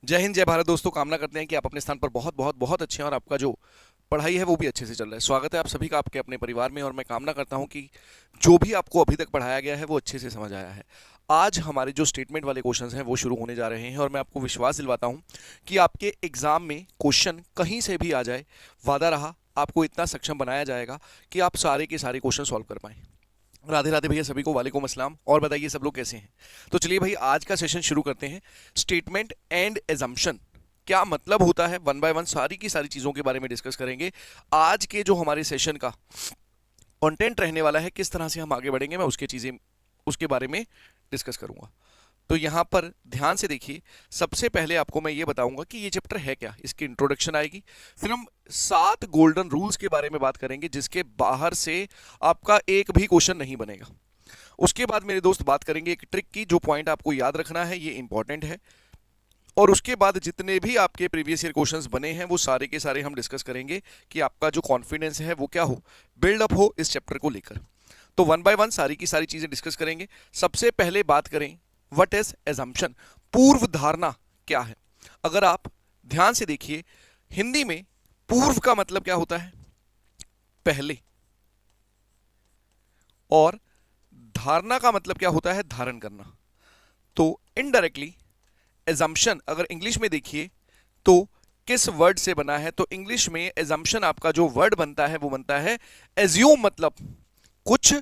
जय हिंद, जय भारत दोस्तों। कामना करते हैं कि आप अपने स्थान पर बहुत बहुत बहुत अच्छे हैं और आपका जो पढ़ाई है वो भी अच्छे से चल रहा है। स्वागत है आप सभी का आपके अपने परिवार में, और मैं कामना करता हूं कि जो भी आपको अभी तक पढ़ाया गया है वो अच्छे से समझ आया है। आज हमारे जो स्टेटमेंट वाले क्वेश्चंस हैं वो शुरू होने जा रहे हैं, और मैं आपको विश्वास दिलवाता हूं कि आपके एग्जाम में क्वेश्चन कहीं से भी आ जाए, वादा रहा आपको इतना सक्षम बनाया जाएगा कि आप सारे के सारे क्वेश्चन सॉल्व कर पाएं। राधे राधे भैया सभी को, वालेकुम अस्सलाम। और बताइए सब लोग कैसे हैं। तो चलिए भाई, आज का सेशन शुरू करते हैं। स्टेटमेंट एंड एजम्पशन क्या मतलब होता है, वन बाय वन सारी की सारी चीज़ों के बारे में डिस्कस करेंगे। आज के जो हमारे सेशन का कंटेंट रहने वाला है, किस तरह से हम आगे बढ़ेंगे, मैं उसके बारे में डिस्कस करूंगा। तो यहाँ पर ध्यान से देखिए। सबसे पहले आपको मैं ये बताऊंगा कि ये चैप्टर है क्या, इसकी इंट्रोडक्शन आएगी। फिर हम 7 गोल्डन रूल्स के बारे में बात करेंगे जिसके बाहर से आपका एक भी क्वेश्चन नहीं बनेगा। उसके बाद मेरे दोस्त बात करेंगे एक ट्रिक की, जो पॉइंट आपको याद रखना है, ये इंपॉर्टेंट है। और उसके बाद जितने भी आपके प्रीवियस ईयर क्वेश्चंस बने हैं वो सारे के सारे हम डिस्कस करेंगे कि आपका जो कॉन्फिडेंस है वो क्या हो, बिल्डअप हो इस चैप्टर को लेकर। तो वन बाय वन सारी की सारी चीजें डिस्कस करेंगे। सबसे पहले बात करें, व्हाट इज एजम्पशन, पूर्व धारणा क्या है। अगर आप ध्यान से देखिए, हिंदी में पूर्व का मतलब क्या होता है, पहले, और धारणा का मतलब क्या होता है, धारण करना। तो इनडायरेक्टली एजम्पशन अगर इंग्लिश में देखिए तो किस वर्ड से बना है, तो इंग्लिश में एजम्पशन आपका जो वर्ड बनता है वो बनता है एज्यूम, मतलब कुछ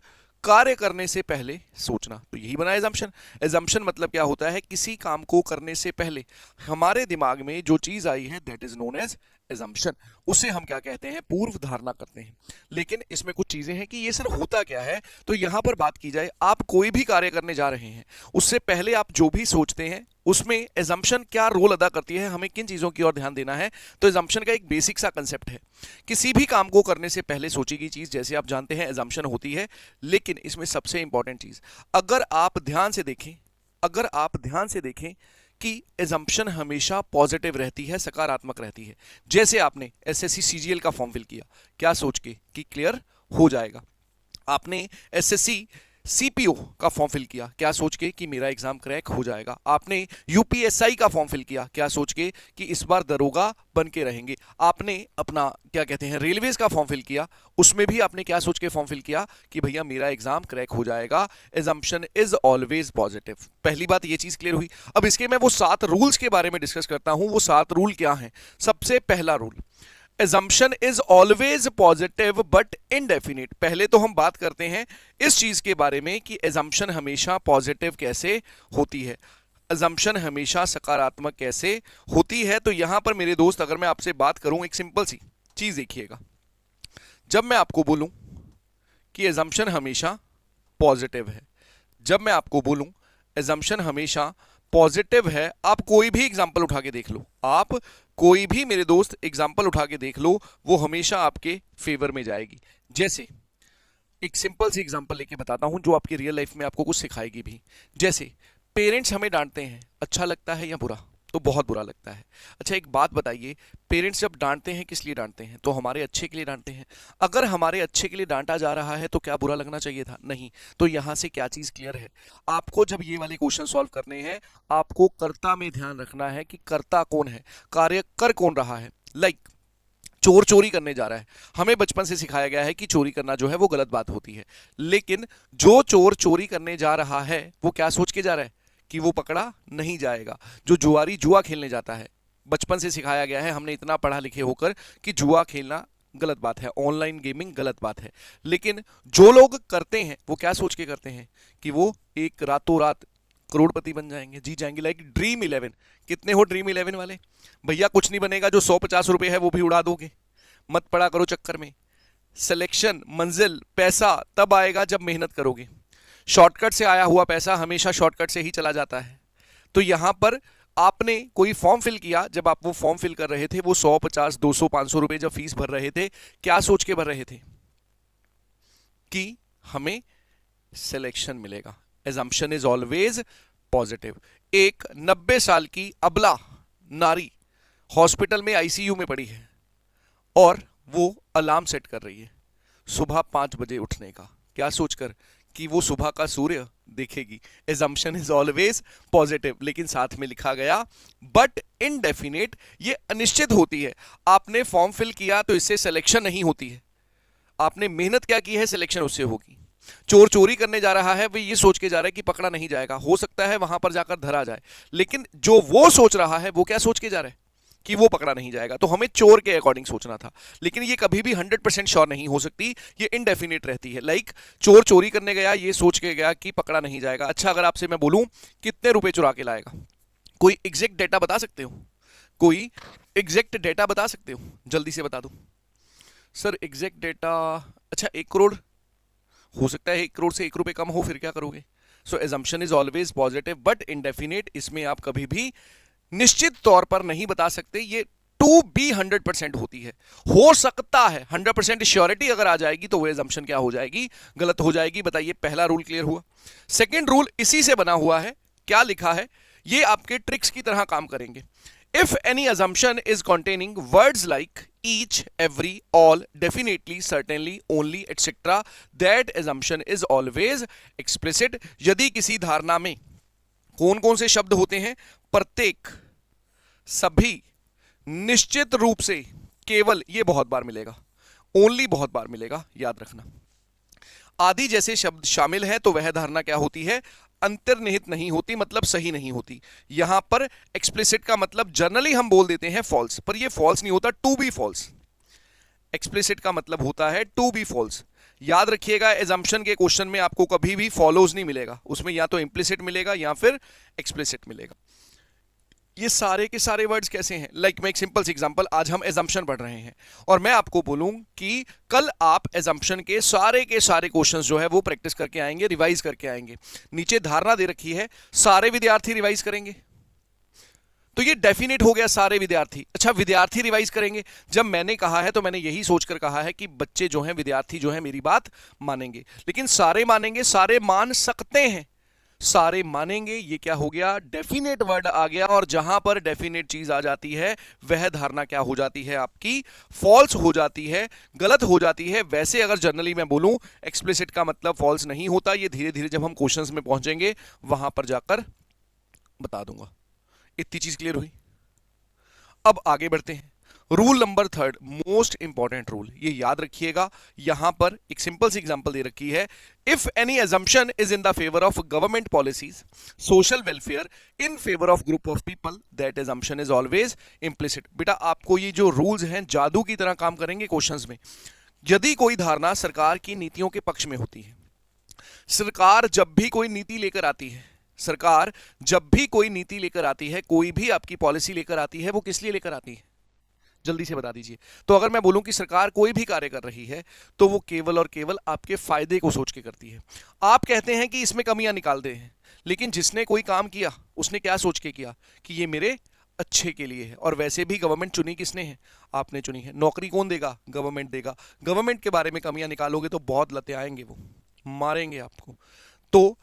कार्य करने से पहले सोचना। तो यही बना एजम्पशन। एजम्पशन मतलब क्या होता है, किसी काम को करने से पहले हमारे दिमाग में जो चीज आई है that is known as assumption. उसे हम क्या कहते हैं, पूर्व धारणा करते हैं। लेकिन इसमें कुछ चीजें हैं कि ये सर होता क्या है। तो यहां पर बात की जाए, आप कोई भी कार्य करने जा रहे हैं उससे पहले आप जो भी सोचते हैं उसमें एजम्पशन क्या रोल अदा करती है, हमें किन चीजों की ओर ध्यान देना है। तो एजम्पशन का एक बेसिक सा कंसेप्ट है, किसी भी काम को करने से पहले सोची गई चीज जैसे आप जानते हैं एजम्पशन होती है। लेकिन इसमें सबसे इंपॉर्टेंट चीज, अगर आप ध्यान से देखें, अगर आप ध्यान से देखें कि एजम्पशन हमेशा पॉजिटिव रहती है, सकारात्मक रहती है। जैसे आपने एसएससी सीजीएल का फॉर्म फिल किया, क्या सोच के कि क्लियर हो जाएगा। आपने एसएससी सीपीओ का फॉर्म फिल किया, क्या सोच के कि मेरा एग्जाम क्रैक हो जाएगा। आपने यूपीएसआई का फॉर्म फिल किया, क्या सोच के कि इस बार दरोगा बन के रहेंगे। आपने अपना क्या कहते हैं रेलवेज का फॉर्म फिल किया, उसमें भी आपने क्या सोच के फॉर्म फिल किया कि भैया मेरा एग्जाम क्रैक हो जाएगा। Assumption is always positive. पहली बात ये चीज क्लियर हुई। अब इसके मैं वो 7 रूल्स के बारे में डिस्कस करता हूं। वो 7 रूल क्या हैं। सबसे पहला rule, assumption is always positive but indefinite. पहले तो हम बात करते हैं इस चीज के बारे में कि एजम्पशन हमेशा पॉजिटिव कैसे होती है, एजम्पशन हमेशा सकारात्मक कैसे होती है। तो यहां पर मेरे दोस्त, अगर मैं आपसे बात करूं, एक सिंपल सी चीज देखिएगा। जब मैं आपको बोलूं कि एजम्पशन हमेशा पॉजिटिव है, जब मैं आपको बोलूं एजम्पशन हमेशा पॉजिटिव है, आप कोई भी एग्जांपल उठा के देख लो, आप कोई भी मेरे दोस्त एग्जांपल उठा के देख लो, वो हमेशा आपके फेवर में जाएगी। जैसे एक सिंपल सी एग्जांपल लेके बताता हूं जो आपकी रियल लाइफ में आपको कुछ सिखाएगी भी। जैसे पेरेंट्स हमें डांटते हैं, अच्छा लगता है या बुरा, तो बहुत बुरा लगता है। अच्छा एक बात बताइए, पेरेंट्स जब डांटते हैं किस लिए डांटते हैं, तो हमारे अच्छे के लिए डांटते हैं। अगर हमारे अच्छे के लिए डांटा जा रहा है तो क्या बुरा लगना चाहिए था, नहीं। तो यहां से क्या चीज क्लियर है, आपको जब ये वाले क्वेश्चन सॉल्व करने हैं आपको कर्ता में ध्यान रखना है कि कर्ता कौन है, कार्य कर कौन रहा है। लाइक चोर चोरी करने जा रहा है, हमें बचपन से सिखाया गया है कि चोरी करना जो है वो गलत बात होती है। लेकिन जो चोर चोरी करने जा रहा है वो क्या सोच के जा रहा है कि वो पकड़ा नहीं जाएगा। जो जुआरी जुआ खेलने जाता है, बचपन से सिखाया गया है, हमने इतना पढ़ा लिखे होकर कि जुआ खेलना गलत बात है, ऑनलाइन गेमिंग गलत बात है। लेकिन जो लोग करते हैं वो क्या सोच के करते हैं कि वो एक रातों रात करोड़पति बन जाएंगे, जी जाएंगे, लाइक ड्रीम इलेवन। कितने हो ड्रीम इलेवन वाले, भैया कुछ नहीं बनेगा, जो 150 रुपए है वो भी उड़ा दोगे। मत पड़ा करो चक्कर में। सिलेक्शन, मंजिल, पैसा तब आएगा जब मेहनत करोगे। शॉर्टकट से आया हुआ पैसा हमेशा शॉर्टकट से ही चला जाता है। तो यहां पर आपने कोई फॉर्म फिल किया, जब आप वो फॉर्म फिल कर रहे थे, वो 100, 50, 200, 500 रुपए जब फीस भर रहे थे, क्या सोच के भर रहे थे कि हमें सिलेक्शन मिलेगा। Assumption is always positive. एक 90 साल की अबला नारी हॉस्पिटल में आईसीयू में पड़ी है और वो अलार्म सेट कर रही है सुबह 5 बजे उठने का, क्या सोचकर कि वो सुबह का सूर्य देखेगी। एजम्पशन इज ऑलवेज पॉजिटिव, लेकिन साथ में लिखा गया बट इनडेफिनेट, ये अनिश्चित होती है। आपने फॉर्म फिल किया तो इससे सिलेक्शन नहीं होती है, आपने मेहनत क्या की है, सिलेक्शन उससे होगी। चोर चोरी करने जा रहा है, वो ये सोच के जा रहा है कि पकड़ा नहीं जाएगा, हो सकता है वहां पर जाकर धरा जाए, लेकिन जो वो सोच रहा है वो क्या सोच के जा रहा है कि वो पकड़ा नहीं जाएगा। तो हमें चोर के अकॉर्डिंग सोचना था, लेकिन ये कभी भी 100% श्योर नहीं हो सकती, ये इनडेफिनिट रहती है। लाइक चोर चोरी करने गया, ये सोच के गया कि पकड़ा नहीं जाएगा। अच्छा, अगर आपसे मैं बोलूं कितने रुपए चुरा के लाएगा, कोई एग्जैक्ट डेटा बता सकते हो? कोई एग्जैक्ट डेटा बता सकते हो? जल्दी से बता दो सर एग्जैक्ट डेटा। अच्छा, 1 करोड़ हो सकता है, 1 करोड़ से 1 रुपए कम हो, फिर क्या करोगे? So assumption is always positive but indefinite, इसमें आप कभी भी निश्चित तौर पर नहीं बता सकते, ये टू बी 100% होती है। हो सकता है 100% श्योरिटी अगर आ जाएगी तो वो एजम्पशन क्या हो जाएगी, गलत हो जाएगी। बताइए, पहला रूल क्लियर हुआ। सेकेंड रूल इसी से बना हुआ है, क्या लिखा है, ये आपके ट्रिक्स की तरह काम करेंगे। If any assumption is containing words like each, every, all, definitely, certainly, only, etc., that assumption is always explicit। यदि किसी धारणा में कौन कौन से शब्द होते हैं? प्रत्येक, सभी, निश्चित रूप से, केवल, ये बहुत बार मिलेगा, ओनली बहुत बार मिलेगा, याद रखना। आदि जैसे शब्द शामिल है तो वह धारणा क्या होती है? अंतर्निहित नहीं होती, मतलब सही नहीं होती। यहां पर एक्सप्लिसिट का मतलब जनरली हम बोल देते हैं फॉल्स, पर ये फॉल्स नहीं होता, टू बी फॉल्स। एक्सप्लिसिट का मतलब होता है टू बी फॉल्स। याद रखिएगा, एजम्पशन के क्वेश्चन में आपको कभी भी फॉलोज नहीं मिलेगा, उसमें या तो इंप्लिसिट मिलेगा या फिर एक्सप्लिसिट मिलेगा। ये सारे के सारे वर्ड्स कैसे हैं? लाइक मैं एक सिंपल सी एग्जांपल, आज हम एजम्पशन पढ़ रहे हैं और मैं आपको बोलूं कि कल आप एजम्पशन के सारे क्वेश्चंस जो है वो प्रैक्टिस करके आएंगे, रिवाइज करके आएंगे। नीचे धारणा दे रखी है, सारे विद्यार्थी रिवाइज करेंगे, तो ये डेफिनेट हो गया, सारे विद्यार्थी। अच्छा, विद्यार्थी रिवाइज करेंगे, जब मैंने कहा है तो मैंने यही सोचकर कहा है कि बच्चे जो हैं, विद्यार्थी जो हैं, मेरी बात मानेंगे, लेकिन सारे मानेंगे, सारे मान सकते हैं, सारे मानेंगे, ये क्या हो गया? डेफिनेट वर्ड आ गया। और जहां पर डेफिनेट चीज आ जाती है वह धारणा क्या हो जाती है? आपकी फॉल्स हो जाती है, गलत हो जाती है। वैसे अगर जनरली मैं बोलूं, एक्सप्लिसिट का मतलब फॉल्स नहीं होता, ये धीरे धीरे जब हम क्वेश्चंस में पहुंचेंगे वहां पर जाकर बता दूंगा। इतनी चीज क्लियर हुई? अब आगे बढ़ते हैं। Rule number 3, most important rule, ये याद रखिएगा। यहां पर एक सिंपल सी एग्जांपल दे रखी है, if any assumption is in the favour of government policies, social welfare, in favour of group of people, that assumption is always implicit। बेटा, आपको ये जो रूल्स हैं जादू की तरह काम करेंगे क्वेश्चंस में। यदि कोई धारणा सरकार की नीतियों के पक्ष में होती है, सरकार जब भी कोई नीति लेकर आती है, सरकार जब भी कोई नीति लेकर आती है, कोई भी आपकी पॉलिसी लेकर आती है, वो किस लिए लेकर आती है? जल्दी से बता दीजिए। तो अगर मैं बोलूं कि सरकार कोई भी कार्य कर रही है तो वो केवल और केवल आपके फायदे को सोच के करती है। आप कहते हैं कि इसमें कमियां निकाल दे हैं, लेकिन जिसने कोई काम किया उसने क्या सोच के किया कि ये मेरे अच्छे के लिए है। और वैसे भी गवर्नमेंट चुनी किसने है? आपने चुनी है। नौकरी कौन देगा? गवर्नमेंट देगा। गवर्नमेंट के बारे में कमियां निकालोगे तो बहुत लते आएंगे, वो मारेंगे आपको। तो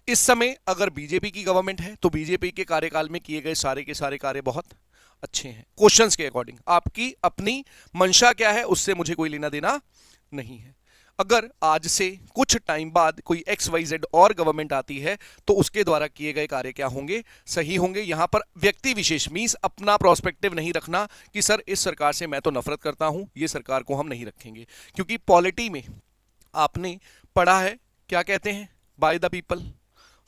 इस समय अगर बीजेपी की गवर्नमेंट है तो बीजेपी के कार्यकाल में किए गए सारे के सारे कार्य बहुत अच्छे हैं क्वेश्चंस के अकॉर्डिंग। आपकी अपनी मंशा क्या है उससे मुझे कोई लेना देना नहीं है। अगर आज से कुछ टाइम बाद कोई XYZ और गवर्नमेंट आती है तो उसके द्वारा किए गए कार्य क्या होंगे? सही होंगे। यहां पर व्यक्ति विशेष मींस अपना प्रोस्पेक्टिव नहीं रखना कि सर इस सरकार से मैं तो नफरत करता हूं, ये सरकार को हम नहीं रखेंगे। क्योंकि पॉलिटी में आपने पढ़ा है, क्या कहते हैं? By the people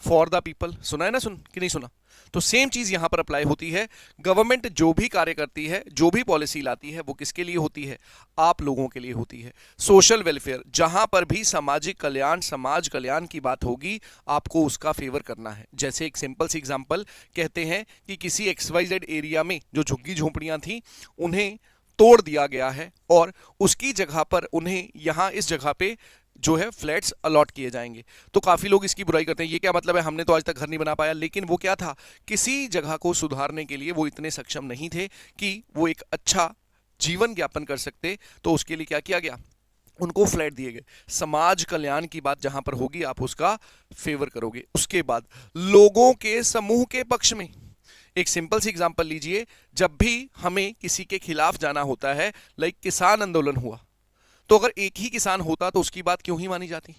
for the people. सुना है ना? सुन कि नहीं सुना? तो सेम चीज यहां पर अप्लाई होती है। गवर्नमेंट जो भी कार्य करती है, जो भी पॉलिसी लाती है, वो किसके लिए होती है? आप लोगों के लिए होती है। सोशल वेलफेयर, जहां पर भी सामाजिक कल्याण, समाज कल्याण की बात होगी, आपको उसका फेवर करना है। जैसे एक सिंपल सी एग्जांपल, कहते हैं कि किसी XYZ एरिया में जो झुग्गी झोंपड़ियां थी उन्हें तोड़ दिया गया है और उसकी जगह पर उन्हें यहां इस जगह पे जो है फ्लैट्स अलॉट किए जाएंगे। तो काफी लोग इसकी बुराई करते हैं, ये क्या मतलब है, हमने तो आज तक घर नहीं बना पाया। लेकिन वो क्या था, किसी जगह को सुधारने के लिए वो इतने सक्षम नहीं थे कि वो एक अच्छा जीवन यापन कर सकते। तो उसके लिए क्या किया गया? उनको फ्लैट दिए गए। समाज कल्याण की बात जहां पर होगी आप उसका फेवर करोगे। उसके बाद लोगों के समूह के पक्ष में, एक सिंपल सी एग्जांपल लीजिए, जब भी हमें किसी के खिलाफ जाना होता है, लाइक किसान आंदोलन हुआ, तो अगर एक ही किसान होता तो उसकी बात क्यों ही मानी जाती?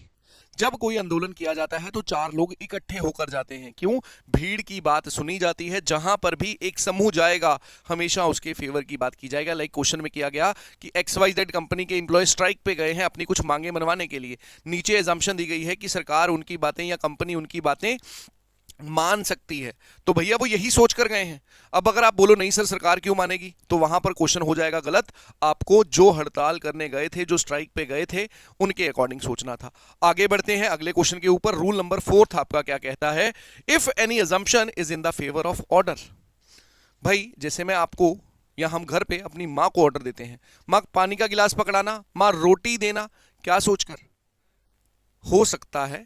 जब कोई आंदोलन किया जाता है तो चार लोग इकट्ठे होकर जाते हैं। क्यों? भीड़ की बात सुनी जाती है। जहां पर भी एक समूह जाएगा हमेशा उसके फेवर की बात की जाएगा। लाइक क्वेश्चन में किया गया कि XYZ कंपनी के एम्प्लॉय स्ट्राइक पे गए हैं अपनी कुछ मांगे मनवाने के लिए। नीचे एजम्पशन दी गई है कि सरकार उनकी बातें या कंपनी उनकी बातें मान सकती है। तो भैया वो यही सोच कर गए हैं। अब अगर आप बोलो नहीं सर सरकार क्यों मानेगी, तो वहां पर क्वेश्चन हो जाएगा गलत। आपको जो हड़ताल करने गए थे, जो स्ट्राइक पे गए थे, उनके अकॉर्डिंग सोचना था। आगे बढ़ते हैं अगले क्वेश्चन के ऊपर। रूल नंबर 4 आपका क्या कहता है? If any assumption is in the favour of order. भाई जैसे मैं आपको या हम घर पे अपनी माँ को ऑर्डर देते हैं, माँ पानी का गिलास पकड़ाना, माँ रोटी देना, क्या सोचकर? हो सकता है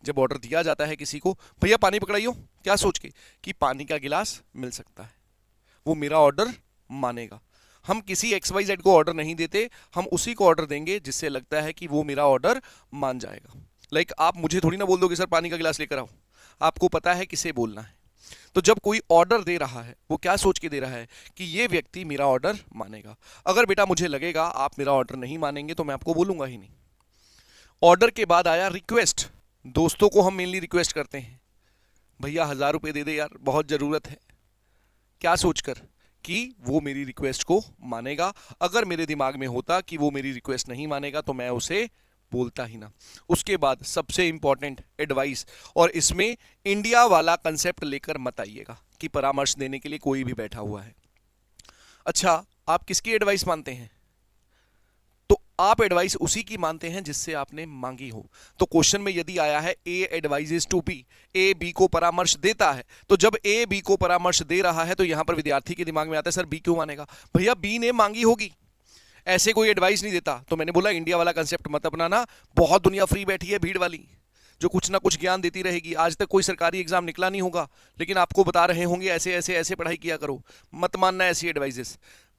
जब ऑर्डर दिया जाता है किसी को, भैया पानी पकड़ाइयो, क्या सोच के कि पानी का गिलास मिल सकता है, वो मेरा ऑर्डर मानेगा। हम किसी XYZ को ऑर्डर नहीं देते, हम उसी को ऑर्डर देंगे जिससे लगता है कि वो मेरा ऑर्डर मान जाएगा। लाइक आप मुझे थोड़ी ना बोल दोगे सर पानी का गिलास लेकर आओ, आपको पता है किसे बोलना है। तो जब कोई ऑर्डर दे रहा है वो क्या सोच के दे रहा है कि ये व्यक्ति मेरा ऑर्डर मानेगा। अगर बेटा मुझे लगेगा आप मेरा ऑर्डर नहीं मानेंगे तो मैं आपको बोलूंगा ही नहीं। ऑर्डर के बाद आया रिक्वेस्ट। दोस्तों को हम मेनली रिक्वेस्ट करते हैं, भैया 1000 रुपये दे दे यार, बहुत ज़रूरत है। क्या सोचकर कि वो मेरी रिक्वेस्ट को मानेगा। अगर मेरे दिमाग में होता कि वो मेरी रिक्वेस्ट नहीं मानेगा तो मैं उसे बोलता ही ना। उसके बाद सबसे इंपॉर्टेंट एडवाइस, और इसमें इंडिया वाला कंसेप्ट लेकर मत आइएगा कि परामर्श देने के लिए कोई भी बैठा हुआ है। अच्छा, आप किसकी एडवाइस मानते हैं? तो आप एडवाइस उसी की मानते हैं जिससे आपने मांगी हो। तो क्वेश्चन में यदि आया है A advises to be, A B को परामर्श देता है, तो जब ए बी को परामर्श दे रहा है तो यहां पर विद्यार्थी के दिमाग में आता है सर बी क्यों मानेगा? भैया बी ने मांगी होगी, ऐसे कोई एडवाइस नहीं देता। तो मैंने बोला इंडिया वाला कंसेप्ट मत अपनाना, बहुत दुनिया फ्री बैठी है भीड़ वाली जो कुछ ना कुछ ज्ञान देती रहेगी। आज तक कोई सरकारी एग्जाम निकला नहीं होगा लेकिन आपको बता रहे होंगे ऐसे ऐसे ऐसे पढ़ाई किया करो। मत मानना ऐसी एडवाइजेस।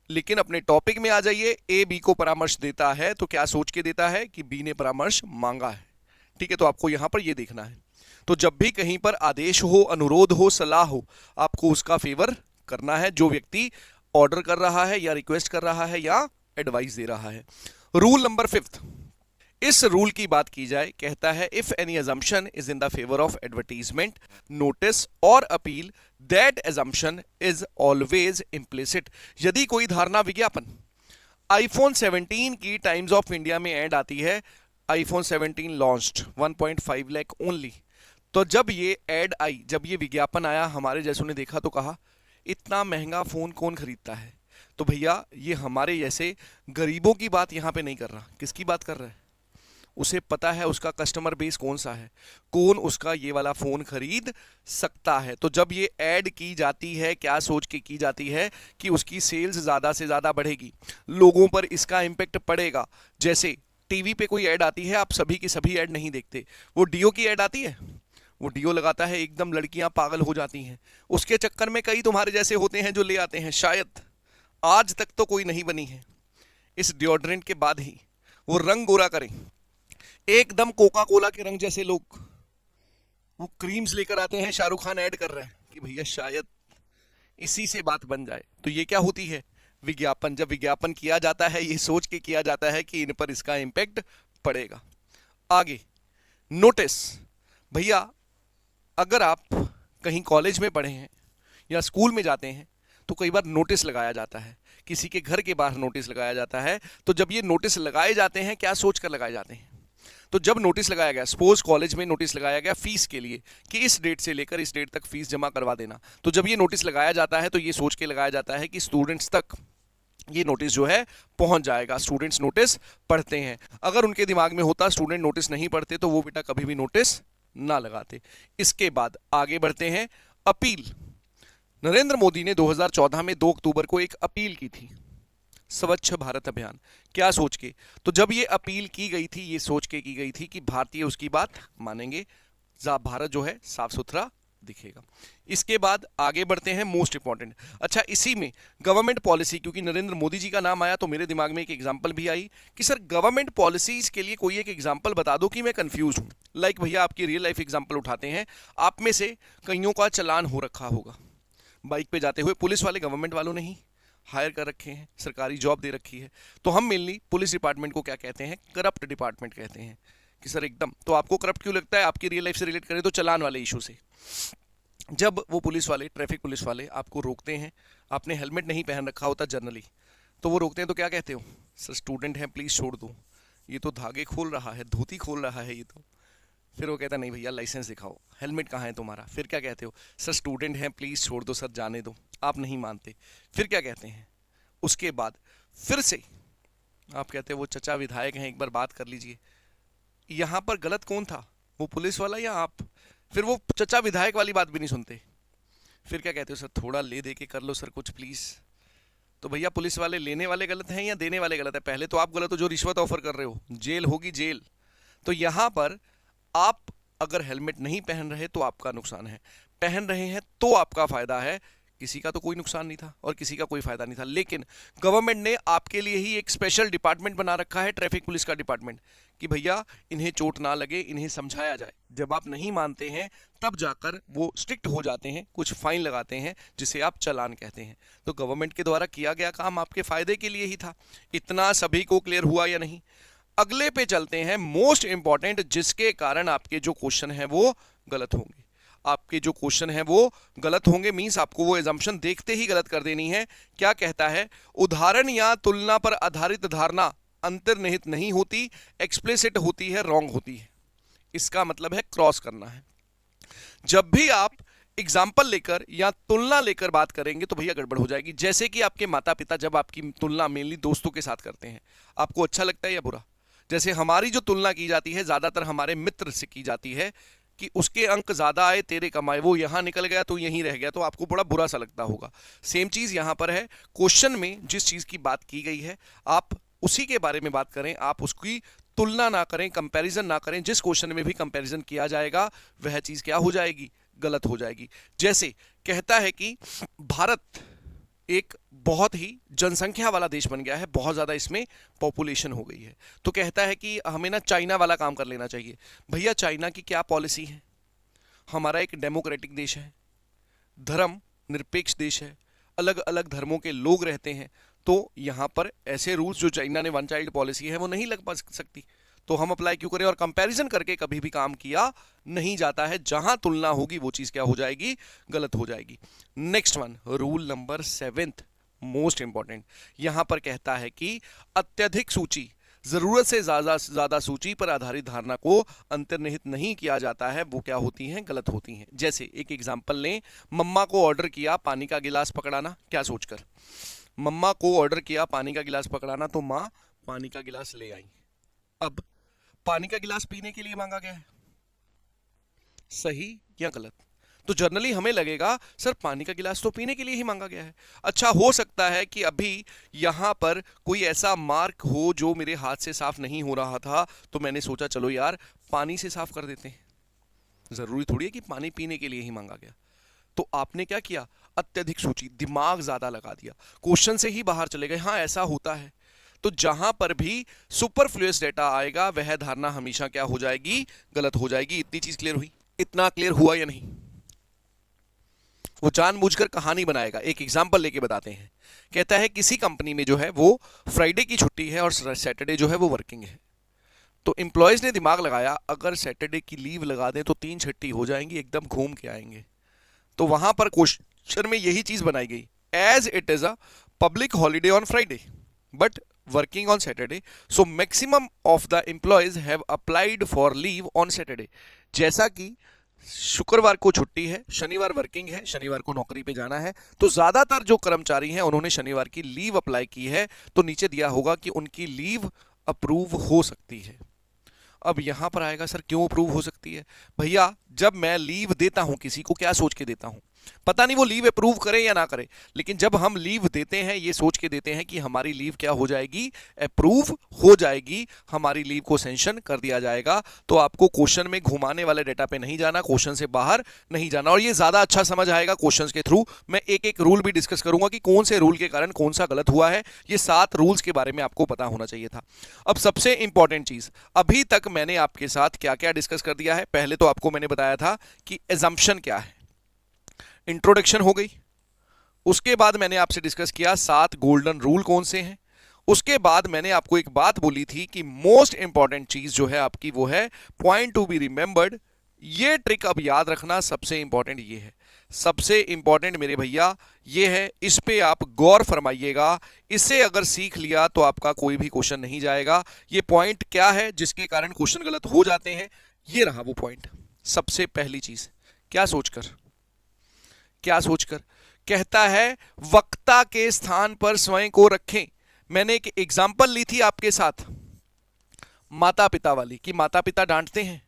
लेकिन अपने टॉपिक में आ जाइए। ए बी को परामर्श देता है तो क्या सोच के देता है कि बी ने परामर्श मांगा है। ठीक है, तो आपको यहां पर यह देखना है। तो जब भी कहीं पर आदेश हो, अनुरोध हो, सलाह हो, आपको उसका फेवर करना है जो व्यक्ति ऑर्डर कर रहा है या रिक्वेस्ट कर रहा है या एडवाइस दे रहा है। रूल नंबर 5, इस रूल की बात की जाए, कहता है if any assumption is in the favour of advertisement, notice और appeal, that assumption is always implicit. यदि कोई धारणा, विज्ञापन, आईफोन 17 की टाइम्स ऑफ इंडिया में ऐड आती है, आईफोन 17 लॉन्च्ड 1.5 लाख ओनली। तो जब ये ऐड आई, जब ये विज्ञापन आया, हमारे जैसों ने देखा तो कहा इतना महंगा फोन कौन खरीदता है। तो भैया ये हमारे जैसे गरीबों की बात यहां पे नहीं कर रहा, किसकी बात कर रहा है? उसे पता है उसका कस्टमर बेस कौन सा है, कौन उसका ये वाला फोन खरीद सकता है। तो जब ये ऐड की जाती है, क्या सोच के की जाती है कि उसकी सेल्स ज्यादा से ज्यादा बढ़ेगी, लोगों पर इसका इंपैक्ट पड़ेगा। जैसे टीवी पे कोई ऐड आती है, आप सभी की सभी ऐड नहीं देखते, वो डियो की ऐड आती है, वो डियो लगाता है, एकदम लड़कियां पागल हो जाती हैं। उसके चक्कर में कई तुम्हारे जैसे होते हैं जो ले आते हैं। शायद आज तक तो कोई नहीं बनी है इस डिओड्रेंट के बाद ही वो रंग गोरा करें, एकदम कोका कोला के रंग जैसे लोग वो क्रीम्स लेकर आते हैं, शाहरुख खान ऐड कर रहे हैं कि भैया शायद इसी से बात बन जाए। तो ये क्या होती है? विज्ञापन। जब विज्ञापन किया जाता है ये सोच के किया जाता है कि इन पर इसका इंपैक्ट पड़ेगा। आगे नोटिस। भैया अगर आप कहीं कॉलेज में पढ़े हैं या स्कूल में जाते हैं तो कई बार नोटिस लगाया जाता है, किसी के घर के बाहर नोटिस लगाया जाता है। तो जब ये नोटिस लगाए जाते हैं, क्या सोच कर लगाए जाते हैं? तो जब नोटिस लगाया गया, सपोज कॉलेज में नोटिस लगाया गया फीस के लिए कि इस डेट से लेकर इस डेट तक फीस जमा करवा देना, तो जब ये नोटिस लगाया जाता है तो ये सोच के लगाया जाता है कि स्टूडेंट्स तक ये नोटिस जो है पहुंच जाएगा। स्टूडेंट्स नोटिस पढ़ते हैं। अगर उनके दिमाग में होता स्टूडेंट नोटिस नहीं पढ़ते तो वो बेटा कभी भी नोटिस ना लगाते। इसके बाद आगे बढ़ते हैं। अपील। नरेंद्र मोदी ने 2014 में 2 अक्टूबर को एक अपील की थी, स्वच्छ भारत अभियान। क्या सोच के? तो जब ये अपील की गई थी, ये सोच के की गई थी कि भारतीय उसकी बात मानेंगे, भारत जो है साफ सुथरा दिखेगा। इसके बाद आगे बढ़ते हैं, मोस्ट इंपॉर्टेंट। अच्छा, इसी में गवर्नमेंट पॉलिसी, क्योंकि नरेंद्र मोदी जी का नाम आया तो मेरे दिमाग में एक एग्जांपल भी आई कि सर गवर्नमेंट पॉलिसीज के लिए कोई एक एग्जांपल बता दो कि मैं कंफ्यूज हूं। लाइक भैया आपकी रियल लाइफ एग्जांपल उठाते हैं। आप में से कईयों का चालान हो रखा होगा बाइक पे जाते हुए, पुलिस वाले गवर्नमेंट वालों ने ही हायर कर रखे हैं, सरकारी जॉब दे रखी है। तो हम मेनली पुलिस डिपार्टमेंट को क्या कहते हैं? करप्ट डिपार्टमेंट कहते हैं। कि सर एकदम, तो आपको करप्ट क्यों लगता है? आपकी रियल लाइफ से रिलेट करें तो चालान वाले इशू से। जब वो पुलिस वाले, ट्रैफिक पुलिस वाले आपको रोकते हैं, आपने हेलमेट नहीं पहन रखा होता जनरली, तो वो रोकते हैं तो क्या कहते हो? सर स्टूडेंट हैं प्लीज़ छोड़ दो, ये तो धागे खोल रहा है, धोती खोल रहा है ये तो। फिर वो कहता नहीं भैया लाइसेंस दिखाओ, हेलमेट कहाँ है तुम्हारा? फिर क्या कहते हो? सर स्टूडेंट हैं प्लीज़ छोड़ दो सर, जाने दो। आप नहीं मानते, फिर क्या कहते हैं? उसके बाद फिर से आप कहते हो वो चचा विधायक हैं, एक बार बात कर लीजिए। यहाँ पर गलत कौन था, वो पुलिस वाला या आप? फिर वो चचा विधायक वाली बात भी नहीं सुनते, फिर क्या कहते हो? सर थोड़ा ले दे के कर लो सर कुछ प्लीज़। तो भैया पुलिस वाले लेने वाले गलत हैं या देने वाले गलत है? पहले तो आप गलत हो जो रिश्वत ऑफर कर रहे हो, जेल होगी जेल। तो यहाँ पर आप अगर हेलमेट नहीं पहन रहे तो आपका नुकसान है, पहन रहे हैं तो आपका फायदा है। किसी का तो कोई नुकसान नहीं था और किसी का कोई फायदा नहीं था, लेकिन गवर्नमेंट ने आपके लिए ही एक स्पेशल डिपार्टमेंट बना रखा है, ट्रैफिक पुलिस का डिपार्टमेंट, कि भैया इन्हें चोट ना लगे, इन्हें समझाया जाए। जब आप नहीं मानते हैं तब जाकर वो स्ट्रिक्ट हो जाते हैं, कुछ फाइन लगाते हैं जिसे आप चालान कहते हैं। तो गवर्नमेंट के द्वारा किया गया काम आपके फायदे के लिए ही था। इतना सभी को क्लियर हुआ या नहीं? अगले पे चलते हैं, मोस्ट इंपॉर्टेंट, जिसके कारण आपके जो क्वेश्चन है वो गलत होंगे। आपके जो क्वेश्चन है वो गलत होंगे मींस आपको वो एजम्पशन देखते ही गलत कर देनी है। क्या कहता है? उदाहरण या तुलना पर आधारित धारणा अंतर्निहित नहीं होती, एक्सप्लिसिट होती है, रॉन्ग होती है। इसका मतलब है क्रॉस करना है। जब भी आप एग्जाम्पल लेकर या तुलना लेकर बात करेंगे तो भैया गड़बड़ हो जाएगी। जैसे कि आपके माता पिता जब आपकी तुलना मेनली दोस्तों के साथ करते हैं, आपको अच्छा लगता है या बुरा? जैसे हमारी जो तुलना की जाती है ज्यादातर हमारे मित्र से की जाती है कि उसके अंक ज्यादा आए तेरे कम आए, वो यहां निकल गया तो यहीं रह गया, तो आपको बड़ा बुरा सा लगता होगा। सेम चीज यहां पर है, क्वेश्चन में जिस चीज की बात की गई है आप उसी के बारे में बात करें, आप उसकी तुलना ना करें, कंपैरिजन ना करें। जिस क्वेश्चन में भी कंपैरिजन किया जाएगा वह चीज क्या हो जाएगी? गलत हो जाएगी। जैसे कहता है कि भारत एक बहुत ही जनसंख्या वाला देश बन गया है, बहुत ज्यादा इसमें पॉपुलेशन हो गई है, तो कहता है कि हमें ना चाइना वाला काम कर लेना चाहिए। भैया चाइना की क्या पॉलिसी है? हमारा एक डेमोक्रेटिक देश है, धर्म निरपेक्ष देश है, अलग अलग धर्मों के लोग रहते हैं, तो यहां पर ऐसे रूल्स जो चाइना ने वन चाइल्ड पॉलिसी है वो नहीं लग पा सकती, तो हम अप्लाई क्यों करें? और कंपैरिजन करके कभी भी काम किया नहीं जाता है। जहां तुलना होगी वो चीज क्या हो जाएगी? गलत हो जाएगी। Next one, rule number 7, most important, यहां पर कहता है कि अत्यधिक सूची, जरूरत से ज्यादा सूची पर आधारित धारणा को अंतर्निहित नहीं किया जाता है, वो क्या होती हैं? गलत होती हैं। जैसे एक एग्जांपल लें, मम्मा को ऑर्डर किया पानी का गिलास पकड़ाना, क्या सोचकर? मम्मा को ऑर्डर किया पानी का गिलास पकड़ाना, तो माँ पानी का गिलास ले आई। अब पानी का गिलास पीने के लिए मांगा गया है, सही या गलत? तो जर्नली हमें लगेगा सर पानी का गिलास तो पीने के लिए ही मांगा गया है। अच्छा, हो सकता है कि अभी यहां पर कोई ऐसा मार्क हो जो मेरे हाथ से साफ नहीं हो रहा था, तो मैंने सोचा चलो यार पानी से साफ कर देते हैं। जरूरी थोड़ी है कि पानी पीने के लिए ही मांगा गया। तो आपने क्या किया? अत्यधिक सूची, दिमाग ज्यादा लगा दिया, क्वेश्चन से ही बाहर चले गए। हाँ ऐसा होता है। तो जहां पर भी सुपरफ्लुअस डेटा आएगा वह धारणा हमेशा क्या हो जाएगी? गलत हो जाएगी। इतनी चीज क्लियर हुई? इतना क्लियर हुआ या नहीं? वो जानबूझकर कहानी बनाएगा। एक एग्जांपल लेके बताते हैं। कहता है किसी कंपनी में जो है वो फ्राइडे की छुट्टी है और सैटरडे जो है वो वर्किंग है, तो एम्प्लॉयज ने दिमाग लगाया अगर सैटरडे की लीव लगा दें तो 3 छुट्टी हो जाएंगी, एकदम घूम के आएंगे। तो वहां पर क्वेश्चन में यही चीज बनाई गई, as it is a public holiday on Friday but working on Saturday, so maximum of the employees have applied for leave on Saturday. जैसा कि शुक्रवार को छुट्टी है, शनिवार वर्किंग है, शनिवार को नौकरी पे जाना है, तो ज्यादातर जो कर्मचारी हैं उन्होंने शनिवार की लीव अप्लाई की है, तो नीचे दिया होगा कि उनकी लीव अप्रूव हो सकती है। अब यहां पर आएगा सर क्यों अप्रूव हो सकती है? भैया जब मैं लीव देता हूं किसी को, क्या सोच के देता हूं? पता नहीं वो लीव अप्रूव करे या ना करे, लेकिन जब हम लीव देते हैं ये सोच के देते हैं कि हमारी लीव क्या हो जाएगी? अप्रूव हो जाएगी, हमारी लीव को सेंशन कर दिया जाएगा। तो आपको क्वेश्चन में घुमाने वाले डेटा पे नहीं जाना, क्वेश्चन से बाहर नहीं जाना, और ये ज्यादा अच्छा समझ आएगा क्वेश्चंस के थ्रू। मैं एक एक रूल भी डिस्कस करूंगा कि कौन से रूल के कारण कौन सा गलत हुआ है। ये 7 रूल्स के बारे में आपको पता होना चाहिए था। अब सबसे इंपॉर्टेंट चीज, अभी तक मैंने आपके साथ क्या क्या डिस्कस कर दिया है? पहले तो आपको मैंने बताया था कि एजम्पशन क्या है, इंट्रोडक्शन हो गई। उसके बाद मैंने आपसे डिस्कस किया 7 गोल्डन रूल कौन से हैं। उसके बाद मैंने आपको एक बात बोली थी कि मोस्ट इंपॉर्टेंट चीज जो है आपकी वो है पॉइंट टू बी रिमेंबर्ड। ये ट्रिक अब याद रखना, सबसे इंपॉर्टेंट ये है, सबसे इंपॉर्टेंट मेरे भैया ये है, इस पे आप गौर फरमाइएगा। इसे अगर सीख लिया तो आपका कोई भी क्वेश्चन नहीं जाएगा। ये पॉइंट क्या है जिसके कारण क्वेश्चन गलत हो जाते हैं, ये रहा वो पॉइंट। सबसे पहली चीज क्या सोचकर, क्या सोचकर कहता है वक्ता के स्थान पर स्वयं को रखें। मैंने एक एग्जांपल ली थी आपके साथ माता पिता वाली, कि माता पिता डांटते हैं।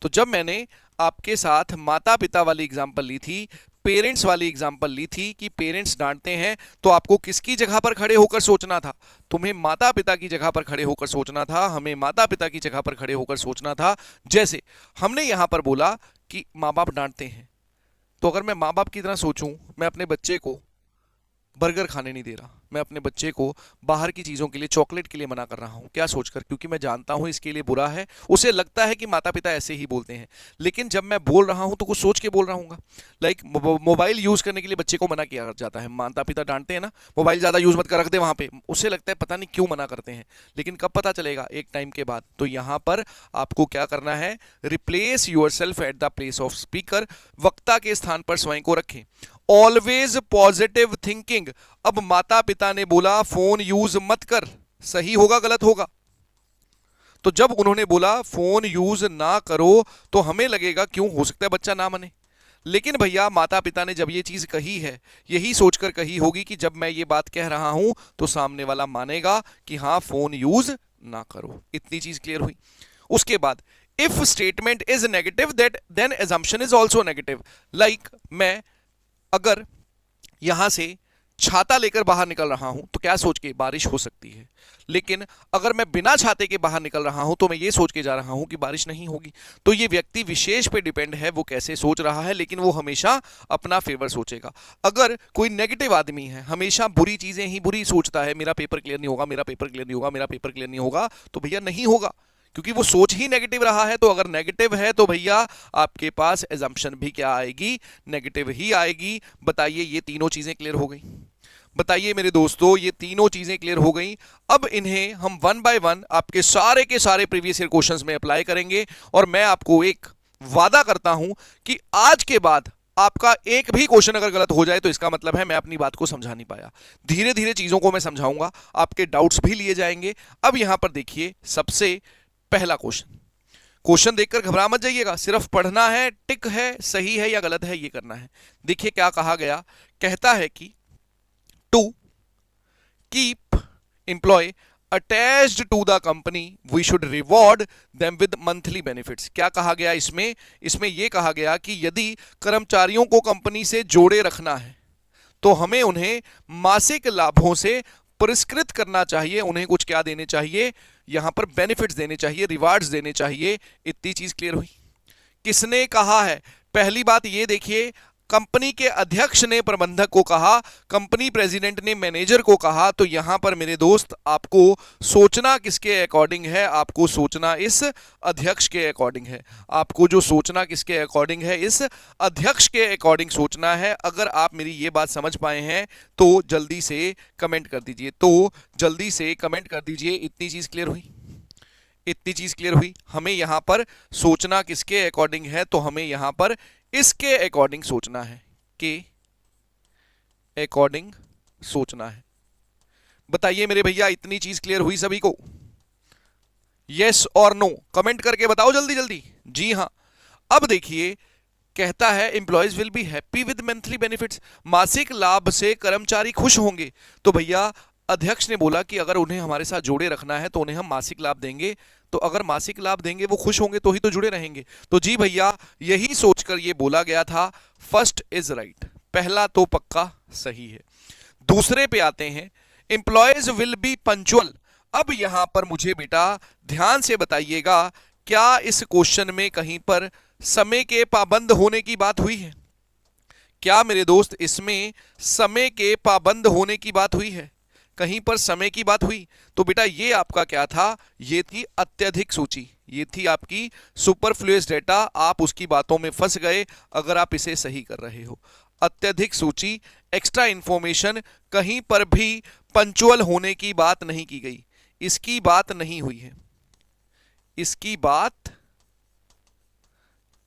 तो जब मैंने आपके साथ माता पिता वाली एग्जांपल ली थी, पेरेंट्स वाली एग्जांपल ली थी कि पेरेंट्स डांटते हैं, तो आपको किसकी जगह पर खड़े होकर सोचना था? तुम्हें माता पिता की जगह पर खड़े होकर सोचना था, हमें माता पिता की जगह पर खड़े होकर सोचना था। जैसे हमने यहां पर बोला कि माँ बाप डांटते हैं, तो अगर मैं माँ बाप की तरह सोचूं, मैं अपने बच्चे को बर्गर खाने नहीं दे रहा, मैं अपने बच्चे को बाहर की चीज़ों के लिए, चॉकलेट के लिए मना कर रहा हूँ। क्या सोचकर? क्योंकि मैं जानता हूँ इसके लिए बुरा है। उसे लगता है कि माता पिता ऐसे ही बोलते हैं, लेकिन जब मैं बोल रहा हूँ तो कुछ सोच के बोल रहा हूँ। लाइक मोबाइल यूज़ करने के लिए बच्चे को मना किया जाता है, माता पिता डांटते हैं ना, मोबाइल ज़्यादा यूज़ मत कर, रख दे वहाँ पे। उसे लगता है पता नहीं क्यों मना करते हैं, लेकिन कब पता चलेगा? एक टाइम के बाद। तो यहाँ पर आपको क्या करना है? Replace your self at the place of speaker. वक्ता के स्थान पर स्वयं को रखें। Always positive thinking. अब माता पिता ने बोला फोन यूज मत कर, सही होगा गलत होगा? तो जब उन्होंने बोला फोन यूज ना करो, तो हमें लगेगा क्यों, हो सकता है बच्चा ना माने। लेकिन भैया माता पिता ने जब ये चीज कही है, यही सोचकर कही होगी कि जब मैं ये बात कह रहा हूं तो सामने वाला मानेगा कि हाँ फोन यूज ना करो। इतनी चीज क्लियर हुई। उसके बाद if statement is negative that then assumption is also negative. Like मैं अगर यहां से छाता लेकर बाहर निकल रहा हूं तो क्या सोच के? बारिश हो सकती है। लेकिन अगर मैं बिना छाते के बाहर निकल रहा हूं तो मैं ये सोच के जा रहा हूं कि बारिश नहीं होगी। तो ये व्यक्ति विशेष पे डिपेंड है वो कैसे सोच रहा है, लेकिन वो हमेशा अपना फेवर सोचेगा। अगर कोई नेगेटिव आदमी है, हमेशा बुरी चीजें ही बुरी सोचता है, मेरा पेपर क्लियर नहीं होगा, मेरा पेपर क्लियर नहीं होगा, मेरा पेपर क्लियर नहीं होगा, तो भैया नहीं होगा, क्योंकि वो सोच ही नेगेटिव रहा है। तो अगर नेगेटिव है तो भैया आपके पास एजम्पशन भी क्या आएगी? नेगेटिव ही आएगी। बताइए ये तीनों चीजें क्लियर हो गई? बताइए मेरे दोस्तों ये तीनों चीजें क्लियर हो गई। अब इन्हें हम वन बाय वन आपके सारे के सारे प्रीवियस ईयर क्वेश्चंस में अप्लाई करेंगे, और मैं आपको एक वादा करता हूं कि आज के बाद आपका एक भी क्वेश्चन अगर गलत हो जाए तो इसका मतलब है मैं अपनी बात को समझा नहीं पाया। धीरे धीरे चीजों को मैं समझाऊंगा, आपके डाउट्स भी लिए जाएंगे। अब यहां पर देखिए सबसे पहला क्वेश्चन, क्वेश्चन देखकर घबरा मत जाइएगा, सिर्फ पढ़ना है, टिक है, सही है या गलत है ये करना है। देखिए क्या कहा गया, कहता है कि to keep employ attached to the company we should reward them with monthly benefits. क्या कहा गया इसमें? इसमें यह कहा गया कि यदि कर्मचारियों को कंपनी से जोड़े रखना है तो हमें उन्हें मासिक लाभों से पुरस्कृत करना चाहिए, उन्हें कुछ क्या देने चाहिए? यहां पर बेनिफिट्स देने चाहिए, रिवार्ड्स देने चाहिए। इतनी चीज क्लियर हुई? किसने कहा है? पहली बात ये देखिए, कंपनी के अध्यक्ष ने प्रबंधक को कहा, कंपनी प्रेसिडेंट ने मैनेजर को कहा। तो यहां पर मेरे दोस्त आपको सोचना किसके अकॉर्डिंग है? आपको सोचना इस अध्यक्ष के अकॉर्डिंग है। आपको जो सोचना किसके अकॉर्डिंग है? इस अध्यक्ष के अकॉर्डिंग सोचना है। अगर आप मेरी ये बात समझ पाए हैं तो जल्दी से कमेंट कर दीजिए, तो जल्दी से कमेंट कर दीजिए। इतनी चीज क्लियर हुई? इतनी चीज क्लियर हुई? हमें यहां पर सोचना किसके अकॉर्डिंग है? तो हमें यहां पर इसके अकॉर्डिंग सोचना है, के अकॉर्डिंग सोचना है। बताइए मेरे भैया इतनी चीज क्लियर हुई सभी को? यस और नो कमेंट करके बताओ जल्दी जल्दी। जी हां। अब देखिए कहता है employees will be happy with monthly benefits, मासिक लाभ से कर्मचारी खुश होंगे। तो भैया अध्यक्ष ने बोला कि अगर उन्हें हमारे साथ जोड़े रखना है तो उन्हें हम मासिक लाभ देंगे, तो अगर मासिक लाभ देंगे वो खुश होंगे तो ही तो जुड़े रहेंगे। तो जी भैया यही सोचकर ये बोला गया था। फर्स्ट इज राइट, पहला तो पक्का सही है। दूसरे पे आते हैं, एम्प्लॉयज विल बी पंचुअल। अब यहां पर मुझे बेटा ध्यान से बताइएगा, क्या इस क्वेश्चन में कहीं पर समय के पाबंद होने की बात हुई है? क्या मेरे दोस्त इसमें समय के पाबंद होने की बात हुई है? कहीं पर समय की बात हुई? तो बेटा ये आपका क्या था? ये थी अत्यधिक सूची, ये थी आपकी सुपरफ्लुअस डेटा। आप उसकी बातों में फंस गए अगर आप इसे सही कर रहे हो। अत्यधिक सूची, एक्स्ट्रा इंफॉर्मेशन, कहीं पर भी पंचुअल होने की बात नहीं की गई, इसकी बात नहीं हुई है, इसकी बात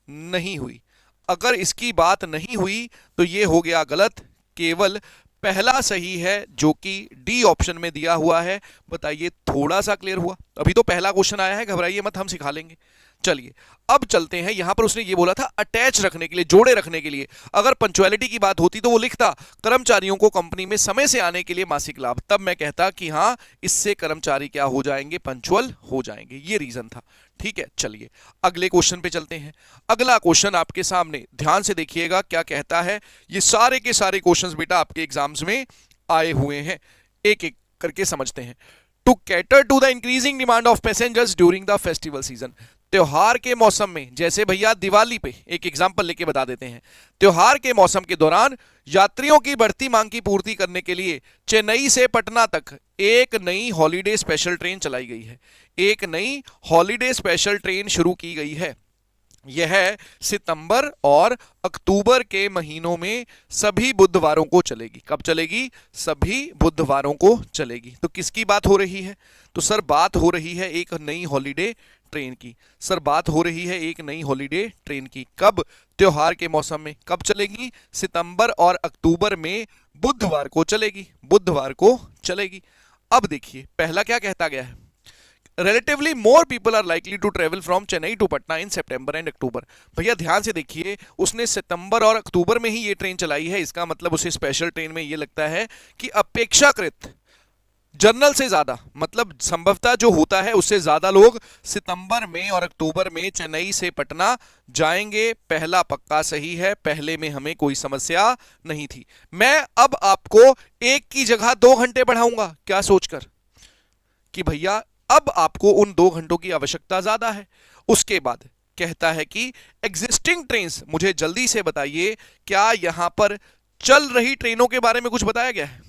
नहीं हुई। अगर इसकी बात नहीं हुई तो ये हो गया गलत, केवल पहला सही है जो कि डी ऑप्शन में दिया हुआ है। बताइए थोड़ा सा क्लियर हुआ? अभी तो पहला क्वेश्चन आया है, घबराइए मत, हम सिखा लेंगे। चलिए अब चलते हैं, यहां पर उसने ये बोला था अटैच रखने के लिए, जोड़े रखने के लिए। अगर पंचुअलिटी की बात होती तो वो लिखता कर्मचारियों को कंपनी में समय से आने के लिए मासिक लाभ, तब मैं कहता कि हां इससे कर्मचारी क्या हो जाएंगे, पंचुअल हो जाएंगे, ये रीजन था। ठीक है, चलिए अगले क्वेश्चन पे चलते हैं। अगला क्वेश्चन आपके सामने, ध्यान से देखिएगा क्या कहता है। ये सारे के सारे क्वेश्चंस बेटा आपके एग्जाम्स में आए हुए हैं, एक एक करके समझते हैं। To cater to the increasing demand of passengers during the festival season, त्योहार के मौसम में, जैसे भैया दिवाली पे, एक एग्जांपल लेके बता देते हैं, त्योहार के मौसम के दौरान यात्रियों की बढ़ती मांग की पूर्ति करने के लिए चेन्नई से पटना तक एक नई हॉलीडे स्पेशल ट्रेन चलाई गई है। एक नई हॉलीडे स्पेशल ट्रेन शुरू की गई है। यह सितंबर और अक्टूबर के महीनों में सभी बुधवारों को चलेगी। कब चलेगी? सभी बुधवारों को चलेगी। तो किसकी बात हो रही है? तो सर बात हो रही है एक नई हॉलीडे ट्रेन की। सर बात हो रही है एक नई हॉलीडे ट्रेन की। कब? त्योहार के मौसम में। कब चलेगी? सितंबर और अक्टूबर में बुधवार को चलेगी, बुधवार को चलेगी। अब देखिए पहला क्या कहता गया है, relatively more people are likely to travel from Chennai to Patna in September and October। भैया ध्यान से देखिए, उसने सितंबर और अक्टूबर में ही ये ट्रेन चलाई है, इसका मतलब उसे स्पेशल ट्रेन में ये लगता है कि अपेक्षाकृत जनरल से ज्यादा, मतलब संभवतः जो होता है उससे ज्यादा लोग सितंबर में और अक्टूबर में चेन्नई से पटना जाएंगे। पहला पक्का सही है, पहले में हमें कोई समस्या नहीं थी। मैं अब आपको एक की जगह 2 घंटे पढ़ाऊंगा, क्या सोचकर कि भैया अब आपको उन 2 घंटों की आवश्यकता ज्यादा है। उसके बाद कहता है कि एग्जिस्टिंग ट्रेन्स, मुझे जल्दी से बताइए क्या यहां पर चल रही ट्रेनों के बारे में कुछ बताया गया है?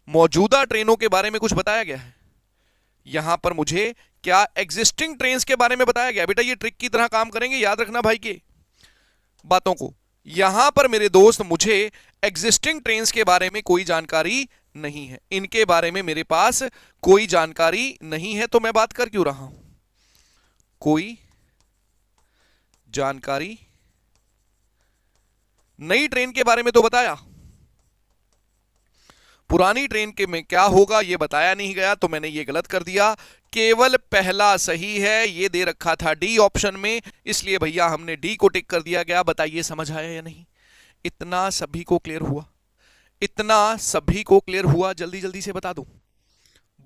मौजूदा ट्रेनों के बारे में कुछ बताया गया है? यहां पर मुझे क्या एग्जिस्टिंग ट्रेन्स के बारे में बताया गया? बेटा ये ट्रिक की तरह काम करेंगे, याद रखना भाई के बातों को। यहां पर मेरे दोस्त मुझे एग्जिस्टिंग ट्रेन्स के बारे में कोई जानकारी नहीं है, इनके बारे में मेरे पास कोई जानकारी नहीं है, तो मैं बात कर क्यों रहा हूं? कोई जानकारी, नई ट्रेन के बारे में तो बताया, पुरानी ट्रेन के में क्या होगा ये बताया नहीं गया, तो मैंने ये गलत कर दिया। केवल पहला सही है, ये दे रखा था डी ऑप्शन में, इसलिए भैया हमने डी को टिक कर दिया गया। बताइए समझ आया या नहीं? इतना सभी को क्लियर हुआ? इतना सभी को क्लियर हुआ? जल्दी जल्दी से बता दूं।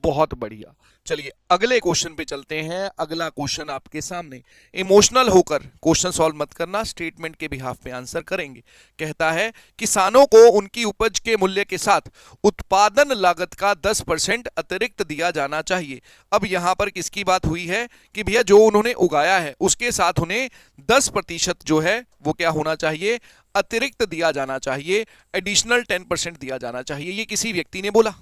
बहुत बढ़िया। चलिए अगले क्वेश्चन पे चलते हैं। अगला क्वेश्चन आपके सामने, इमोशनल होकर क्वेश्चन सॉल्व मत करना, स्टेटमेंट के बिहाफ पे आंसर करेंगे। कहता है किसानों को उनकी उपज के मूल्य के साथ उत्पादन लागत का 10% अतिरिक्त दिया जाना चाहिए। अब यहां पर किसकी बात हुई है कि भैया जो उन्होंने उगाया है उसके साथ उन्हें 10% जो है वो क्या होना चाहिए, अतिरिक्त दिया जाना चाहिए, एडिशनल 10% दिया जाना चाहिए। ये किसी व्यक्ति ने बोला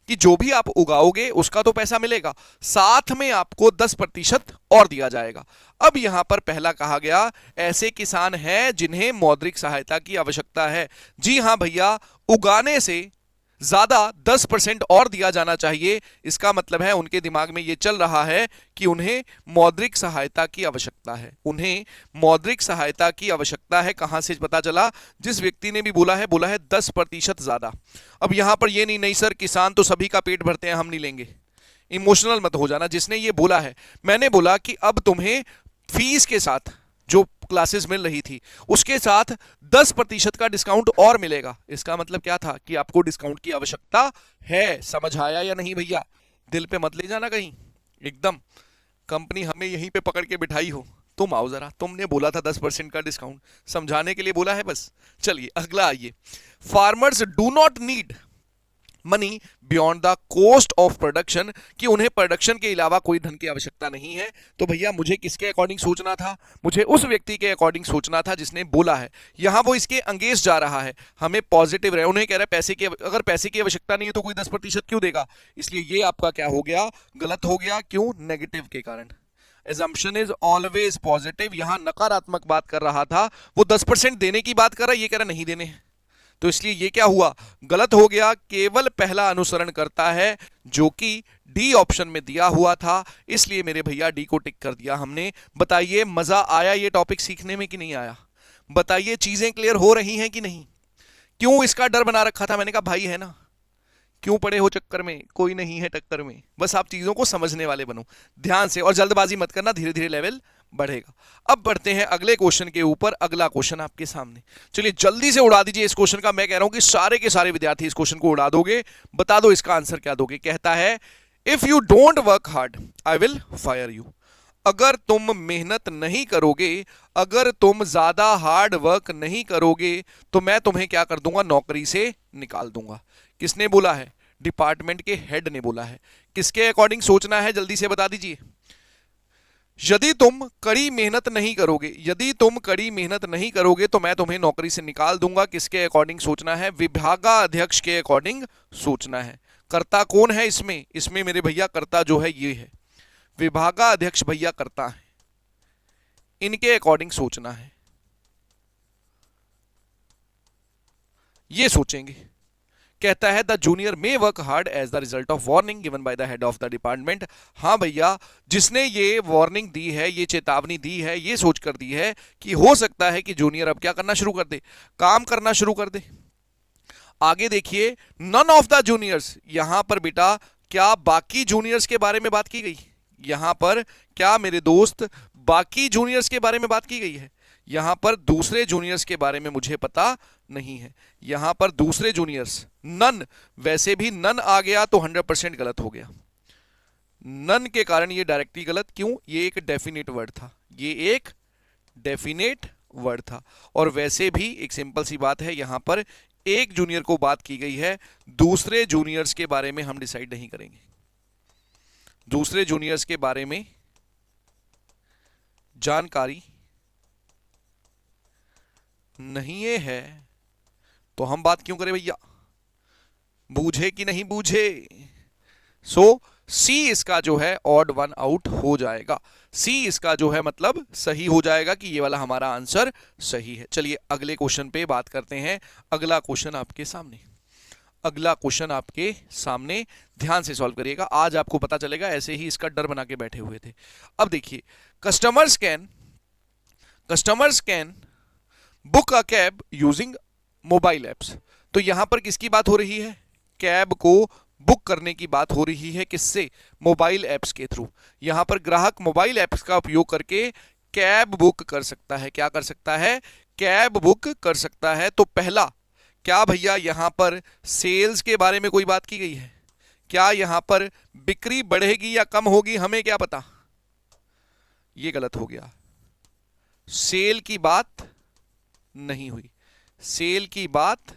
कि जो भी आप उगाओगे उसका तो पैसा मिलेगा, साथ में आपको 10% और दिया जाएगा। अब यहां पर पहला कहा गया ऐसे किसान हैं जिन्हें मौद्रिक सहायता की आवश्यकता है। जी हां भैया, उगाने से ज्यादा 10% और दिया जाना चाहिए, इसका मतलब है उनके दिमाग में यह चल रहा है कि उन्हें मौद्रिक सहायता की आवश्यकता है, उन्हें मौद्रिक सहायता की आवश्यकता है। कहां से पता चला? जिस व्यक्ति ने भी बोला है 10% ज्यादा। अब यहां पर यह नहीं सर किसान तो सभी का पेट भरते हैं, हम नहीं लेंगे। इमोशनल मत हो जाना, जिसने ये बोला है, मैंने बोला कि अब तुम्हें फीस के साथ जो क्लासेस मिल रही थी उसके साथ 10% का डिस्काउंट और मिलेगा। इसका मतलब क्या था कि आपको डिस्काउंट की आवश्यकता है। समझ आया या नहीं भैया? दिल पे मत ले जाना कहीं, एकदम कंपनी हमें यहीं पे पकड़ के बिठाई हो। तुम आओ जरा, तुमने बोला था 10% का डिस्काउंट, समझाने के लिए बोला है बस। चलिए अगला आइए, farmers do not need money beyond the cost of production, कि उन्हें प्रोडक्शन के अलावा कोई धन की आवश्यकता नहीं है। तो भैया मुझे किसके अकॉर्डिंग सोचना था? मुझे उस व्यक्ति के अकॉर्डिंग सोचना था जिसने बोला है। यहां वो इसके अंगेंस्ट जा रहा है, हमें पॉजिटिव रहे, उन्हें कह रहा है पैसे की, अगर पैसे की आवश्यकता नहीं है तो कोई 10% क्यों देगा? इसलिए ये आपका क्या हो गया, गलत हो गया। क्यों? नेगेटिव के कारण। Assumption is always positive, यहां नकारात्मक बात कर रहा था, वो 10% देने की बात कर रहा है, ये कह रहा नहीं देने हैं। तो इसलिए ये क्या हुआ, गलत हो गया, केवल पहला अनुसरण करता है जो कि डी ऑप्शन में दिया हुआ था, इसलिए मेरे भैया डी को टिक कर दिया हमने। बताइए मजा आया ये टॉपिक सीखने में कि नहीं आया? बताइए चीजें क्लियर हो रही हैं कि नहीं? क्यों इसका डर बना रखा था? मैंने कहा भाई है ना, क्यों पड़े हो चक्कर में, कोई नहीं है टक्कर में, बस आप चीजों को समझने वाले बनो ध्यान से, और जल्दबाजी मत करना, धीरे धीरे लेवल बढ़ेगा। अब बढ़ते हैं अगले क्वेश्चन के ऊपर। अगला क्वेश्चन आपके सामने, चलिए जल्दी से उड़ा दीजिए इस क्वेश्चन का। मैं कह रहा हूं कि सारे के सारे विद्यार्थी इस क्वेश्चन को उड़ा दोगे। बता दो इसका आंसर क्या दोगे। कहता है if you don't work hard I will fire you. अगर तुम मेहनत नहीं करोगे, अगर तुम ज्यादा हार्ड वर्क नहीं करोगे, तो मैं तुम्हें क्या कर दूंगा, नौकरी से निकाल दूंगा। किसने बोला है? डिपार्टमेंट के हेड ने बोला है। किसके अकॉर्डिंग सोचना है, जल्दी से बता दीजिए। यदि तुम कड़ी मेहनत नहीं करोगे, यदि तुम कड़ी मेहनत नहीं करोगे तो मैं तुम्हें नौकरी से निकाल दूंगा। किसके अकॉर्डिंग सोचना है? विभागाध्यक्ष के अकॉर्डिंग सोचना है। कर्ता कौन है इसमें? इसमें मेरे भैया कर्ता जो है ये है, विभागाध्यक्ष भैया कर्ता है, इनके अकॉर्डिंग सोचना है, ये सोचेंगे। कहता है the junior may work hard as the result of warning given by the head of the department. हाँ भैया, जिसने ये वार्निंग दी है, ये चेतावनी दी है, ये सोच कर दी है कि हो सकता है कि जूनियर अब क्या करना शुरू कर दे, काम करना शुरू कर दे। आगे देखिए, नन ऑफ द जूनियर्स, यहां पर बेटा क्या बाकी जूनियर्स के बारे में बात की गई? यहां पर क्या मेरे दोस्त बाकी जूनियर्स के बारे में बात की गई है? यहां पर दूसरे जूनियर्स के बारे में मुझे पता नहीं है। यहां पर दूसरे जूनियर्स, नन, वैसे भी नन आ गया तो 100% गलत हो गया। नन के कारण ये डायरेक्टली गलत। क्यों? ये एक डेफिनेट वर्ड था, ये एक डेफिनेट वर्ड था। और वैसे भी एक सिंपल सी बात है, यहां पर एक जूनियर को बात की गई है, दूसरे जूनियर्स के बारे में हम डिसाइड नहीं करेंगे। दूसरे जूनियर्स के बारे में जानकारी नहीं है तो हम बात क्यों करें भैया? बूझे कि नहीं बूझे? सो सी इसका जो है ऑड वन आउट हो जाएगा। सी इसका जो है मतलब सही हो जाएगा कि ये वाला हमारा आंसर सही है। चलिए अगले क्वेश्चन पे बात करते हैं। अगला क्वेश्चन आपके सामने, अगला क्वेश्चन आपके सामने, ध्यान से सॉल्व करिएगा। आज आपको पता चलेगा, ऐसे ही इसका डर बना के बैठे हुए थे। अब देखिए, customers can book a cab using mobile apps. तो यहां पर किसकी बात हो रही है? कैब को बुक करने की बात हो रही है। किससे? मोबाइल एप्स के थ्रू। यहां पर ग्राहक मोबाइल एप्स का उपयोग करके कैब बुक कर सकता है। क्या कर सकता है? कैब बुक कर सकता है। तो पहला, क्या भैया यहां पर सेल्स के बारे में कोई बात की गई है? क्या यहां पर बिक्री बढ़ेगी या कम होगी? हमें क्या पता, ये गलत हो गया। सेल की बात नहीं हुई, सेल की बात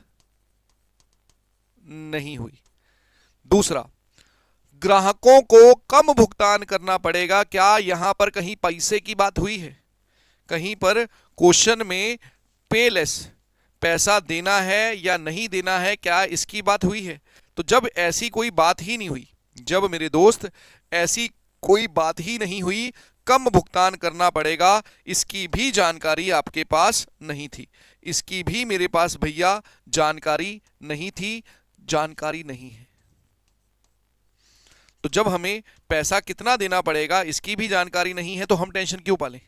नहीं हुई। दूसरा, ग्राहकों को कम भुगतान करना पड़ेगा। क्या यहां पर कहीं पैसे की बात हुई है? कहीं पर क्वेश्चन में पेलेस, पैसा देना है या नहीं देना है, क्या इसकी बात हुई है? तो जब ऐसी कोई बात ही नहीं हुई, जब मेरे दोस्त ऐसी कोई बात ही नहीं हुई, कम भुगतान करना पड़ेगा, इसकी भी जानकारी आपके पास नहीं थी। इसकी भी मेरे पास भैया जानकारी नहीं थी, जानकारी नहीं है। तो जब हमें पैसा कितना देना पड़ेगा इसकी भी जानकारी नहीं है, तो हम टेंशन क्यों पालें?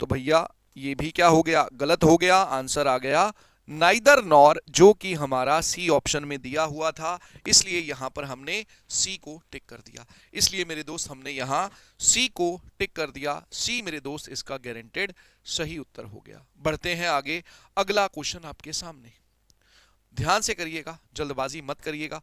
तो भैया ये भी क्या हो गया? गलत हो गया। आंसर आ गया नाइदर नॉर, जो कि हमारा सी ऑप्शन में दिया हुआ था, इसलिए यहां पर हमने सी को टिक कर दिया। इसलिए मेरे दोस्त हमने यहां सी को टिक कर दिया। सी मेरे दोस्त इसका गारंटेड सही उत्तर हो गया। बढ़ते हैं आगे। अगला क्वेश्चन आपके सामने, ध्यान से करिएगा, जल्दबाजी मत करिएगा।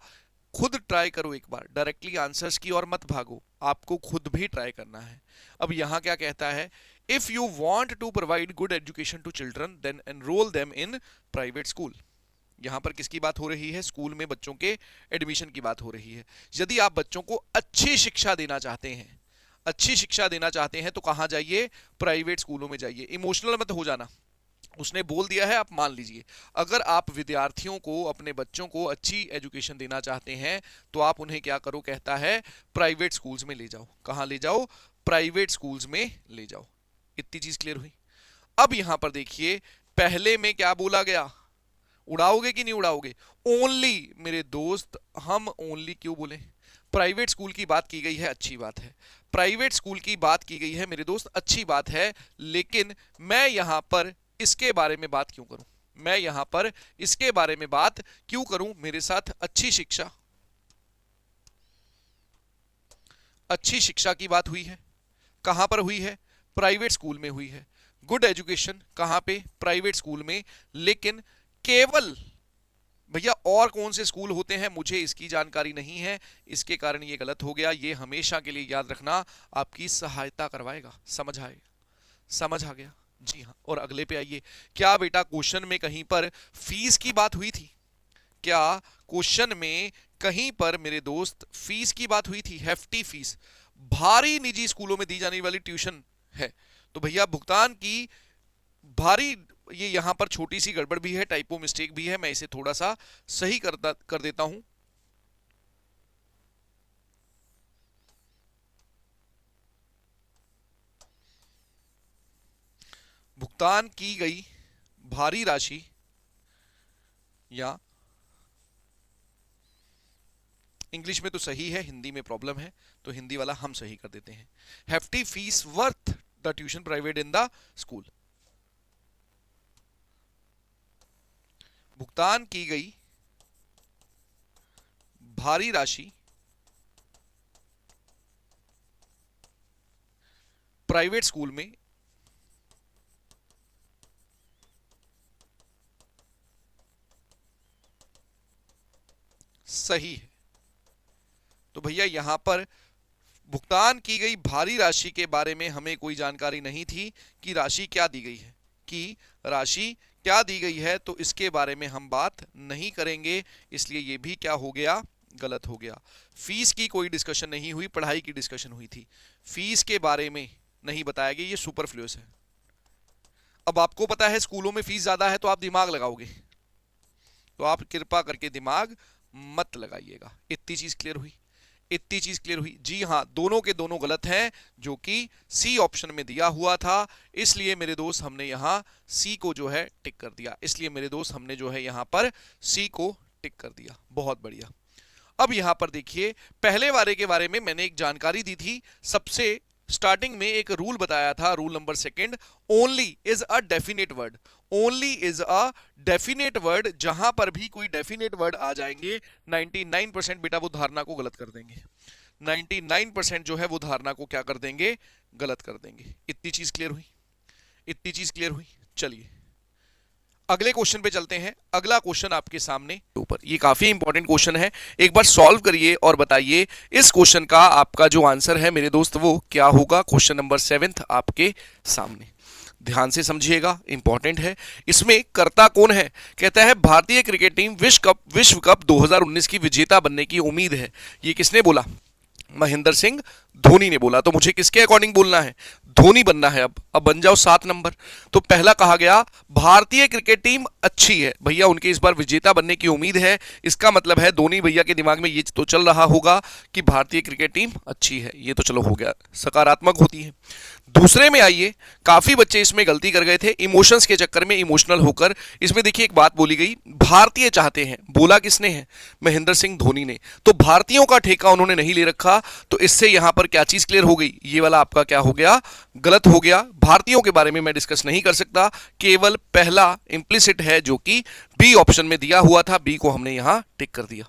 खुद ट्राई करो एक बार, डायरेक्टली आंसर्स की और मत भागो, आपको खुद भी ट्राई करना है। अब यहां क्या कहता है? If you want to provide good education to children then enrol them in private school. यहां पर किसकी बात हो रही है? स्कूल में बच्चों के एडमिशन की बात हो रही है। यदि आप बच्चों को अच्छी शिक्षा देना चाहते हैं, अच्छी शिक्षा देना चाहते हैं, तो कहां जाइए? प्राइवेट स्कूलों में जाइए। इमोशनल मत हो जाना, उसने बोल दिया है, आप मान लीजिए। अगर आप विद्यार्थियों को, अपने बच्चों को अच्छी एजुकेशन देना चाहते हैं, तो आप उन्हें क्या करो? कहता है प्राइवेट स्कूल्स में ले जाओ। कहां ले जाओ? प्राइवेट स्कूल्स में ले जाओ। इतनी चीज क्लियर हुई। अब यहां पर देखिए, पहले में क्या बोला गया, उड़ाओगे कि नहीं उड़ाओगे, ओनली मेरे दोस्त, हम ओनली क्यों बोले, प्राइवेट स्कूल की बात की गई है, अच्छी बात है, प्राइवेट स्कूल की बात की गई है मेरे दोस्त, अच्छी बात है, लेकिन मैं यहां पर इसके बारे में बात क्यों करूं, मैं यहां पर इसके बारे में बात क्यों करूं, मेरे साथ अच्छी शिक्षा, अच्छी शिक्षा की बात हुई है, कहां पर हुई है, प्राइवेट स्कूल में हुई है, गुड एजुकेशन कहां पे, प्राइवेट स्कूल में, लेकिन केवल भैया और कौन से स्कूल होते हैं मुझे इसकी जानकारी नहीं है, इसके कारण ये गलत हो गया, ये हमेशा के लिए याद रखना, आपकी सहायता करवाएगा, समझ आएगा, समझ आ गया, जी हाँ। और अगले पे आइए, क्या बेटा क्वेश्चन में कहीं पर फीस की बात हुई थी, क्या क्वेश्चन में कहीं पर मेरे दोस्त फीस की बात हुई थी, हेफ्टी फीस, भारी निजी स्कूलों में दी जाने वाली ट्यूशन है, तो भैया भुगतान की भारी, ये यहां पर छोटी सी गड़बड़ भी है, टाइपो मिस्टेक भी है, मैं इसे थोड़ा सा सही कर देता हूं, भुगतान की गई भारी राशि, या इंग्लिश में तो सही है, हिंदी में प्रॉब्लम है, तो हिंदी वाला हम सही कर देते हैं, hefty fees worth the tuition private in the school, भुगतान की गई भारी राशि प्राइवेट स्कूल में सही है, तो भैया यहां पर भुगतान की गई भारी राशि के बारे में हमें कोई जानकारी नहीं थी कि राशि क्या दी गई है, कि राशि क्या दी गई है, तो इसके बारे में हम बात नहीं करेंगे, इसलिए ये भी क्या हो गया, गलत हो गया। फीस की कोई डिस्कशन नहीं हुई, पढ़ाई की डिस्कशन हुई थी, फीस के बारे में नहीं बताया गया, ये सुपरफ्लुअस है। अब आपको पता है स्कूलों में फीस ज्यादा है तो आप दिमाग लगाओगे, तो आप कृपा करके दिमाग मत लगाइएगा, इतनी चीज क्लियर हुई, इतनी चीज क्लियर हुई, जी हाँ, दोनों के दोनों गलत हैं जो कि सी ऑप्शन में दिया हुआ था, इसलिए मेरे दोस्त हमने यहां सी को जो है टिक कर दिया, इसलिए मेरे दोस्त हमने जो है यहां पर सी को टिक कर दिया, बहुत बढ़िया। अब यहां पर देखिए, पहले वाले के बारे में मैंने एक जानकारी दी थी, सबसे स्टार्टिंग में एक रूल बताया था, rule number second, only is a definite word, only is a definite word, जहां पर भी कोई डेफिनेट वर्ड आ जाएंगे 99% बेटा वो धारणा को गलत कर देंगे, 99% जो है वो धारणा को क्या कर देंगे, गलत कर देंगे। इतनी चीज क्लियर हुई, इतनी चीज क्लियर हुई, चलिए अगले क्वेश्चन पे चलते हैं। अगला क्वेश्चन आपके सामने ऊपर, ये काफी इंपॉर्टेंट क्वेश्चन है, एक बार सॉल्व करिए और बताइए इस क्वेश्चन का आपका जो आंसर है मेरे दोस्त वो क्या होगा। क्वेश्चन नंबर 7 आपके सामने, ध्यान से समझिएगा, इंपॉर्टेंट है। इसमें करता कौन है, कहता है भारतीय क्रिकेट टीम विश्व कप 2019 की विजेता बनने की उम्मीद है। ये किसने बोला, महेंद्र सिंह धोनी ने बोला। तो मुझे किसके अकॉर्डिंग बोलना है, धोनी बनना है। अब बन जाओ 7 नंबर। तो पहला कहा गया भारतीय क्रिकेट टीम अच्छी है, भैया उनके इस बार विजेता बनने की उम्मीद है, इसका मतलब है धोनी भैया के दिमाग में ये तो चल रहा होगा कि भारतीय क्रिकेट टीम अच्छी है, ये तो चलो हो गया, सकारात्मक होती है। दूसरे में आइए, काफी बच्चे इसमें गलती कर गए थे, इमोशंस के चक्कर में इमोशनल होकर। इसमें देखिए एक बात बोली गई, भारतीय चाहते हैं, बोला किसने है, महेंद्र सिंह धोनी ने। तो भारतीयों का ठेका उन्होंने नहीं ले रखा, तो इससे यहां पर क्या चीज क्लियर हो गई, ये वाला आपका क्या हो गया, गलत हो गया। भारतीयों के बारे में मैं डिस्कस नहीं कर सकता, केवल पहला इंप्लिसिट है जो कि बी ऑप्शन में दिया हुआ था, बी को हमने यहां टिक कर दिया।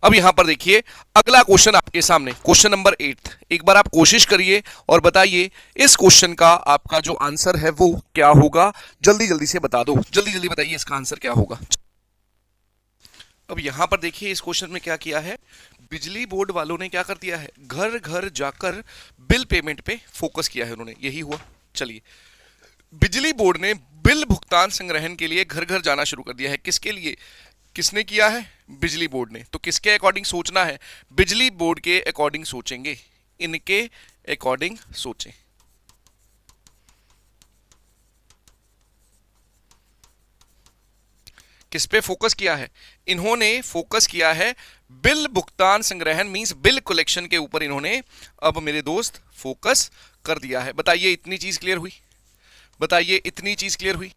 अब यहां पर देखिए अगला क्वेश्चन आपके सामने, क्वेश्चन नंबर 8। एक बार आप कोशिश करिए और बताइए इस क्वेश्चन का आपका जो आंसर है वो क्या होगा, जल्दी जल्दी से बता दो, जल्दी जल्दी बताइए इसका आंसर क्या होगा। अब यहां पर देखिए इस क्वेश्चन में क्या किया है, बिजली बोर्ड वालों ने क्या कर दिया है, घर घर जाकर बिल पेमेंट पे फोकस किया है उन्होंने, यही हुआ। चलिए, बिजली बोर्ड ने बिल भुगतान संग्रहण के लिए घर घर जाना शुरू कर दिया है। किसके लिए, किसने किया है, बिजली बोर्ड ने। तो किसके अकॉर्डिंग सोचना है, बिजली बोर्ड के अकॉर्डिंग सोचेंगे, इनके अकॉर्डिंग सोचें। किस पे फोकस किया है, इन्होंने फोकस किया है बिल भुगतान संग्रहण मींस बिल कलेक्शन के ऊपर इन्होंने अब मेरे दोस्त फोकस कर दिया है। बताइए इतनी चीज क्लियर हुई, बताइए, इतनी चीज क्लियर हुई।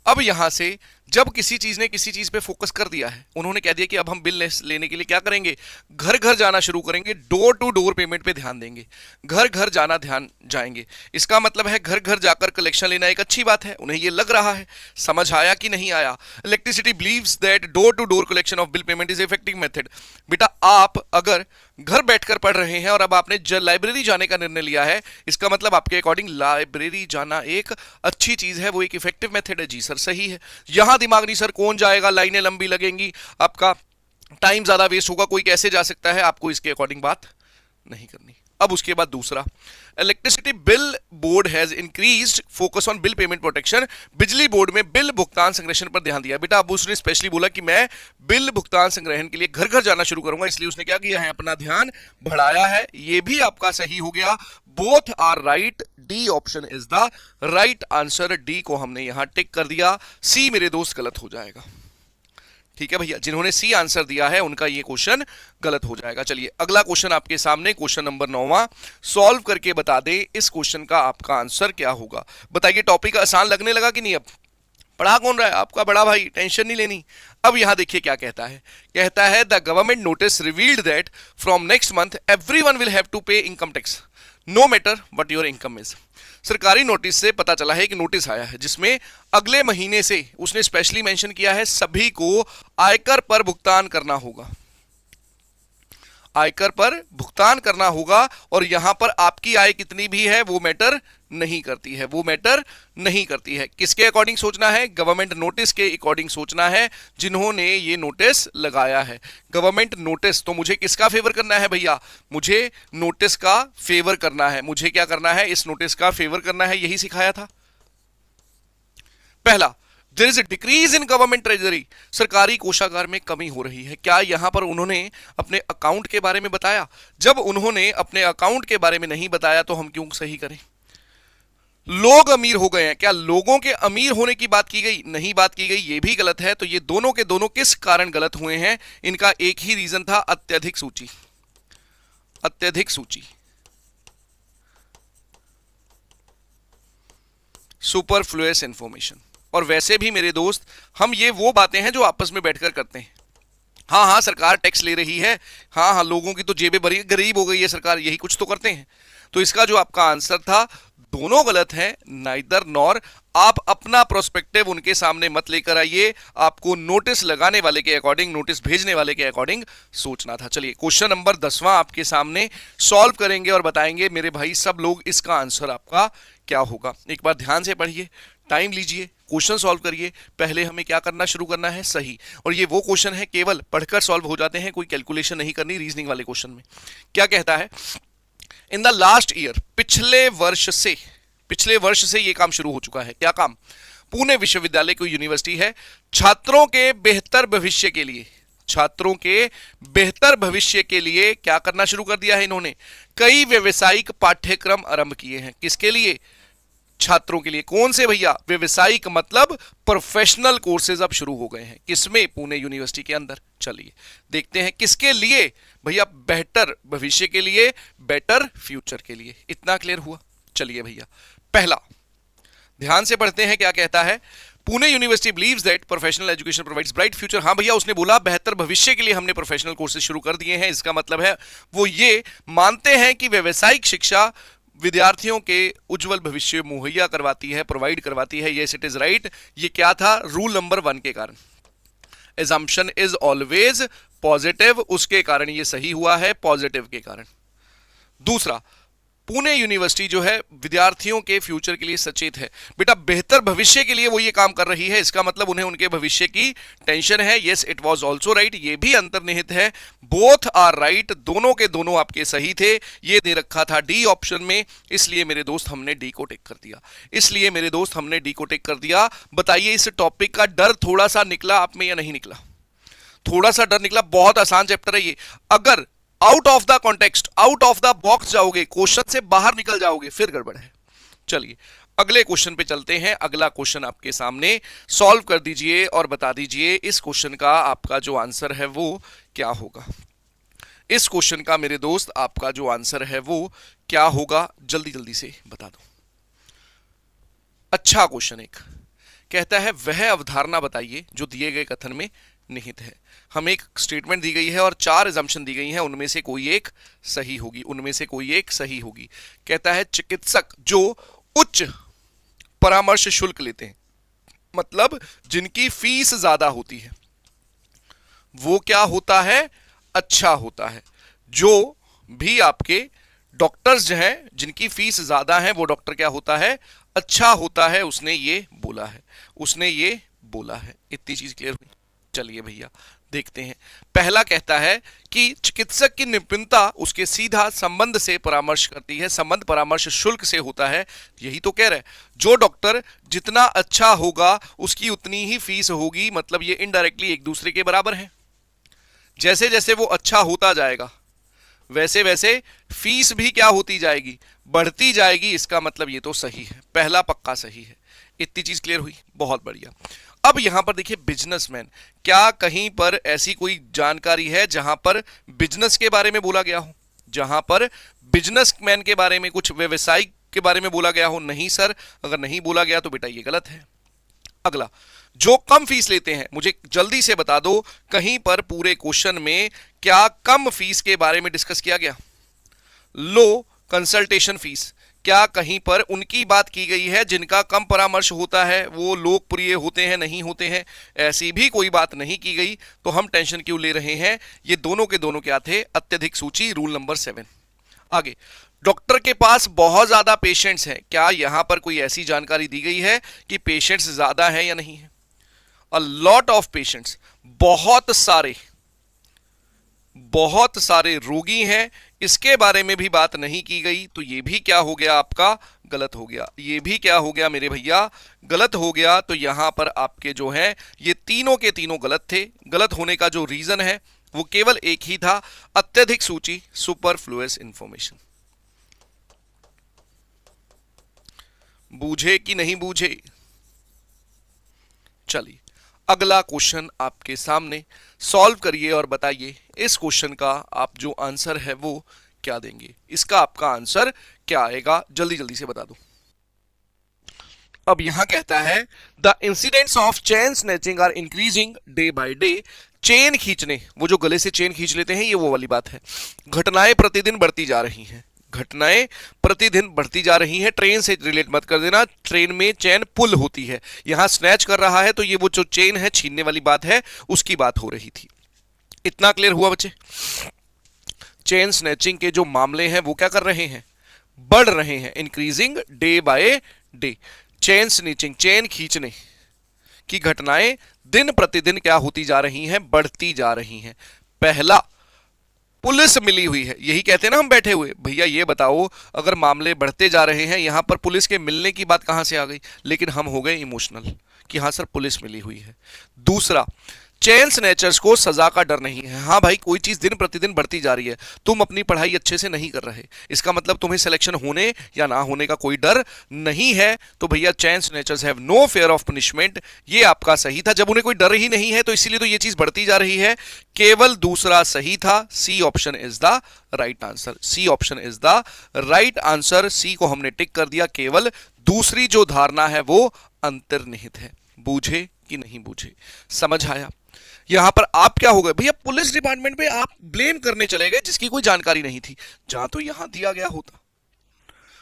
अब यहां से जब किसी चीज ने किसी चीज पे फोकस कर दिया है, उन्होंने कह दिया कि अब हम बिल लेने के लिए क्या करेंगे, घर घर जाना शुरू करेंगे, डोर टू डोर पेमेंट पे ध्यान देंगे, घर घर जाना ध्यान जाएंगे। इसका मतलब है घर घर जाकर कलेक्शन लेना एक अच्छी बात है, उन्हें ये लग रहा है। समझ आया कि नहीं आया? Electricity believes that door to door collection of bill payment is effective method. बेटा, आप अगर घर बैठकर पढ़ रहे हैं और अब आपने लाइब्रेरी जाने का निर्णय लिया है, इसका मतलब आपके अकॉर्डिंग लाइब्रेरी जाना एक अच्छी चीज है, वो एक इफेक्टिव मेथड है। जी सर, सही है। यहां दिमाग नहीं सर, कौन जाएगा, लाइनें लंबी लगेंगी, आपका टाइम ज्यादा वेस्ट होगा, कोई कैसे जा सकता है, आपको इसके अकॉर्डिंग बात नहीं करनी। अब उसके बाद दूसरा, electricity bill board has increased focus on bill payment protection. बिजली बोर्ड में बिल भुगतान संग्रहण पर ध्यान दिया। बेटा, अब उसने स्पेशली बोला कि मैं बिल भुगतान संग्रहण के लिए घर घर जाना शुरू करूंगा, इसलिए उसने क्या किया है, अपना ध्यान बढ़ाया है। ये भी आपका सही हो गया। Both are right, D option is the right answer. D को हमने यहां टिक कर दिया, सी मेरे दोस्त गलत हो जाएगा। ठीक है भैया, जिन्होंने सी आंसर दिया है उनका ये क्वेश्चन गलत हो जाएगा। चलिए अगला क्वेश्चन आपके सामने, क्वेश्चन नंबर 9वां, सॉल्व करके बता दे इस क्वेश्चन का आपका आंसर क्या होगा। बताइए, टॉपिक आसान लगने लगा कि नहीं? अब पढ़ा कौन रहा है? आपका बड़ा भाई, टेंशन नहीं लेनी। अब यहां देखिए क्या कहता है। कहता है the government notice revealed that from next month everyone will have to pay income tax no matter what your income is. सरकारी नोटिस से पता चला है कि नोटिस आया है जिसमें अगले महीने से, उसने स्पेशली मेंशन किया है, सभी को आयकर पर भुगतान करना होगा, आयकर पर भुगतान करना होगा। और यहां पर आपकी आय कितनी भी है वो मैटर नहीं करती है, वो मैटर नहीं करती है। किसके अकॉर्डिंग सोचना है? गवर्नमेंट नोटिस के अकॉर्डिंग सोचना है, जिन्होंने ये नोटिस लगाया है। गवर्नमेंट नोटिस, तो मुझे किसका फेवर करना है भैया? मुझे नोटिस का फेवर करना है। मुझे क्या करना है? इस नोटिस का फेवर करना है, यही सिखाया था। पहला, there is a decrease in government treasury, सरकारी कोषागार में कमी हो रही है। क्या यहां पर उन्होंने अपने अकाउंट के बारे में बताया? जब उन्होंने अपने अकाउंट के बारे में नहीं बताया तो हम क्यों सही करें? लोग अमीर हो गए हैं, क्या लोगों के अमीर होने की बात की गई? नहीं बात की गई, ये भी गलत है। तो ये दोनों के दोनों किस कारण गलत हुए हैं? इनका एक ही रीजन था, अत्यधिक सूची, अत्यधिक सूची, सुपरफ्लुअस इंफॉर्मेशन। और वैसे भी मेरे दोस्त, हम ये वो बातें हैं जो आपस में बैठकर करते हैं। हाँ हाँ, सरकार टैक्स ले रही है, हाँ हाँ, लोगों की तो जेबें भरी, गरीब हो गई है सरकार, यही कुछ तो करते हैं। तो इसका जो आपका आंसर था, दोनों गलत है, नाइदर नॉर। आप अपना प्रोस्पेक्टिव उनके सामने मत लेकर आइए, आपको नोटिस लगाने वाले के अकॉर्डिंग, नोटिस भेजने वाले के अकॉर्डिंग सोचना था। चलिए क्वेश्चन नंबर 10वां आपके सामने, सॉल्व करेंगे और बताएंगे मेरे भाई सब लोग इसका आंसर आपका क्या होगा। एक बार ध्यान से पढ़िए, टाइम लीजिए, क्वेश्चन सॉल्व करिए। पहले हमें क्या करना शुरू करना है? सही। और ये वो क्वेश्चन है केवल पढ़कर सॉल्व हो जाते हैं, कोई कैलकुलेशन नहीं करनी। रीजनिंग वाले क्वेश्चन में क्या कहता है? इन द लास्ट ईयर, पिछले वर्ष से ये काम शुरू हो चुका है। क्या काम? पुणे विश्वविद्यालय कोई यूनिवर्सिटी है, छात्रों के बेहतर भविष्य के लिए, छात्रों के बेहतर भविष्य के लिए क्या करना शुरू कर दिया है इन्होंने? कई व्यावसायिक पाठ्यक्रम आरंभ किए हैं। किसके लिए? छात्रों के लिए। कौन से भैया? व्यावसायिक, मतलब प्रोफेशनल कोर्सेज अब शुरू हो गए हैं। किसमें? पुणे यूनिवर्सिटी के अंदर। चलिए देखते हैं किसके लिए भैया? बेहतर भविष्य के लिए, बेटर फ्यूचर के लिए। इतना क्लियर हुआ? चलिए भैया, पहला ध्यान से पढ़ते हैं क्या कहता है। Pune university believes that professional education provides bright future. हाँ भैया, उसने बोला बेहतर भविष्य के लिए हमने प्रोफेशनल कोर्सेज शुरू कर दिए हैं। इसका मतलब है वो ये मानते हैं कि व्यावसायिक शिक्षा विद्यार्थियों के उज्जवल भविष्य मुहैया करवाती है, प्रोवाइड करवाती है। Yes, it is right. ये क्या था? रूल नंबर 1 के कारण, assumption इज ऑलवेज पॉजिटिव, उसके कारण ये सही हुआ है, पॉजिटिव के कारण। दूसरा, पुणे यूनिवर्सिटी जो है विद्यार्थियों के फ्यूचर के लिए सचेत है। बेटा, बेहतर भविष्य के लिए वो ये काम कर रही है, इसका मतलब उन्हें उनके भविष्य की टेंशन है। Yes, it was also right, ये भी अंतर्निहित है। बोथ आर राइट, दोनों के दोनों आपके सही थे। ये दे रखा था डी ऑप्शन में, इसलिए मेरे दोस्त हमने डी को टिक कर दिया, इसलिए मेरे दोस्त हमने डी को टिक कर दिया। बताइए, इस टॉपिक का डर थोड़ा सा निकला आप में या नहीं निकला? थोड़ा सा डर निकला। बहुत आसान चैप्टर है ये। अगर out of the context, out of the box जाओगे, क्वेश्चन से बाहर निकल जाओगे, फिर गड़बड़ है। चलिए अगले क्वेश्चन पे चलते हैं। अगला क्वेश्चन आपके सामने, सॉल्व कर दीजिए और बता दीजिए इस क्वेश्चन का आपका जो आंसर है वो क्या होगा। इस क्वेश्चन का मेरे दोस्त आपका जो आंसर है वो क्या होगा, जल्दी जल्दी से बता दो। अच्छा क्वेश्चन एक कहता है वह अवधारणा बताइए जो दिए गए कथन में निहित है। हमें एक स्टेटमेंट दी गई है और 4 assumption दी गई हैं, उनमें से कोई एक सही होगी, उनमें से कोई एक सही होगी। कहता है चिकित्सक जो उच्च परामर्श शुल्क लेते हैं, मतलब जिनकी फीस ज्यादा होती है, वो क्या होता है, अच्छा होता है। जो भी आपके डॉक्टर्स जो हैं जिनकी फीस ज्यादा है, वो डॉक्टर क्या होता है, अच्छा होता है। उसने ये बोला है, उसने ये बोला है। इतनी चीज क्लियर हुई। चलिए भैया देखते हैं। पहला कहता है कि चिकित्सक की निपुणता उसके सीधा संबंध से परामर्श करती है, संबंध परामर्श शुल्क से होता है। यही तो कह रहा है, जो डॉक्टर जितना अच्छा होगा उसकी उतनी ही फीस होगी, मतलब ये इनडायरेक्टली एक दूसरे के बराबर है। जैसे जैसे वो अच्छा होता जाएगा वैसे वैसे फीस भी क्या होती जाएगी, बढ़ती जाएगी। इसका मतलब ये तो सही है, पहला पक्का सही है। इतनी चीज क्लियर हुई, बहुत बढ़िया। अब यहां पर देखिए बिजनेसमैन, क्या कहीं पर ऐसी कोई जानकारी है जहां पर बिजनेस के बारे में बोला गया हो, जहां पर बिजनेसमैन के बारे में, कुछ व्यवसायिक के बारे में बोला गया हो? नहीं सर, अगर नहीं बोला गया तो बेटा ये गलत है। अगला, जो कम फीस लेते हैं, मुझे जल्दी से बता दो कहीं पर पूरे क्वेश्चन में क्या कम फीस के बारे में डिस्कस किया गया? लो कंसल्टेशन फीस, क्या कहीं पर उनकी बात की गई है जिनका कम परामर्श होता है, वो लोकप्रिय होते हैं, नहीं होते हैं? ऐसी भी कोई बात नहीं की गई, तो हम टेंशन क्यों ले रहे हैं? ये दोनों के दोनों क्या थे, अत्यधिक सूची, रूल नंबर 7। आगे, डॉक्टर के पास बहुत ज्यादा पेशेंट्स हैं, क्या यहां पर कोई ऐसी जानकारी दी गई है कि पेशेंट्स ज्यादा हैं या नहीं है? अ लॉट ऑफ पेशेंट्स, बहुत सारे रोगी हैं, इसके बारे में भी बात नहीं की गई, तो ये भी क्या हो गया आपका, गलत हो गया। ये भी क्या हो गया मेरे भैया, गलत हो गया। तो यहां पर आपके जो है ये तीनों के तीनों गलत थे। गलत होने का जो रीजन है वो केवल एक ही था, अत्यधिक सूची, सुपरफ्लुअस इंफॉर्मेशन। बूझे कि नहीं बूझे? चलिए अगला क्वेश्चन आपके सामने, सॉल्व करिए और बताइए इस क्वेश्चन का आप जो आंसर है वो क्या देंगे। इसका आपका आंसर क्या आएगा, जल्दी जल्दी से बता दो। अब यहां कहता है the incidents of chain snatching are increasing day by day. Chain खींचने, वो जो गले से चेन खींच लेते हैं, ये वो वाली बात है। घटनाएं प्रतिदिन बढ़ती जा रही हैं, घटनाएं प्रतिदिन बढ़ती जा रही हैं। ट्रेन से रिलेट मत कर देना, ट्रेन में चेन पुल होती है, यहां स्नैच कर रहा है तो ये वो जो चेन है छीनने वाली बात है, उसकी बात हो रही थी। इतना क्लियर हुआ बच्चे? चेन स्नैचिंग के जो मामले हैं वो क्या कर रहे हैं, बढ़ रहे हैं, increasing day by day. Chain snatching, chain खींचने की घटनाएं दिन प्रतिदिन क्या होती जा रही हैं, बढ़ती जा रही हैं। पहला, पुलिस मिली हुई है, यही कहते हैं ना हम बैठे हुए। भैया ये बताओ, अगर मामले बढ़ते जा रहे हैं, यहां पर पुलिस के मिलने की बात कहां से आ गई? लेकिन हम हो गए इमोशनल कि हाँ सर पुलिस मिली हुई है। दूसरा, चेन स्नैचर्स को सजा का डर नहीं है। हाँ भाई, कोई चीज दिन प्रतिदिन बढ़ती जा रही है, तुम अपनी पढ़ाई अच्छे से नहीं कर रहे, इसका मतलब तुम्हें सिलेक्शन होने या ना होने का कोई डर नहीं है, तो भैया chain snatchers have no fear of punishment. ये आपका सही था, जब उन्हें कोई डर ही नहीं है तो इसीलिए तो ये चीज बढ़ती जा रही है। केवल दूसरा सही था, C option is the right answer. C option is the right answer, C को हमने टिक कर दिया। केवल दूसरी जो धारणा है वो अंतर्निहित है। बूझे कि नहीं बूझे? समझ आया? यहां पर आप क्या हो गए भैया, पुलिस डिपार्टमेंट पे आप ब्लेम करने चले गए जिसकी कोई जानकारी नहीं थी, जहां तो यहां दिया गया होता।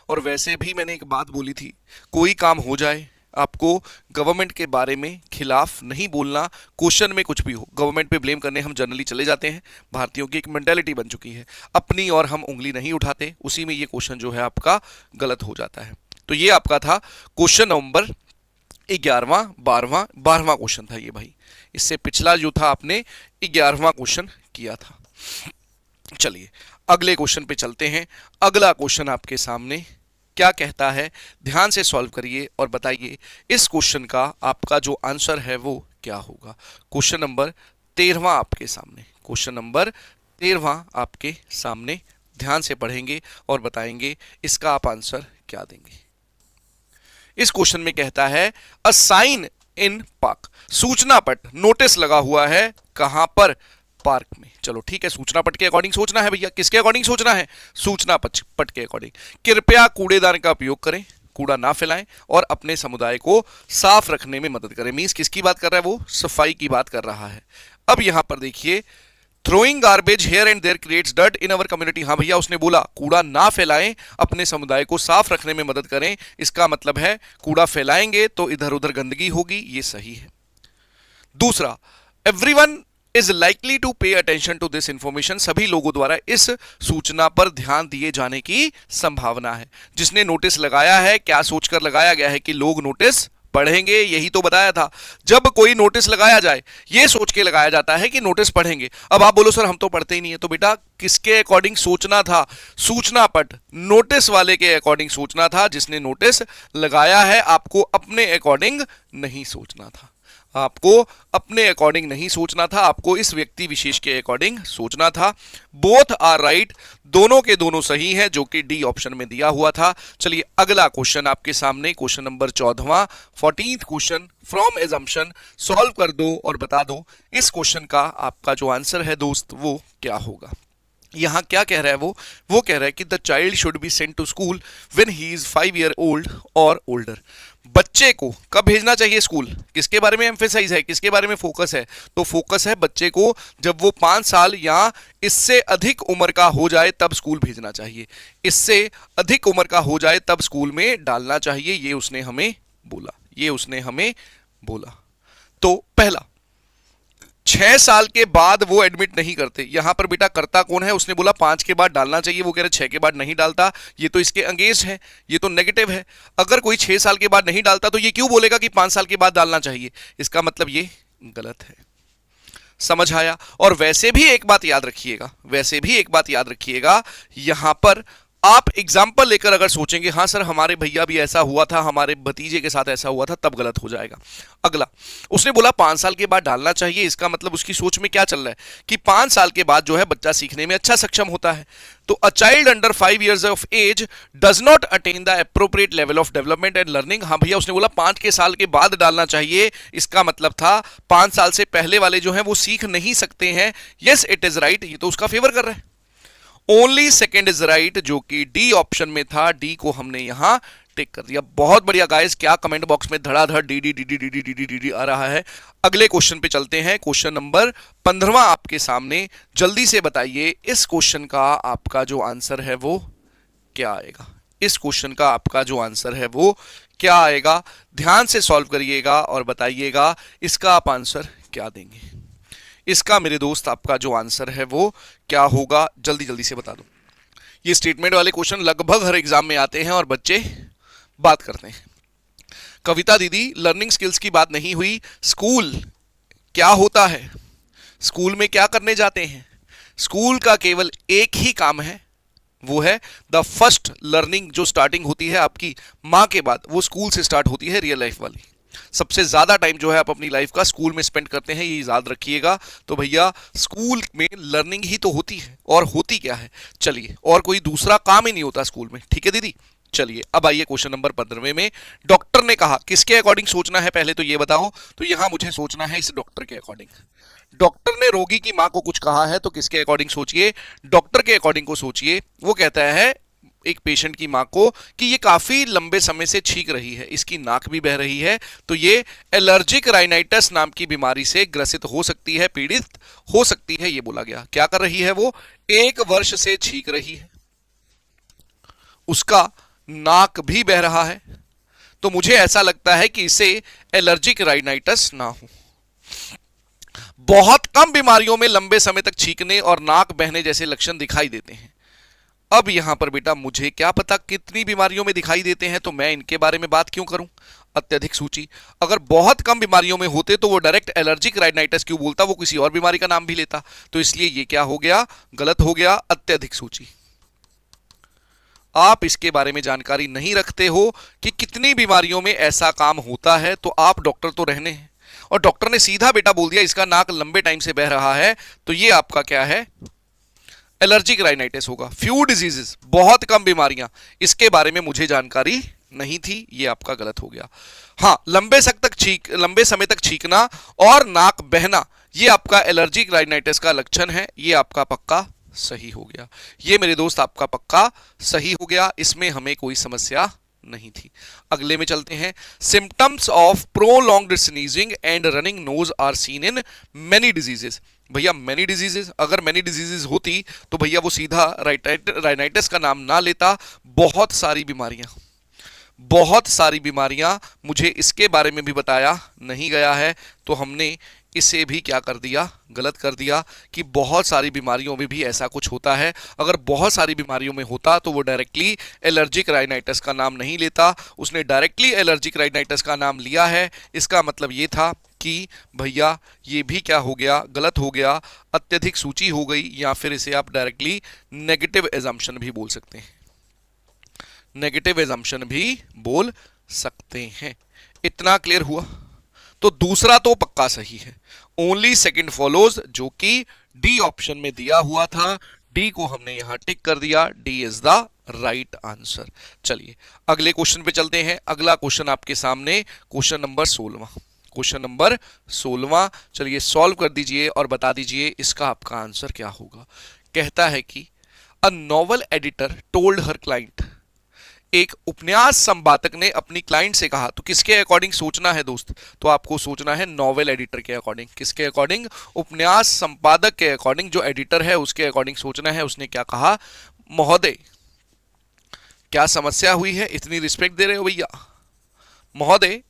और वैसे भी मैंने एक बात बोली थी, कोई काम हो जाए आपको गवर्नमेंट के बारे में खिलाफ नहीं बोलना। क्वेश्चन में कुछ भी हो, गवर्नमेंट पे ब्लेम करने हम जनरली चले जाते हैं। भारतीयों की एक मेंटालिटी बन चुकी है, अपनी और हम उंगली नहीं उठाते, उसी में ये क्वेश्चन जो है आपका गलत हो जाता है। तो ये आपका था क्वेश्चन नंबर 11वां, 12वां क्वेश्चन था ये भाई। इससे पिछला जो था आपने 11वां क्वेश्चन किया था। चलिए अगले क्वेश्चन पे चलते हैं। अगला क्वेश्चन आपके सामने क्या कहता है, ध्यान से सॉल्व करिए और बताइए इस क्वेश्चन का आपका जो आंसर है वो क्या होगा। क्वेश्चन नंबर 13वां आपके सामने, क्वेश्चन नंबर 13वां आपके सामने। ध्यान से पढ़ेंगे और बताएंगे इसका आप आंसर क्या देंगे। इस क्वेश्चन में कहता है अ साइन इन पार्क, सूचना पट, नोटिस लगा हुआ है, कहां पर? पार्क में। चलो ठीक है, सूचना पट के अकॉर्डिंग सोचना है भैया। किसके अकॉर्डिंग सोचना है? सूचना पट के अकॉर्डिंग। कृपया कूड़ेदान का उपयोग करें, कूड़ा ना फैलाएं और अपने समुदाय को साफ रखने में मदद करें। मींस किसकी बात कर रहा है वो? सफाई की बात कर रहा है। अब यहां पर देखिए, throwing garbage here and there creates dirt in our community. हाँ भैया, उसने बोला कूड़ा ना फैलाएं, अपने समुदाय को साफ रखने में मदद करें। इसका मतलब है कूड़ा फैलाएंगे तो इधर उधर गंदगी होगी, ये सही है। दूसरा, everyone is likely to pay attention to this information. सभी लोगों द्वारा इस सूचना पर ध्यान दिए जाने की संभावना है। जिसने नोटिस लगाया है, क्या सोचकर लगाया गया है कि लोग नोटिस पढ़ेंगे, यही तो बताया था। जब कोई नोटिस लगाया जाए ये सोच के लगाया जाता है कि नोटिस पढ़ेंगे। अब आप बोलो सर हम तो पढ़ते ही नहीं है, तो बेटा किसके अकॉर्डिंग सोचना था? सूचना पट नोटिस वाले के अकॉर्डिंग सोचना था। जिसने नोटिस लगाया है, आपको अपने अकॉर्डिंग नहीं सोचना था। आपको अपने अकॉर्डिंग नहीं सोचना था, आपको इस व्यक्ति विशेष के अकॉर्डिंग सोचना था। बोथ आर राइट, दोनों के दोनों सही हैं, जो कि डी ऑप्शन में दिया हुआ था। चलिए अगला क्वेश्चन आपके सामने, क्वेश्चन नंबर 14वां, 14th question from assumption. Solve कर दो और बता दो इस क्वेश्चन का आपका जो आंसर है दोस्त वो क्या होगा। यहां क्या कह रहा है वो कह रहा है कि the child should be sent to school when he is 5 year old और ओल्डर। बच्चे को कब भेजना चाहिए स्कूल? किसके बारे में एम्फेसाइज है, किसके बारे में फोकस है? तो फोकस है बच्चे को जब वो 5 साल या इससे अधिक उम्र का हो जाए तब स्कूल भेजना चाहिए। इससे अधिक उम्र का हो जाए तब स्कूल में डालना चाहिए, ये उसने हमें बोला। तो पहला, 6 साल के बाद वो एडमिट नहीं करते। यहां पर बेटा करता कौन है? उसने बोला 5 के बाद डालना चाहिए, वो कह रहे 6 के बाद नहीं डालता। ये तो इसके अगेंस्ट है, ये तो नेगेटिव है। अगर कोई 6 साल के बाद नहीं डालता तो ये क्यों बोलेगा कि 5 साल के बाद डालना चाहिए? इसका मतलब ये गलत है। समझ आया? और वैसे भी एक बात याद रखिएगा, यहां पर आप एग्जाम्पल लेकर अगर सोचेंगे हाँ सर हमारे भैया भी ऐसा हुआ था, हमारे भतीजे के साथ ऐसा हुआ था, तब गलत हो जाएगा। अगला, उसने बोला 5 साल के बाद डालना चाहिए। इसका मतलब उसकी सोच में क्या चल रहा है कि 5 साल के बाद जो है बच्चा सीखने में अच्छा सक्षम होता है। तो a child under 5 years of age does not attend the appropriate level of development and learning. हाँ भैया, उसने बोला 5 के साल के बाद डालना चाहिए। इसका मतलब था 5 साल से पहले वाले जो हैं वो सीख नहीं सकते हैं। यस इट इज राइट, ये तो उसका फेवर कर रहा है। ओनली सेकेंड इज राइट, जो कि डी ऑप्शन में था। डी को हमने यहां टिक कर दिया। बहुत बढ़िया गाइस, क्या कमेंट बॉक्स में धड़ाधड़ D D D D D D D D D आ रहा है। अगले क्वेश्चन पे चलते हैं, क्वेश्चन नंबर 15वां आपके सामने। जल्दी से बताइए इस क्वेश्चन का आपका जो आंसर है वो क्या आएगा? इस क्वेश्चन का आपका जो आंसर है वो क्या आएगा? ध्यान से सॉल्व करिएगा और बताइएगा इसका आप आंसर क्या देंगे। इसका मेरे दोस्त आपका जो आंसर है वो क्या होगा? जल्दी जल्दी से बता दो। ये स्टेटमेंट वाले क्वेश्चन लगभग हर एग्जाम में आते हैं और बच्चे बात करते हैं। कविता दीदी, लर्निंग स्किल्स की बात नहीं हुई। स्कूल क्या होता है? स्कूल में क्या करने जाते हैं? स्कूल का केवल एक ही काम है, वो है द फर्स्ट लर्निंग। जो स्टार्टिंग होती है आपकी माँ के बाद, वो स्कूल से स्टार्ट होती है, रियल लाइफ वाली। सबसे ज्यादा टाइम जो है आप अपनी लाइफ का स्कूल में स्पेंड करते हैं, ये याद रखिएगा। तो भैया स्कूल में लर्निंग ही तो होती है, और होती क्या है? चलिए, और कोई दूसरा काम ही नहीं होता स्कूल में। ठीक है दीदी, चलिए अब आइए क्वेश्चन नंबर 15 में। डॉक्टर ने कहा, किसके अकॉर्डिंग सोचना है पहले तो ये बताओ। तो यहां मुझे सोचना है इस डॉक्टर के अकॉर्डिंग। डॉक्टर ने रोगी की मां को कुछ कहा है, तो किसके अकॉर्डिंग सोचिए? डॉक्टर के अकॉर्डिंग को सोचिए। वो कहता है एक पेशेंट की मां को कि ये काफी लंबे समय से छींक रही है, इसकी नाक भी बह रही है, तो ये एलर्जिक राइनाइटिस नाम की बीमारी से ग्रसित हो सकती है, पीड़ित हो सकती है, ये बोला गया। क्या कर रही है वो? 1 वर्ष से छींक रही है, उसका नाक भी बह रहा है, तो मुझे ऐसा लगता है कि इसे एलर्जिक राइनाइटिस ना हो। बहुत कम बीमारियों में लंबे समय तक छींकने और नाक बहने जैसे लक्षण दिखाई देते हैं। अब यहां पर बेटा मुझे क्या पता कितनी बीमारियों में दिखाई देते हैं, तो मैं इनके बारे में बात क्यों करूं? अत्यधिक सूची। अगर बहुत कम बीमारियों में होते तो वो डायरेक्ट एलर्जिक राइनाइटिस क्यों बोलता, वो किसी और बीमारी का नाम भी लेता। तो इसलिए ये क्या हो गया? गलत हो गया, अत्यधिक सूची। आप इसके बारे में जानकारी नहीं रखते हो कि कितनी बीमारियों में ऐसा काम होता है, तो आप डॉक्टर तो रहने हैं, और डॉक्टर ने सीधा बेटा बोल दिया इसका नाक लंबे टाइम से बह रहा है, तो ये आपका क्या है? एलर्जिक राइनाइटिस होगा। फ्यू डिजीजेस, बहुत कम बीमारियां, इसके बारे में मुझे जानकारी नहीं थी, ये आपका गलत हो गया। हाँ, लंबे समय तक छींकना और नाक बहना, ये आपका एलर्जिक राइनाइटिस का लक्षण है, ये आपका पक्का सही हो गया। ये मेरे दोस्त आपका पक्का सही हो गया, इसमें हमें कोई समस्या नहीं थी। अगले में चलते हैं। Symptoms of prolonged sneezing and running nose are seen in many diseases. भैया मैनी डिजीजेस, अगर मैनी डिजीजेस होती तो भैया वो सीधा राइनाइटिस का नाम ना लेता। बहुत सारी बीमारियां, बहुत सारी बीमारियां, मुझे इसके बारे में भी बताया नहीं गया है, तो हमने इसे भी क्या कर दिया, गलत कर दिया कि बहुत सारी बीमारियों में भी ऐसा कुछ होता है। अगर बहुत सारी बीमारियों में होता तो वो डायरेक्टली एलर्जिक राइनाइटिस का नाम नहीं लेता, उसने डायरेक्टली एलर्जिक राइनाइटिस का नाम लिया है। इसका मतलब ये था कि भैया ये भी क्या हो गया, गलत हो गया, अत्यधिक सूची हो गई, या फिर इसे आप डायरेक्टली नेगेटिव एजम्पशन भी बोल सकते हैं, नेगेटिव एजम्पशन भी बोल सकते हैं। इतना क्लियर हुआ? तो दूसरा तो पक्का सही है, ओनली सेकंड फॉलोज, जो कि डी ऑप्शन में दिया हुआ था। डी को हमने यहां टिक कर दिया, D is the right answer. चलिए अगले क्वेश्चन पे चलते हैं। अगला क्वेश्चन आपके सामने, क्वेश्चन नंबर 16। क्वेश्चन नंबर 16, चलिए सॉल्व कर दीजिए और बता दीजिए इसका आपका आंसर क्या होगा। कहता है कि a novel editor told her client, एक उपन्यास संपादक ने अपनी क्लाइंट से कहा। तो किसके अकॉर्डिंग सोचना है दोस्त? तो आपको सोचना है नॉवेल एडिटर के अकॉर्डिंग। किसके अकॉर्डिंग? उपन्यास संपादक के अकॉर्डिंग, जो एडिटर है उसके अकॉर्डिंग सोचना है। उसने क्या कहा? महोदय क्या समस्या हुई है, इतनी रिस्पेक्ट दे रहे हो भैया? महोदय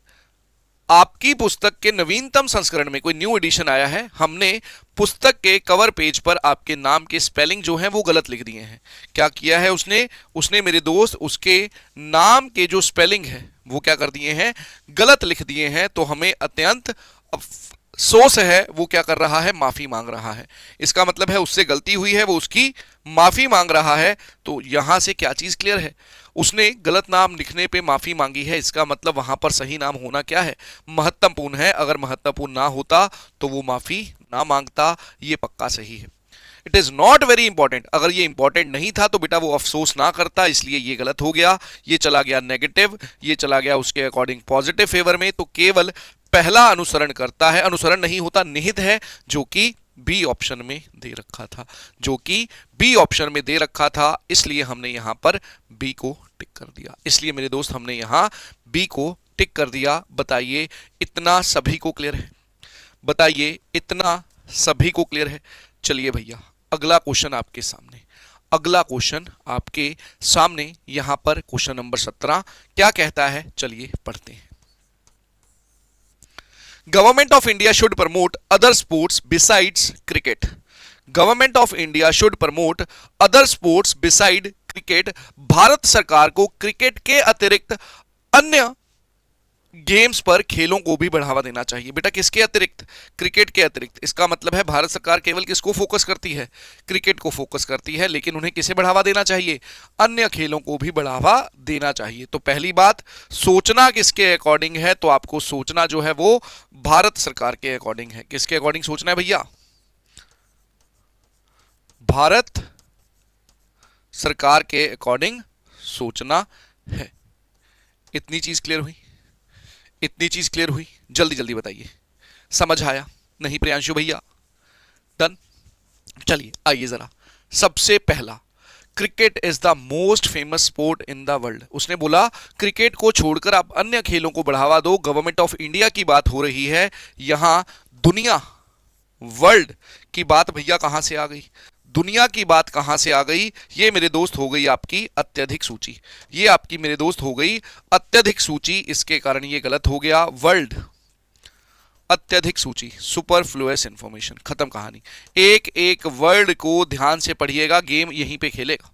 आपकी पुस्तक के नवीनतम संस्करण में कोई न्यू एडिशन आया है, हमने पुस्तक के कवर पेज पर आपके नाम के स्पेलिंग जो है वो गलत लिख दिए हैं। क्या किया है उसने मेरे दोस्त उसके नाम के जो स्पेलिंग है वो क्या कर दिए हैं, गलत लिख दिए हैं। तो हमें अत्यंत अफसोस है, वो क्या कर रहा है, माफी मांग रहा है। इसका मतलब है उससे गलती हुई है, वो उसकी माफी मांग रहा है। तो यहां से क्या चीज क्लियर है, उसने गलत नाम लिखने पे माफी मांगी है, इसका मतलब वहां पर सही नाम होना क्या है, महत्वपूर्ण है। अगर महत्वपूर्ण ना होता तो वो माफी ना मांगता, ये पक्का सही है। It is not very important, अगर ये इंपॉर्टेंट नहीं था तो बेटा वो अफसोस ना करता, इसलिए ये गलत हो गया। ये चला गया नेगेटिव, ये चला गया उसके अकॉर्डिंग पॉजिटिव फेवर में। तो केवल पहला अनुसरण करता है, अनुसरण नहीं होता, निहित है, जो कि बी ऑप्शन में दे रखा था, जो कि बी ऑप्शन में दे रखा था। इसलिए हमने यहां पर बी को टिक कर दिया, इसलिए मेरे दोस्त हमने यहां बी को टिक कर दिया। बताइए इतना सभी को क्लियर है? बताइए इतना सभी को क्लियर है? चलिए भैया अगला क्वेश्चन आपके सामने, अगला क्वेश्चन आपके सामने, यहां पर क्वेश्चन नंबर 17 क्या कहता है, चलिए पढ़ते हैं। Government of India should promote other sports besides cricket. Government of India should promote other sports beside cricket. Bharat सरकार को क्रिकेट के अतिरिक्त अन्य गेम्स पर, खेलों को भी बढ़ावा देना चाहिए। बेटा किसके अतिरिक्त? क्रिकेट के अतिरिक्त। इसका मतलब है भारत सरकार केवल किसको फोकस करती है? क्रिकेट को फोकस करती है, लेकिन उन्हें किसे बढ़ावा देना चाहिए? अन्य खेलों को भी बढ़ावा देना चाहिए। तो पहली बात, सोचना किसके अकॉर्डिंग है? तो आपको सोचना जो है वो भारत सरकार के अकॉर्डिंग है। किसके अकॉर्डिंग सोचना है भैया? भारत सरकार के अकॉर्डिंग सोचना है। इतनी चीज क्लियर हुई? इतनी चीज क्लियर हुई? जल्दी जल्दी बताइए, समझ आया? नहीं प्रियांशु भैया? डन। चलिए आइए जरा, सबसे पहला, cricket is the most famous sport in the world. उसने बोला क्रिकेट को छोड़कर आप अन्य खेलों को बढ़ावा दो। गवर्नमेंट ऑफ इंडिया की बात हो रही है यहां, दुनिया, वर्ल्ड की बात भैया कहां से आ गई? दुनिया की बात कहां से आ गई? ये मेरे दोस्त हो गई आपकी अत्यधिक सूची, ये आपकी मेरे दोस्त हो गई अत्यधिक सूची, इसके कारण ये गलत हो गया। वर्ल्ड, अत्यधिक सूची, सुपरफ्लुअस इंफॉर्मेशन, खत्म कहानी। एक एक वर्ड को ध्यान से पढ़िएगा, गेम यहीं पे खेलेगा।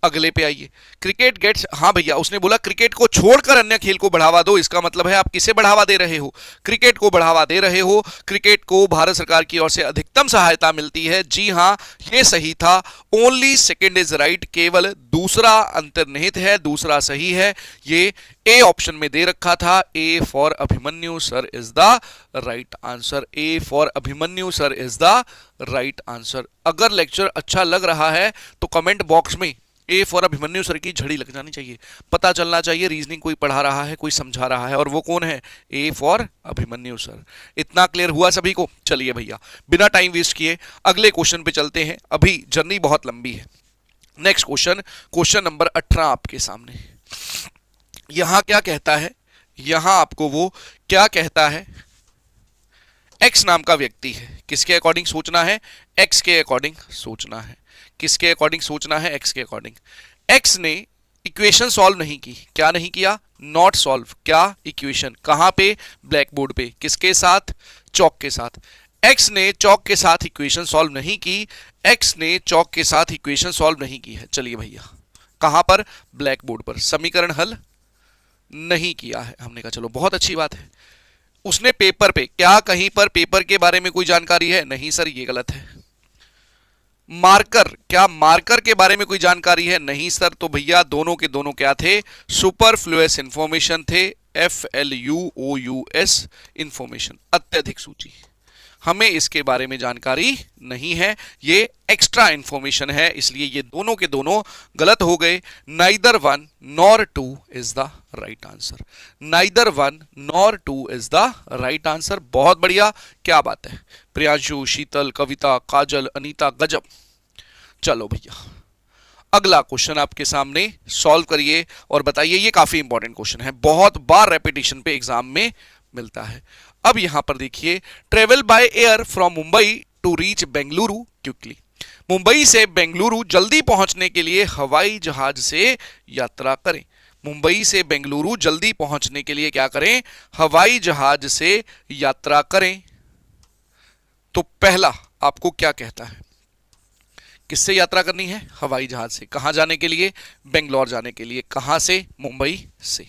अगले पे आइए, क्रिकेट गेट्स, हाँ भैया उसने बोला क्रिकेट को छोड़कर अन्य खेल को बढ़ावा दो। इसका मतलब है आप किसे बढ़ावा दे रहे हो? क्रिकेट को बढ़ावा दे रहे हो। क्रिकेट को भारत सरकार की ओर से अधिकतम सहायता मिलती है। जी हाँ, ये सही था। ओनली सेकंड इज राइट, केवल दूसरा अंतर्निहित है, दूसरा सही है। ये ए ऑप्शन में दे रखा था। A for Abhimanyu sir is the right answer. A for Abhimanyu sir is the right answer. अगर लेक्चर अच्छा लग रहा है तो कमेंट बॉक्स में ए फॉर अभिमन्यु सर की झड़ी लग जानी चाहिए, पता चलना चाहिए रीजनिंग कोई पढ़ा रहा है, कोई समझा रहा है, और वो कौन है? A for Abhimanyu sir. इतना क्लियर हुआ सभी को? चलिए भैया बिना टाइम वेस्ट किए अगले क्वेश्चन पे चलते हैं, अभी जर्नी बहुत लंबी है। नेक्स्ट क्वेश्चन, क्वेश्चन नंबर 18 आपके सामने। यहां क्या कहता है, यहां आपको वो क्या कहता है, एक्स नाम का व्यक्ति है, किसके अकॉर्डिंग सोचना है, एक्स के अकॉर्डिंग सोचना है, किसके अकॉर्डिंग सोचना है, एक्स के अकॉर्डिंग। एक्स ने इक्वेशन सॉल्व नहीं की, क्या नहीं किया, नॉट सॉल्व, क्या इक्वेशन, कहां पे, ब्लैक बोर्ड पे, किसके साथ, चौक के साथ। एक्स ने चौक के साथ इक्वेशन सॉल्व नहीं की, एक्स ने चौक के साथ इक्वेशन सॉल्व नहीं की है। चलिए भैया, कहां पर, ब्लैक बोर्ड पर, समीकरण हल नहीं किया है। हमने कहा चलो बहुत अच्छी बात है। उसने पेपर पे, क्या कहीं पर पेपर के बारे में कोई जानकारी है, नहीं सर ये गलत है। मार्कर, क्या मार्कर के बारे में कोई जानकारी है, नहीं सर। तो भैया दोनों के दोनों क्या थे, सुपरफ्लुअस इंफॉर्मेशन थे, FLUOUS इंफॉर्मेशन, अत्यधिक सूची। हमें इसके बारे में जानकारी नहीं है, ये एक्स्ट्रा इंफॉर्मेशन है, इसलिए ये दोनों के दोनों गलत हो गए। Neither one nor two is the right answer, neither one nor two is the right answer. बहुत बढ़िया, क्या बात है, प्रियांशु, शीतल, कविता, काजल, अनीता, गजब। चलो भैया, अगला क्वेश्चन आपके सामने, सॉल्व करिए और बताइए। ये काफी इंपॉर्टेंट क्वेश्चन है, बहुत बार रेपिटेशन पे एग्जाम में मिलता है। अब यहां पर देखिए, travel by air from Mumbai to reach Bengaluru quickly. Mumbai से बेंगलुरु जल्दी पहुंचने के लिए हवाई जहाज से यात्रा करें। मुंबई से बेंगलुरु जल्दी पहुंचने के लिए क्या करें, हवाई जहाज से यात्रा करें। तो पहला आपको क्या कहता है, किससे यात्रा करनी है, हवाई जहाज से। कहां जाने के लिए, बेंगलोर जाने के लिए। कहां से, मुंबई से।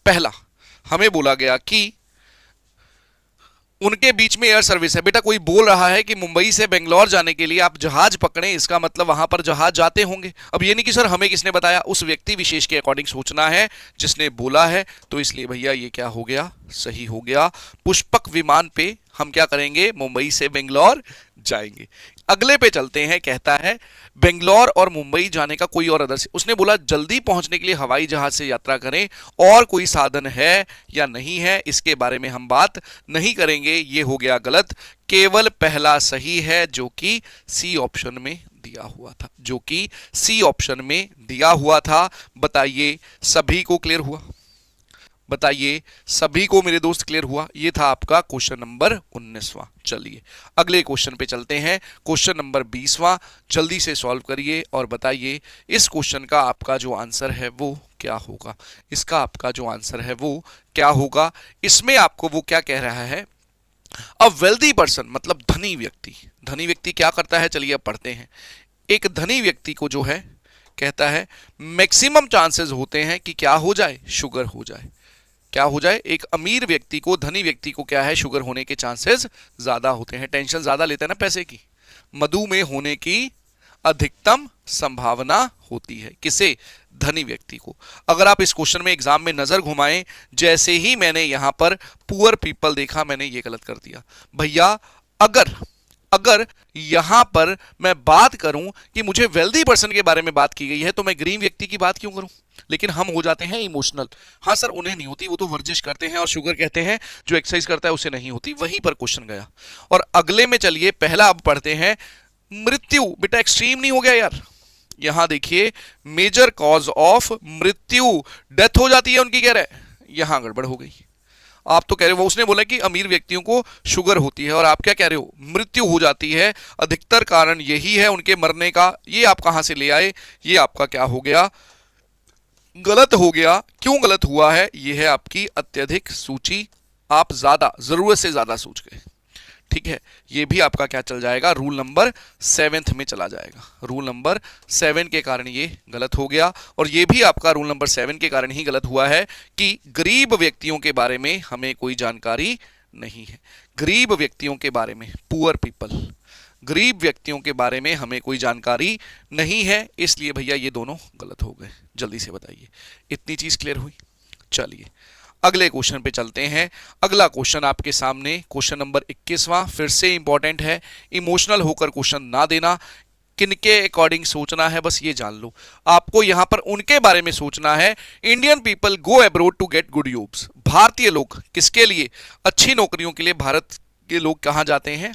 पहला हमें बोला गया कि उनके बीच में एयर सर्विस है। बेटा कोई बोल रहा है कि मुंबई से बेंगलोर जाने के लिए आप जहाज पकड़ें, इसका मतलब वहां पर जहाज जाते होंगे। अब ये नहीं कि सर हमें किसने बताया, उस व्यक्ति विशेष के अकॉर्डिंग सोचना है जिसने बोला है। तो इसलिए भैया ये क्या हो गया, सही हो गया। पुष्पक विमान पे हम क्या करेंगे, मुंबई से बेंगलोर जाएंगे। अगले पे चलते हैं, कहता है बेंगलोर और मुंबई जाने का कोई और अदर्स, उसने बोला जल्दी पहुंचने के लिए हवाई जहाज से यात्रा करें, और कोई साधन है या नहीं है इसके बारे में हम बात नहीं करेंगे। ये हो गया गलत, केवल पहला सही है जो कि सी ऑप्शन में दिया हुआ था, जो कि सी ऑप्शन में दिया हुआ था। बताइए सभी को क्लियर हुआ, बताइए सभी को मेरे दोस्त क्लियर हुआ। ये था आपका क्वेश्चन नंबर 19वां। चलिए अगले क्वेश्चन पे चलते हैं, क्वेश्चन नंबर 20वां। जल्दी से सॉल्व करिए और बताइए इस क्वेश्चन का आपका जो आंसर है वो क्या होगा, इसका आपका जो आंसर है वो क्या होगा। इसमें आपको वो क्या कह रहा है, अ वेल्दी पर्सन मतलब धनी व्यक्ति। धनी व्यक्ति क्या करता है, चलिए अब पढ़ते हैं। एक धनी व्यक्ति को जो है कहता है मैक्सिमम चांसेस होते हैं कि क्या हो जाए, शुगर हो जाए। क्या हो जाए, एक अमीर व्यक्ति को, धनी व्यक्ति को क्या है, शुगर होने के चांसेस ज्यादा होते हैं। टेंशन ज्यादा लेते हैं ना पैसे की, मधुमेह होने की अधिकतम संभावना होती है। किसे, धनी व्यक्ति को। अगर आप इस क्वेश्चन में एग्जाम में नजर घुमाएं, जैसे ही मैंने यहां पर पुअर पीपल देखा, मैंने ये गलत कर दिया भैया। अगर अगर यहां पर मैं बात करूं कि मुझे वेल्दी पर्सन के बारे में बात की गई है, तो मैं गरीब व्यक्ति की बात क्यों करूं। लेकिन हम हो जाते हैं इमोशनल। हाँ सर उन्हें नहीं होती, वो तो वर्जिश करते हैं और शुगर कहते हैं जो एक्सरसाइज करता है उसे नहीं होती, वहीं पर क्वेश्चन गया। और अगले में चलिए, पहला अब पढ़ते हैं, मृत्यु। बेटा एक्सट्रीम नहीं हो गया यार, यहां देखिए मेजर कॉज ऑफ मृत्यु, डेथ हो जाती है उनकी, कह रहे यहां गड़बड़ हो गई। आप तो कह रहे हो, वो उसने बोला कि अमीर व्यक्तियों को शुगर होती है, और आप क्या कह रहे हो, मृत्यु हो जाती है। अधिकतर कारण यही है उनके मरने का। ये आप कहां से ले आए, ये आपका क्या हो गया, गलत हो गया। क्यों गलत हुआ है, ये है आपकी अत्यधिक सूची, आप ज्यादा, जरूरत से ज्यादा सोच गए। ठीक है, ये भी आपका क्या चल जाएगा, रूल नंबर 7 में चला जाएगा। रूल नंबर 7 के कारण ये गलत हो गया। और ये भी आपका रूल नंबर 7 के कारण ही गलत हुआ है कि गरीब व्यक्तियों के बारे में हमें कोई जानकारी नहीं है। गरीब व्यक्तियों के बारे में, पुअर पीपल, गरीब व्यक्तियों के बारे में हमें कोई जानकारी नहीं है, इसलिए भैया ये दोनों गलत हो गए। जल्दी से बताइए, इतनी चीज क्लियर हुई। चलिए अगले क्वेश्चन पे चलते हैं। अगला क्वेश्चन आपके सामने, क्वेश्चन नंबर 21वां, फिर से इंपॉर्टेंट है। इमोशनल होकर क्वेश्चन ना देना, किनके अकॉर्डिंग सोचना है बस ये जान लो। आपको यहां पर उनके बारे में सोचना है। Indian people go abroad to get good jobs. भारतीय लोग किसके लिए, अच्छी नौकरियों के लिए भारत के लोग कहां जाते हैं,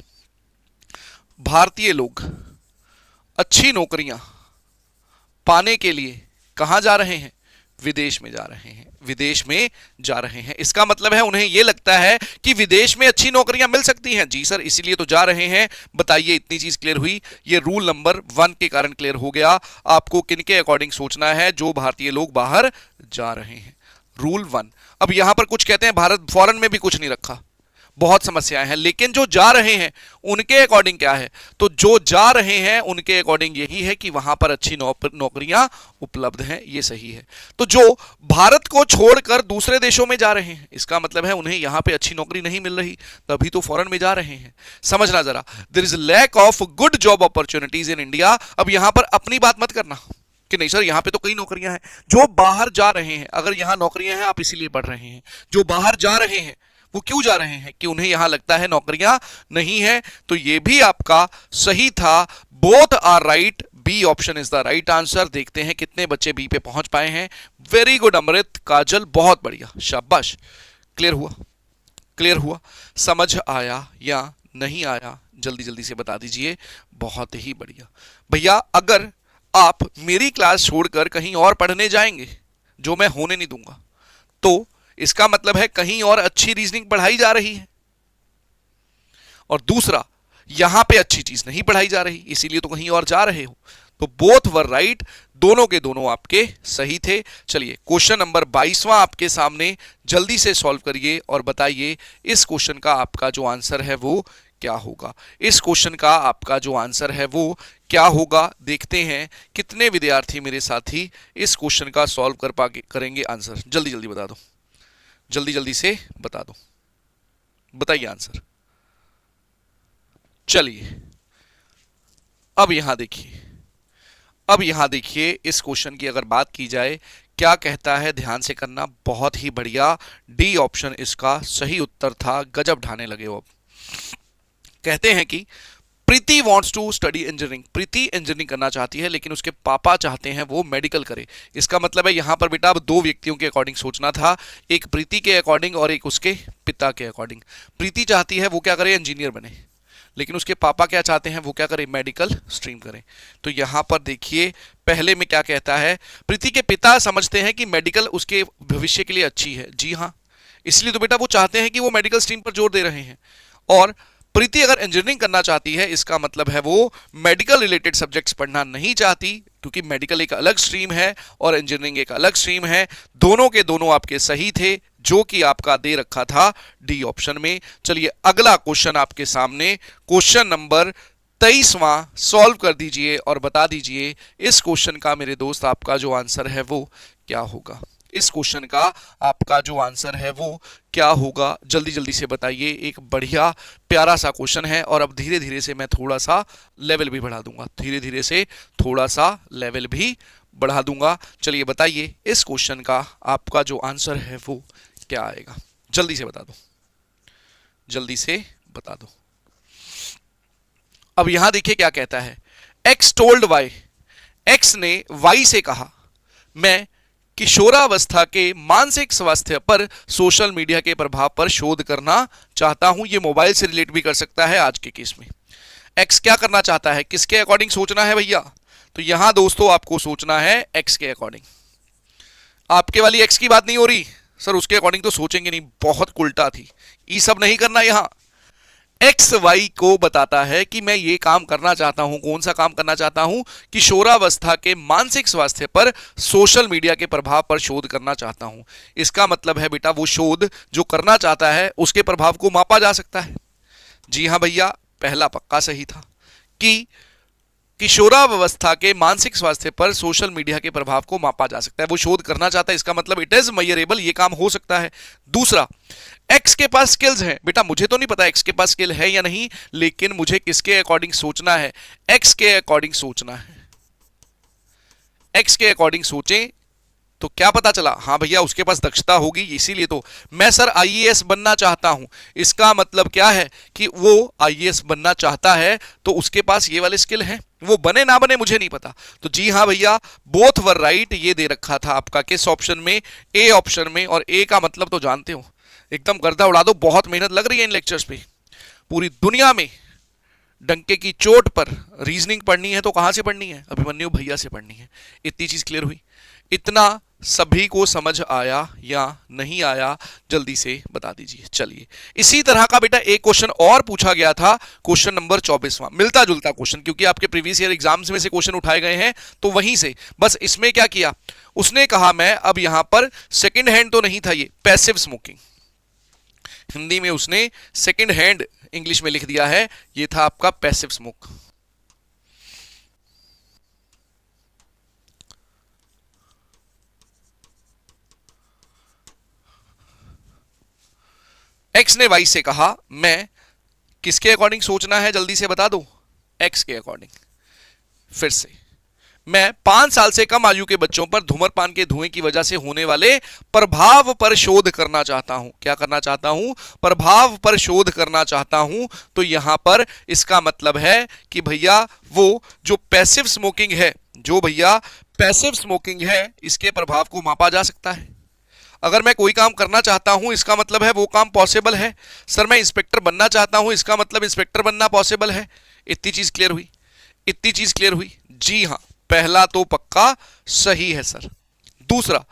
भारतीय लोग अच्छी नौकरियां पाने के लिए कहां जा रहे हैं, विदेश में जा रहे हैं, विदेश में जा रहे हैं। इसका मतलब है उन्हें यह लगता है कि विदेश में अच्छी नौकरियां मिल सकती हैं। जी सर, इसीलिए तो जा रहे हैं। बताइए, इतनी चीज क्लियर हुई। ये रूल नंबर 1 के कारण क्लियर हो गया। आपको किनके अकॉर्डिंग सोचना है? जो भारतीय लोग बाहर जा रहे हैं, रूल 1। अब यहां पर कुछ कहते हैं भारत फॉरेन में भी कुछ नहीं रखा, बहुत समस्याएं हैं, लेकिन जो जा रहे हैं उनके अकॉर्डिंग क्या है? तो जो जा रहे हैं उनके अकॉर्डिंग यही है कि वहां पर अच्छी नौकरियां उपलब्ध हैं, ये सही है। तो जो भारत को छोड़कर दूसरे देशों में जा रहे हैं, इसका मतलब है उन्हें यहां पे अच्छी नौकरी नहीं मिल रही, तभी तो फॉरेन में जा रहे हैं। समझना जरा, there is lack of good job opportunities in India. अब यहां पर अपनी बात मत करना कि नहीं सर यहां पे तो कई नौकरियां हैं। जो बाहर जा रहे हैं, अगर यहां नौकरियां हैं आप इसीलिए पढ़ रहे हैं। जो बाहर जा रहे हैं वो क्यों जा रहे हैं? कि उन्हें यहां लगता है नौकरियां नहीं है। तो ये भी आपका सही था। Both are right, B option is the right answer. देखते हैं कितने बच्चे बी पे पहुंच पाए हैं। वेरी गुड अमृत, काजल, बहुत बढ़िया, शाबाश। क्लियर हुआ? क्लियर हुआ? समझ आया या नहीं आया? जल्दी जल्दी से बता दीजिए। बहुत ही बढ़िया भैया। अगर आप मेरी क्लास छोड़कर कहीं और पढ़ने जाएंगे, जो मैं होने नहीं दूंगा, तो इसका मतलब है कहीं और अच्छी रीजनिंग पढ़ाई जा रही है, और दूसरा यहां पे अच्छी चीज नहीं पढ़ाई जा रही, इसीलिए तो कहीं और जा रहे हो। तो बोथ वर राइट, दोनों के दोनों आपके सही थे। चलिए क्वेश्चन नंबर 22वां आपके सामने, जल्दी से सॉल्व करिए और बताइए इस क्वेश्चन का आपका जो आंसर है वो क्या होगा। इस क्वेश्चन का आपका जो आंसर है वो क्या होगा? देखते हैं कितने विद्यार्थी मेरे साथी इस क्वेश्चन का सॉल्व कर पाके करेंगे आंसर। जल्दी जल्दी बता दो, जल्दी जल्दी से बता दो, बताइए आंसर। चलिए अब यहां देखिए, अब यहां देखिए इस क्वेश्चन की अगर बात की जाए क्या कहता है, ध्यान से करना। बहुत ही बढ़िया, डी ऑप्शन इसका सही उत्तर था। गजब ढाने लगे हो। अब कहते हैं कि Preeti wants to study engineering. Preeti engineering करना चाहती है, लेकिन उसके पापा चाहते हैं वो मेडिकल करे। इसका मतलब है यहां पर बेटा अब दो व्यक्तियों के अकॉर्डिंग सोचना था, एक प्रीति के अकॉर्डिंग और एक उसके पिता के अकॉर्डिंग। प्रीति चाहती है वो क्या करे, इंजीनियर बने, लेकिन उसके पापा क्या चाहते हैं, वो क्या करे, मेडिकल स्ट्रीम करें। तो यहां पर देखिए पहले में क्या कहता है, प्रीति के पिता समझते हैं कि मेडिकल उसके भविष्य के लिए अच्छी है। जी हाँ, इसलिए तो बेटा वो चाहते हैं कि वो मेडिकल स्ट्रीम पर जोर दे रहे हैं। और प्रीति अगर इंजीनियरिंग करना चाहती है, इसका मतलब है वो मेडिकल रिलेटेड सब्जेक्ट्स पढ़ना नहीं चाहती, क्योंकि मेडिकल एक अलग स्ट्रीम है और इंजीनियरिंग एक अलग स्ट्रीम है। दोनों के दोनों आपके सही थे, जो कि आपका दे रखा था डी ऑप्शन में। चलिए अगला क्वेश्चन आपके सामने, क्वेश्चन नंबर 23वां सॉल्व कर दीजिए और बता दीजिए इस क्वेश्चन का मेरे दोस्त आपका जो आंसर है वो क्या होगा। इस क्वेश्चन का आपका जो आंसर है वो क्या होगा, जल्दी जल्दी से बताइए। एक बढ़िया प्यारा सा क्वेश्चन है, और अब धीरे धीरे से मैं थोड़ा सा लेवल भी बढ़ा दूंगा, धीरे धीरे से थोड़ा सा लेवल भी बढ़ा दूंगा। चलिए बताइए इस क्वेश्चन का आपका जो आंसर है वो क्या आएगा। जल्दी से बता दो, जल्दी से बता दो। अब यहां देखिए क्या कहता है, एक्स टोल्ड वाई। एक्स ने वाई से कहा, मैं किशोरावस्था के मानसिक स्वास्थ्य पर सोशल मीडिया के प्रभाव पर शोध करना चाहता हूं। यह मोबाइल से रिलेट भी कर सकता है आज के केस में। एक्स क्या करना चाहता है, किसके अकॉर्डिंग सोचना है भैया? तो यहां दोस्तों आपको सोचना है एक्स के अकॉर्डिंग। आपके वाली एक्स की बात नहीं हो रही सर, उसके अकॉर्डिंग तो सोचेंगे नहीं, बहुत उल्टा थी, ये सब नहीं करना। यहां एक्स वाई को बताता है कि मैं ये काम करना चाहता हूं। कौन सा काम करना चाहता हूं? किशोरावस्था के मानसिक स्वास्थ्य पर सोशल मीडिया के प्रभाव पर शोध करना चाहता हूं। इसका मतलब है बेटा वो शोध जो करना चाहता है उसके प्रभाव को मापा जा सकता है। जी हां भैया, पहला पक्का सही था कि किशोरावस्था के मानसिक स्वास्थ्य पर सोशल मीडिया के प्रभाव को मापा जा सकता है। वो शोध करना चाहता है, इसका मतलब इट इज मेजरेबल, ये काम हो सकता है। दूसरा, एक्स के पास स्किल्स हैं। बेटा मुझे तो नहीं पता एक्स के पास स्किल है या नहीं, लेकिन मुझे किसके अकॉर्डिंग सोचना है, एक्स के अकॉर्डिंग सोचना है। एक्स के अकॉर्डिंग सोचें तो क्या पता चला, हाँ भैया उसके पास दक्षता होगी, इसीलिए तो मैं सर आईएएस बनना चाहता हूं। इसका मतलब क्या है कि वो आईएएस बनना चाहता है, तो उसके पास ये वाले स्किल हैं। वो बने ना बने मुझे नहीं पता। तो जी हाँ भैया, बोथ वर राइट, ये दे रखा था आपका किस ऑप्शन में, ए ऑप्शन में। और ए का मतलब तो जानते हो, एकदम गर्दा उड़ा दो। बहुत मेहनत लग रही है इन लेक्चर्स पे। पूरी दुनिया में डंके की चोट पर रीजनिंग पढ़नी है तो कहां से पढ़नी है, अभिमन्यु भैया से पढ़नी है। इतनी चीज क्लियर हुई। इतना सभी को समझ आया या नहीं आया, जल्दी से बता दीजिए। चलिए, इसी तरह का बेटा एक क्वेश्चन और पूछा गया था, क्वेश्चन नंबर 24वां, मिलता जुलता क्वेश्चन, क्योंकि आपके प्रीवियस ईयर एग्जाम्स में से क्वेश्चन उठाए गए हैं, तो वहीं से बस इसमें क्या किया, उसने कहा मैं अब यहां पर सेकेंड हैंड तो नहीं था, ये पैसिव स्मोकिंग, हिंदी में उसने सेकेंड हैंड इंग्लिश में लिख दिया है, ये था आपका पैसिव स्मोक। एक्स ने वाई से कहा मैं, किसके अकॉर्डिंग सोचना है जल्दी से बता दो, एक्स के अकॉर्डिंग। फिर से, मैं 5 साल से कम आयु के बच्चों पर धूम्रपान के धुएं की वजह से होने वाले प्रभाव पर शोध करना चाहता हूं। क्या करना चाहता हूं, प्रभाव पर शोध करना चाहता हूं। तो यहां पर इसका मतलब है कि भैया वो जो पैसिव स्मोकिंग है, जो भैया पैसिव स्मोकिंग है, इसके प्रभाव को मापा जा सकता है। अगर मैं कोई काम करना चाहता हूं, इसका मतलब है वो काम पॉसिबल है। सर मैं इंस्पेक्टर बनना चाहता हूं, इसका मतलब इंस्पेक्टर बनना पॉसिबल है। इतनी चीज क्लियर हुई, इतनी चीज क्लियर हुई। जी हां, पहला तो पक्का सही है सर। दूसरा,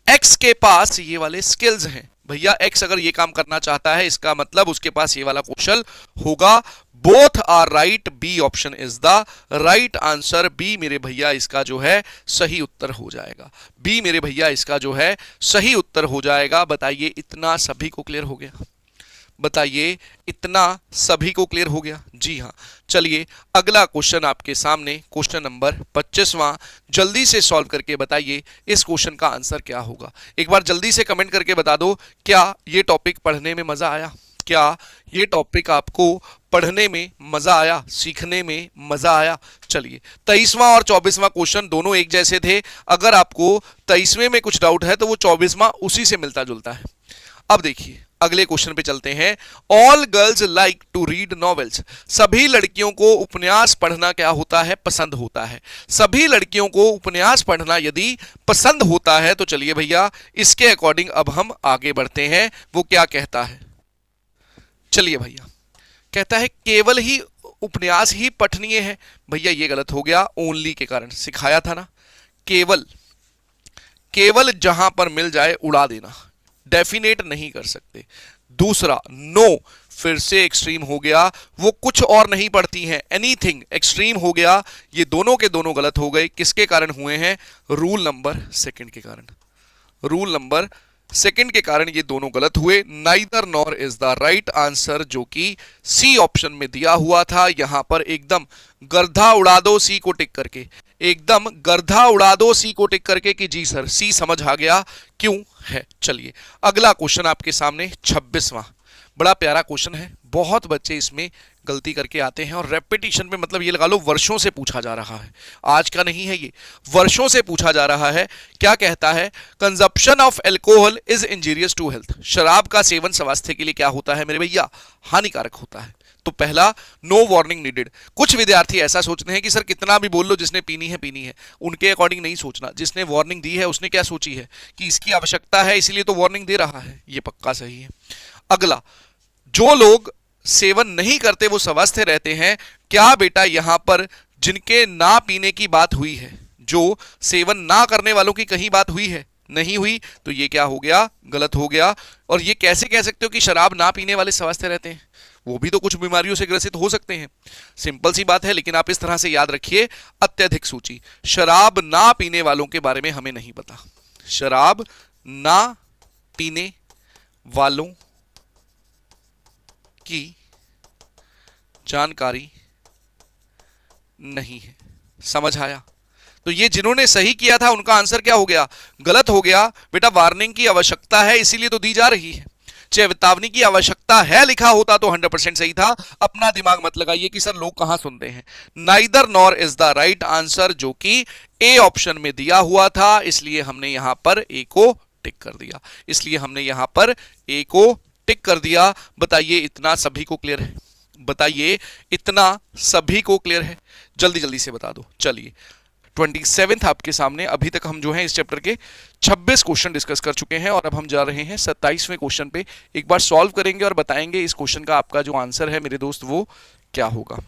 एक्स के पास ये वाले स्किल्स हैं। भैया एक्स अगर ये काम करना चाहता है, इसका मतलब उसके पास ये वाला कौशल होगा। Both are right, B option is the right answer. B मेरे भैया इसका जो है सही उत्तर हो जाएगा। बी मेरे भैया इसका जो है सही उत्तर हो जाएगा। बताइए इतना सभी को क्लियर हो गया? बताइए इतना सभी को क्लियर हो गया? जी हाँ। चलिए अगला क्वेश्चन आपके सामने, क्वेश्चन नंबर 25वां, जल्दी से सॉल्व करके बताइए इस क्वेश्चन का आंसर क्या होगा। एक बार जल्दी से कमेंट करके बता दो, क्या ये टॉपिक पढ़ने में मजा आया? क्या ये टॉपिक आपको पढ़ने में मजा आया, सीखने में मजा आया? चलिए 23वां और 24वां क्वेश्चन दोनों एक जैसे थे। अगर आपको 23वें में कुछ डाउट है तो वो 24वां उसी से मिलता जुलता है। अब देखिए अगले क्वेश्चन पे चलते हैं। All girls like to read novels. सभी लड़कियों को उपन्यास पढ़ना क्या होता है? पसंद होता है। सभी लड़कियों को उपन्यास पढ़ना यदि पसंद होता है तो चलिए भैया इसके अकॉर्डिंग अब हम आगे बढ़ते हैं। वो क्या कहता है? चलिए भैया, कहता है केवल ही उपन्यास ही पठनीय है। भैया ये गलत हो गया, ओनली के कारण सिखाया था ना। केवल, केवल जहां पर मिल जाए उड़ा देना, डेफिनेट नहीं कर सकते। दूसरा, नो, फिर से एक्सट्रीम हो गया, वो कुछ और नहीं पढ़ती हैं, एनीथिंग, एक्सट्रीम हो गया। ये दोनों के दोनों गलत हो गए। किसके कारण हुए हैं? रूल नंबर सेकंड के कारण। रूल नंबर सेकंड के कारण ये दोनों गलत हुए। Neither nor is the right answer, जो कि सी ऑप्शन में दिया हुआ था। यहां पर एकदम गर्दा उड़ा दो सी को टिक करके, एकदम गर्दा उड़ा दो सी को टिक करके कि जी सर सी समझ आ गया क्यों है। चलिए अगला क्वेश्चन आपके सामने 26वां, बड़ा प्यारा क्वेश्चन है। बहुत बच्चे इसमें गलती करके आते हैं और रेपिटेशन में मतलब ये लगा लो वर्षों से पूछा जा रहा है, आज का नहीं है ये, वर्षों से पूछा जा रहा है। क्या कहता है? Consumption of alcohol is injurious to health. शराब का सेवन स्वास्थ्य के लिए क्या होता है मेरे भैया? हानिकारक होता है। तो पहला, नो वार्निंग नीडेड। कुछ विद्यार्थी ऐसा सोचते हैं कि सर कितना भी बोल लो, जिसने पीनी है पीनी है। उनके अकॉर्डिंग नहीं सोचना। जिसने वार्निंग दी है उसने क्या सोची है कि इसकी आवश्यकता है इसलिए तो वार्निंग दे रहा है। ये पक्का सही है। अगला, जो लोग सेवन नहीं करते वो स्वस्थ रहते हैं। क्या बेटा यहां पर जिनके ना पीने की बात हुई है, जो सेवन ना करने वालों की कहीं बात हुई है? नहीं हुई। तो ये क्या हो गया? गलत हो गया। और ये कैसे कह सकते हो कि शराब ना पीने वाले स्वस्थ रहते हैं? वो भी तो कुछ बीमारियों से ग्रसित हो सकते हैं। सिंपल सी बात है, लेकिन आप इस तरह से याद रखिए, अत्यधिक सूची। शराब ना पीने वालों के बारे में हमें नहीं पता। शराब ना पीने वालों की जानकारी नहीं है। समझ आया? तो ये जिन्होंने सही किया था उनका आंसर क्या हो गया? गलत हो गया। बेटा वार्निंग की आवश्यकता है इसीलिए तो दी जा रही है। चेतावनी की आवश्यकता है लिखा होता तो 100% सही था। अपना दिमाग मत लगाइए कि सर लोग कहां सुनते हैं। Neither nor is the right answer, जो कि ए ऑप्शन में दिया हुआ था, इसलिए हमने यहां पर ए को टिक कर दिया। इसलिए हमने यहां पर ए को टिक कर दिया। बताइए इतना सभी को क्लियर है? बताइए इतना सभी को क्लियर है? जल्दी जल्दी से बता दो। चलिए 27th आपके सामने। अभी तक हम जो है इस चैप्टर के 26 क्वेश्चन डिस्कस कर चुके हैं और अब हम जा रहे हैं 27वें क्वेश्चन पे। एक बार सॉल्व करेंगे और बताएंगे इस क्वेश्चन का आपका जो आंसर है मेरे दोस्त वो क्या होगा।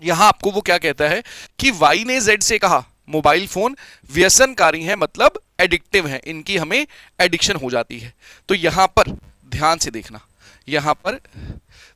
यहां आपको वो क्या कहता है कि वाई ने जेड से कहा मोबाइल फोन व्यसनकारी है, मतलब एडिक्टिव हैं, इनकी हमें एडिक्शन हो जाती है। तो यहां पर ध्यान से देखना, यहां पर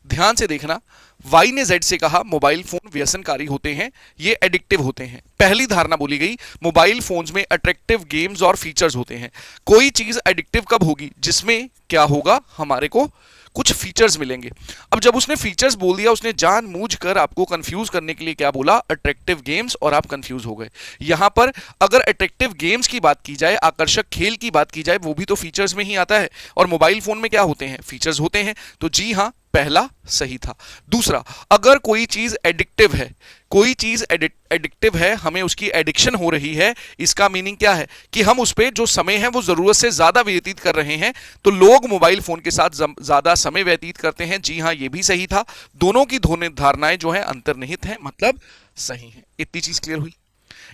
ध्यान से देखना, वाई ने जेड से कहा मोबाइल फोन व्यसनकारी होते हैं, ये एडिक्टिव होते हैं। पहली धारणा बोली गई मोबाइल फोन्स में अट्रैक्टिव गेम्स और फीचर्स होते हैं। कोई चीज एडिक्टिव कब होगी? जिसमें क्या होगा, हमारे को कुछ फीचर्स मिलेंगे। अब जब उसने फीचर्स बोल दिया, उसने जानबूझकर आपको कंफ्यूज करने के लिए क्या बोला, अट्रैक्टिव गेम्स, और आप कंफ्यूज हो गए। यहां पर अगर अट्रैक्टिव गेम्स की बात की जाए, आकर्षक खेल की बात की जाए, वो भी तो फीचर्स में ही आता है, और मोबाइल फोन में क्या होते हैं, फीचर्स होते हैं। तो जी हां, पहला सही था। दूसरा, अगर कोई चीज एडिक्टिव है, कोई चीज एडिक्टिव है, हमें उसकी एडिक्शन हो रही है, इसका मीनिंग क्या है कि हम उस पर जो समय है वो जरूरत से ज्यादा व्यतीत कर रहे हैं। तो लोग मोबाइल फोन के साथ ज्यादा समय व्यतीत करते हैं। जी हां, ये भी सही था। दोनों की धारणाएं जो है अंतर्निहित हैं, मतलब सही है। इतनी चीज क्लियर हुई?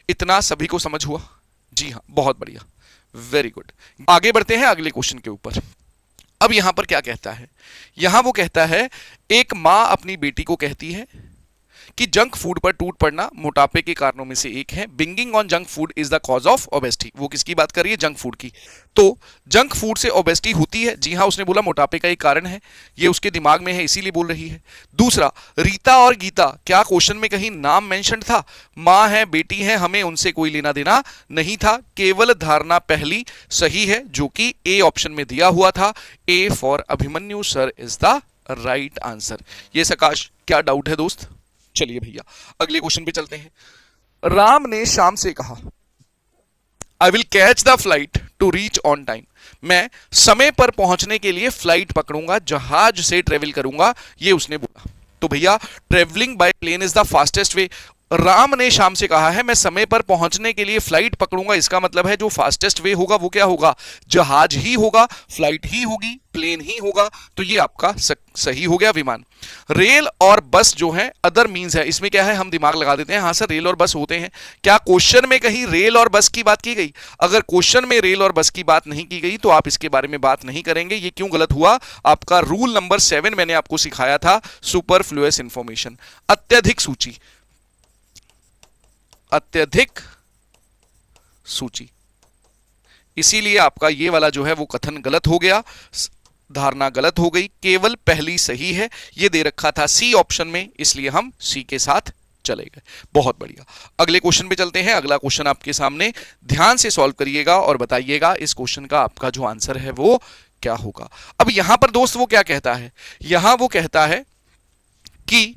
इतना सभी को समझ हुआ? जी हां, बहुत बढ़िया, वेरी गुड। आगे बढ़ते हैं अगले क्वेश्चन के ऊपर। अब यहां पर क्या कहता है, यहां वो कहता है एक मां अपनी बेटी को कहती है कि जंक फूड पर टूट पड़ना मोटापे के कारणों में से एक है। Binging on junk food is the cause of obesity. वो किसकी बात कर रही है? जंक फूड की। तो जंक फूड से ओबेसिटी होती है। जी हां, उसने बोला मोटापे का एक कारण है, ये उसके दिमाग में है इसीलिए बोल रही है। दूसरा, रीता और गीता, क्या क्वेश्चन में कहीं नाम मेंशन था? मां है, बेटी है, हमें उनसे कोई लेना देना नहीं था। केवल धारणा पहली सही है, जो कि ए ऑप्शन में दिया हुआ था। A for Abhimanyu sir is the right answer. ये सकाश, क्या डाउट है दोस्त? चलिए भैया अगले क्वेश्चन पे चलते हैं। राम ने शाम से कहा I will catch the flight to reach on time. मैं समय पर पहुंचने के लिए फ्लाइट पकड़ूंगा, जहाज से ट्रेवल करूंगा, ये उसने बोला। तो भैया travelling by plane is the fastest way. Ram ने शाम से कहा है मैं समय पर पहुंचने के लिए फ्लाइट पकड़ूंगा, इसका मतलब है जो फास्टेस्ट वे होगा वो क्या होगा? जहाज ही होगा, फ्लाइट ही होगी, प्लेन ही होगा। तो ये आपका सही हो गया, विमान। रेल और बस जो है अदर मींस है, इसमें क्या है, हम दिमाग लगा देते हैं, हाँ सर रेल और बस होते हैं। क्या क्वेश्चन में कहीं रेल और बस की बात की गई? अगर क्वेश्चन में रेल और बस की बात नहीं की गई तो आप इसके बारे में बात नहीं करेंगे। ये क्यों गलत हुआ? आपका रूल नंबर 7 मैंने आपको सिखाया था, सुपरफ्लुअस इंफॉर्मेशन, अत्यधिक सूची, अत्यधिक सूची। इसीलिए आपका ये वाला जो है वो कथन गलत हो गया, धारणा गलत हो गई। केवल पहली सही है, ये दे रखा था सी ऑप्शन में, इसलिए हम सी के साथ चले गए। बहुत बढ़िया, अगले क्वेश्चन पे चलते हैं। अगला क्वेश्चन आपके सामने, ध्यान से सॉल्व करिएगा और बताइएगा इस क्वेश्चन का आपका जो आंसर है वो क्या होगा। अब यहां पर दोस्त वो क्या कहता है, यहां वो कहता है कि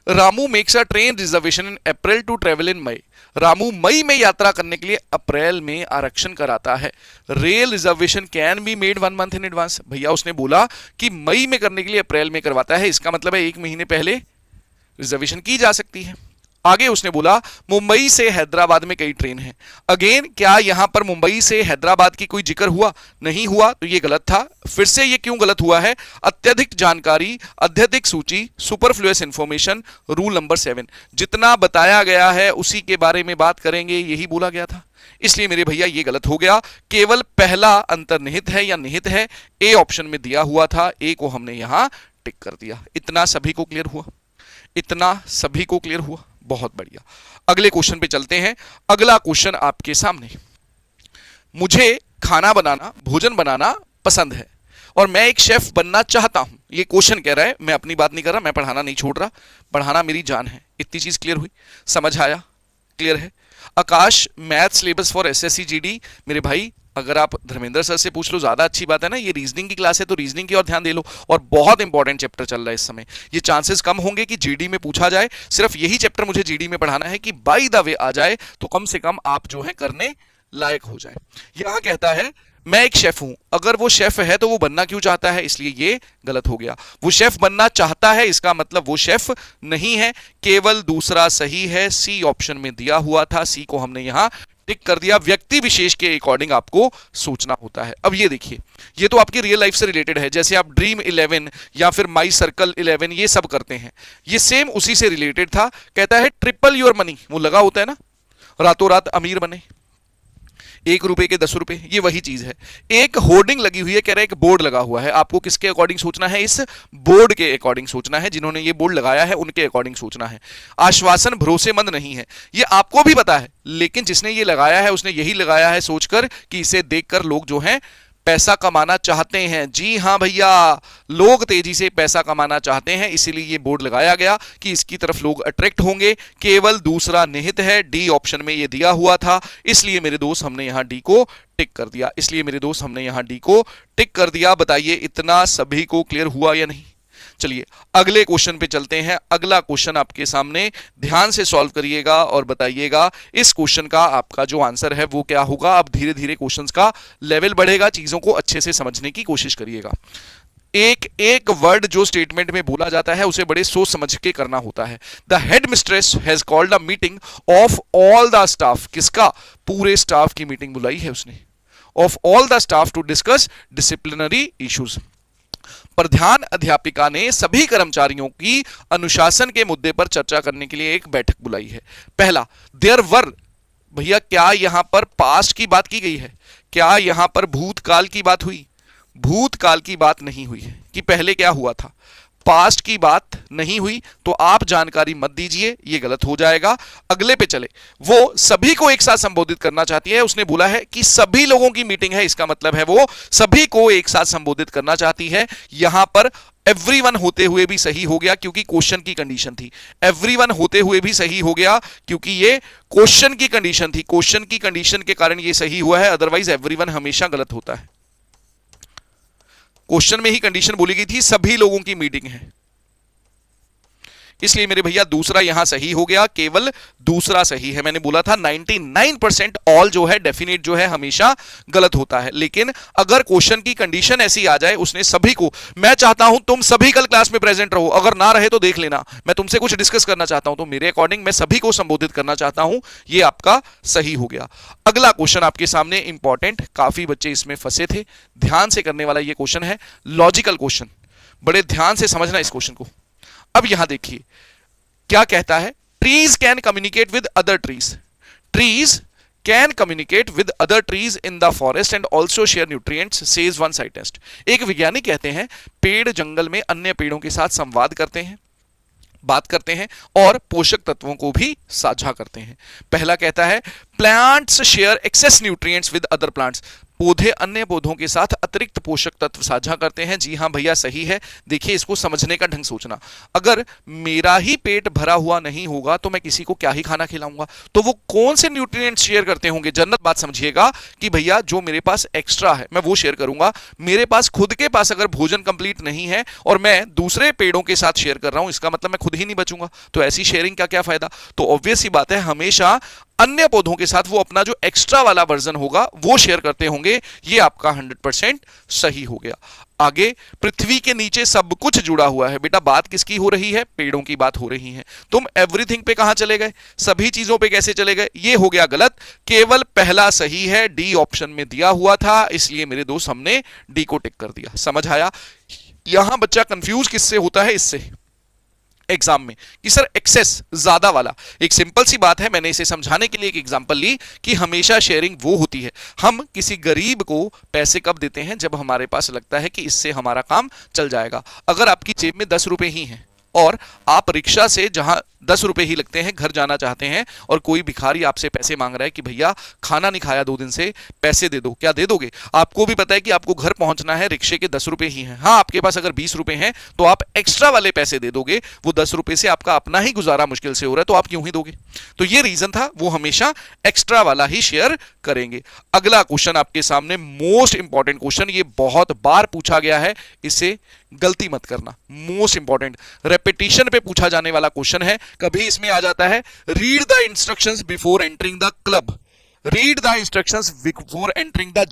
Ramu makes a train reservation in April to travel in May. Ramu मई में यात्रा करने के लिए अप्रैल में आरक्षण कराता है। Rail reservation can be made 1 month in advance. भैया उसने बोला कि मई में करने के लिए अप्रैल में करवाता है, इसका मतलब है 1 महीने पहले रिजर्वेशन की जा सकती है। आगे उसने बोला मुंबई से हैदराबाद में कई ट्रेन हैं। अगेन क्या यहां पर मुंबई से हैदराबाद की कोई जिक्र हुआ? नहीं हुआ, तो ये गलत था। फिर से ये क्यों गलत हुआ है? अत्यधिक जानकारी, अत्यधिक सूची, सुपरफ्लुअस इंफॉर्मेशन, रूल नंबर 7, जितना बताया गया है उसी के बारे में बात करेंगे, यही बोला गया था। इसलिए मेरे भैया ये गलत हो गया। केवल पहला अंतर्निहित है या निहित है, ए ऑप्शन में दिया हुआ था, ए को हमने यहां टिक कर दिया। इतना सभी को क्लियर हुआ? इतना सभी को क्लियर हुआ? बहुत बढ़िया, अगले क्वेश्चन पे चलते हैं। अगला क्वेश्चन आपके सामने, मुझे खाना बनाना, भोजन बनाना पसंद है और मैं एक शेफ बनना चाहता हूं। ये क्वेश्चन कह रहा है, मैं अपनी बात नहीं कर रहा, मैं पढ़ाना नहीं छोड़ रहा, पढ़ाना मेरी जान है। इतनी चीज क्लियर हुई? समझ आया? क्लियर है? Akash, math syllabus for SSC GD, मेरे भाई अगर आप धर्मेंद्र सर से पूछ लो ज्यादा अच्छी बात है ना, ये रीजनिंग की क्लास है तो रीजनिंग की ओर ध्यान दे लो, और बहुत इंपॉर्टेंट चैप्टर चल रहा है इस समय। ये चांसेस कम होंगे कि जीडी में पूछा जाए, सिर्फ यही चैप्टर मुझे जीडी में पढ़ाना है कि बाय द वे आ जाए तो कम से कम आप जो है करने लायक हो जाए। यहां कहता है मैं एक शेफ हूं, अगर वो शेफ है तो वो बनना क्यों चाहता है, इसलिए ये गलत हो गया। वो शेफ बनना चाहता है, इसका मतलब वो शेफ नहीं है। केवल दूसरा सही है, सी ऑप्शन में दिया हुआ था, सी को हमने यहां टिक कर दिया। व्यक्ति विशेष के अकॉर्डिंग आपको सोचना होता है। अब ये देखिए, ये तो आपकी रियल लाइफ से रिलेटेड है, जैसे आप ड्रीम 11 या फिर माई सर्कल 11 ये सब करते हैं, ये सेम उसी से रिलेटेड था। कहता है ट्रिपल योर मनी, वो लगा होता है ना, रातों रात अमीर बने। 1 रुपए के 10 रुपए, ये वही चीज है। एक होर्डिंग लगी हुई है, कह रहा है एक बोर्ड लगा हुआ है, आपको किसके अकॉर्डिंग सोचना है? इस बोर्ड के अकॉर्डिंग सोचना है, जिन्होंने ये बोर्ड लगाया है उनके अकॉर्डिंग सोचना है। आश्वासन भरोसेमंद नहीं है, ये आपको भी पता है, लेकिन जिसने ये लगाया है उसने यही लगाया है सोचकर कि इसे देखकर लोग जो हैं पैसा कमाना चाहते हैं। जी हां भैया, लोग तेजी से पैसा कमाना चाहते हैं, इसीलिए ये बोर्ड लगाया गया कि इसकी तरफ लोग अट्रैक्ट होंगे। केवल दूसरा निहित है, डी ऑप्शन में ये दिया हुआ था, इसलिए मेरे दोस्त हमने यहां डी को टिक कर दिया, इसलिए मेरे दोस्त हमने यहां डी को टिक कर दिया। बताइए इतना सभी को क्लियर हुआ या नहीं? चलिए अगले क्वेश्चन पे चलते हैं। अगला क्वेश्चन आपके सामने, ध्यान से सॉल्व करिएगा और बताइएगा इस क्वेश्चन का आपका जो आंसर है वो क्या होगा। अब धीरे धीरे क्वेश्चंस का लेवल बढ़ेगा, चीजों को अच्छे से समझने की कोशिश करिएगा। एक एक वर्ड जो स्टेटमेंट में बोला जाता है उसे बड़े सोच समझ के करना होता है। The headmistress has called a meeting of all the staff, किसका? पूरे स्टाफ की मीटिंग बुलाई है उसने। Of all the staff to discuss disciplinary issues, प्रधान अध्यापिका ने सभी कर्मचारियों की अनुशासन के मुद्दे पर चर्चा करने के लिए एक बैठक बुलाई है। पहला, देयर वर, भैया क्या यहां पर पास्ट की बात की गई है? क्या यहां पर भूतकाल की बात हुई? भूतकाल की बात नहीं हुई है कि पहले क्या हुआ था, पास्ट की बात नहीं हुई, तो आप जानकारी मत दीजिए, ये गलत हो जाएगा। अगले पे चले, वो सभी को एक साथ संबोधित करना चाहती है, उसने बोला है कि सभी लोगों की मीटिंग है, इसका मतलब है वो सभी को एक साथ संबोधित करना चाहती है। यहां पर एवरीवन होते हुए भी सही हो गया क्योंकि क्वेश्चन की कंडीशन थी। एवरीवन होते हुए भी सही हो गया क्योंकि ये क्वेश्चन की कंडीशन थी, क्वेश्चन की कंडीशन के कारण ये सही हुआ है, अदरवाइज एवरीवन हमेशा गलत होता है। क्वेश्चन में ही कंडीशन बोली गई थी सभी लोगों की मीटिंग है, इसलिए मेरे भैया दूसरा यहां सही हो गया, केवल दूसरा सही है। मैंने बोला था 99% ऑल जो है डेफिनेट जो है हमेशा गलत होता है, लेकिन अगर क्वेश्चन की कंडीशन ऐसी आ जाए, उसने सभी को, मैं चाहता हूं तुम सभी कल क्लास में प्रेजेंट रहो, अगर ना रहे तो देख लेना, मैं तुमसे कुछ डिस्कस करना चाहता हूं, तो मेरे अकॉर्डिंग मैं सभी को संबोधित करना चाहता हूं, ये आपका सही हो गया। अगला क्वेश्चन आपके सामने इंपॉर्टेंट, काफी बच्चे इसमें फंसे थे, ध्यान से करने वाला ये क्वेश्चन है, लॉजिकल क्वेश्चन, बड़े ध्यान से समझना इस क्वेश्चन को। अब यहां देखिए क्या कहता है, trees can communicate with other trees, trees can communicate with other trees in the forest and also share nutrients, says one scientist. एक वैज्ञानिक कहते हैं पेड़ जंगल में अन्य पेड़ों के साथ संवाद करते हैं, बात करते हैं और पोषक तत्वों को भी साझा करते हैं। पहला कहता है plants share excess nutrients with other plants, पौधे अन्य पौधों के साथ अतिरिक्त पोषक तत्व साझा करते हैं। जी हां भैया सही है। देखिए इसको समझने का ढंग सोचना, अगर मेरा ही पेट भरा हुआ नहीं होगा तो मैं किसी को क्या ही खाना खिलाऊंगा, तो वो कौन से न्यूट्रिएंट्स शेयर करते होंगे? जन्नत बात समझिएगा कि भैया जो मेरे पास एक्स्ट्रा है मैं वो शेयर करूंगा, मेरे पास खुद के पास अगर भोजन कंप्लीट नहीं है और मैं दूसरे पेड़ों के साथ शेयर कर रहा हूं, इसका मतलब मैं खुद ही नहीं बचूंगा, तो ऐसी शेयरिंग का क्या फायदा? तो ऑब्वियस ही बात है हमेशा अन्य पौधों के साथ वो अपना जो एक्स्ट्रा वाला वर्जन होगा वो शेयर करते होंगे, ये आपका 100% सही हो गया। आगे, पृथ्वी के नीचे सब कुछ जुड़ा हुआ है, बेटा बात किसकी हो रही है? पेड़ों की बात हो रही है। तुम एवरीथिंग पे कहां चले गए? सभी चीजों पे कैसे चले गए? ये हो गया गलत, केवल पहला सही है, डी ऑप्शन में दिया हुआ था, इसलिए मेरे दोस्त हमने डी को टिक कर दिया। समझ आया? यहां बच्चा कंफ्यूज किससे होता है? इससे एग्जाम में कि सर एक्सेस ज्यादा वाला, एक सिंपल सी बात है, मैंने इसे समझाने के लिए एक एग्जांपल ली कि हमेशा शेयरिंग वो होती है, हम किसी गरीब को पैसे कब देते हैं? जब हमारे पास लगता है कि इससे हमारा काम चल जाएगा। अगर आपकी जेब में 10 रुपए ही हैं और आप रिक्शा से जहां 10 रुपए ही लगते हैं घर जाना चाहते हैं और कोई भिखारी आपसे पैसे मांग रहा है कि भैया खाना नहीं खाया 2 दिन से, पैसे दे दो, क्या दे दोगे? आपको भी पता है कि आपको घर पहुंचना है, रिक्शे के 10 रुपए ही हैं, हाँ आपके पास अगर 20 रुपए हैं तो आप एक्स्ट्रा वाले पैसे दे दोगे, वो 10 रुपए से आपका अपना ही गुजारा मुश्किल से हो रहा है तो आप क्यों ही दोगे? तो ये रीजन था, वो हमेशा एक्स्ट्रा वाला ही शेयर करेंगे। अगला क्वेश्चन आपके सामने मोस्ट इंपॉर्टेंट क्वेश्चन, ये बहुत बार पूछा गया है, इसे गलती मत करना, मोस्ट इंपॉर्टेंट रेपिटेशन पे पूछा जाने वाला क्वेश्चन है। कभी इसमें आ जाता है read the instructions before entering the club, read the instructions before entering the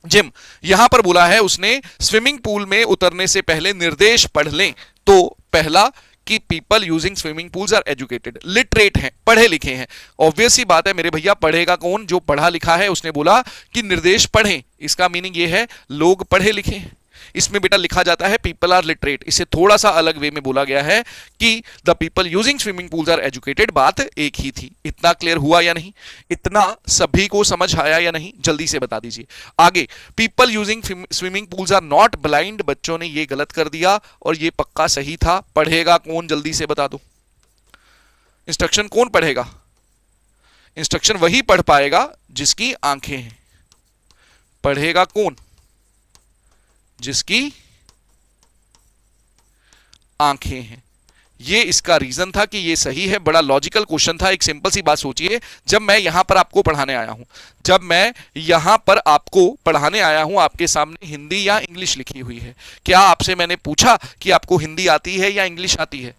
gym. यहां पर बोला है उसने स्विमिंग पूल में उतरने से पहले निर्देश पढ़ लें, तो पहला कि people using swimming pools are educated, literate हैं, पढ़े लिखे हैं। ऑब्वियस ही बात है मेरे भैया, पढ़ेगा कौन? जो पढ़ा लिखा है। उसने बोला कि निर्देश पढ़ें, इसका मीनिंग ये है लोग पढ़े लिखे हैं। इसमें बेटा लिखा जाता है पीपल आर लिटरेट। इसे थोड़ा सा अलग वे में बोला गया है कि the people using swimming pools are educated. बात एक ही थी। इतना क्लियर हुआ या नहीं? इतना सभी को समझ आया या नहीं? जल्दी से बता दीजिए। आगे, people using swimming pools are not blind. बच्चों ने ये गलत कर दिया और ये पक्का सही था। पढ़ेगा कौन? जल्दी से बता दो। इंस्ट्रक्शन कौन पढ़ेगा? इंस्ट्रक्शन वही पढ़ पाएगा जिसकी आंखें हैं। पढ़ेगा कौन? जिसकी आंखें हैं। ये इसका रीजन था कि ये सही है। बड़ा लॉजिकल क्वेश्चन था। एक सिंपल सी बात सोचिए, जब मैं यहां पर आपको पढ़ाने आया हूं, जब मैं यहां पर आपको पढ़ाने आया हूं, आपके सामने हिंदी या इंग्लिश लिखी हुई है। क्या आपसे मैंने पूछा कि आपको हिंदी आती है या इंग्लिश आती है?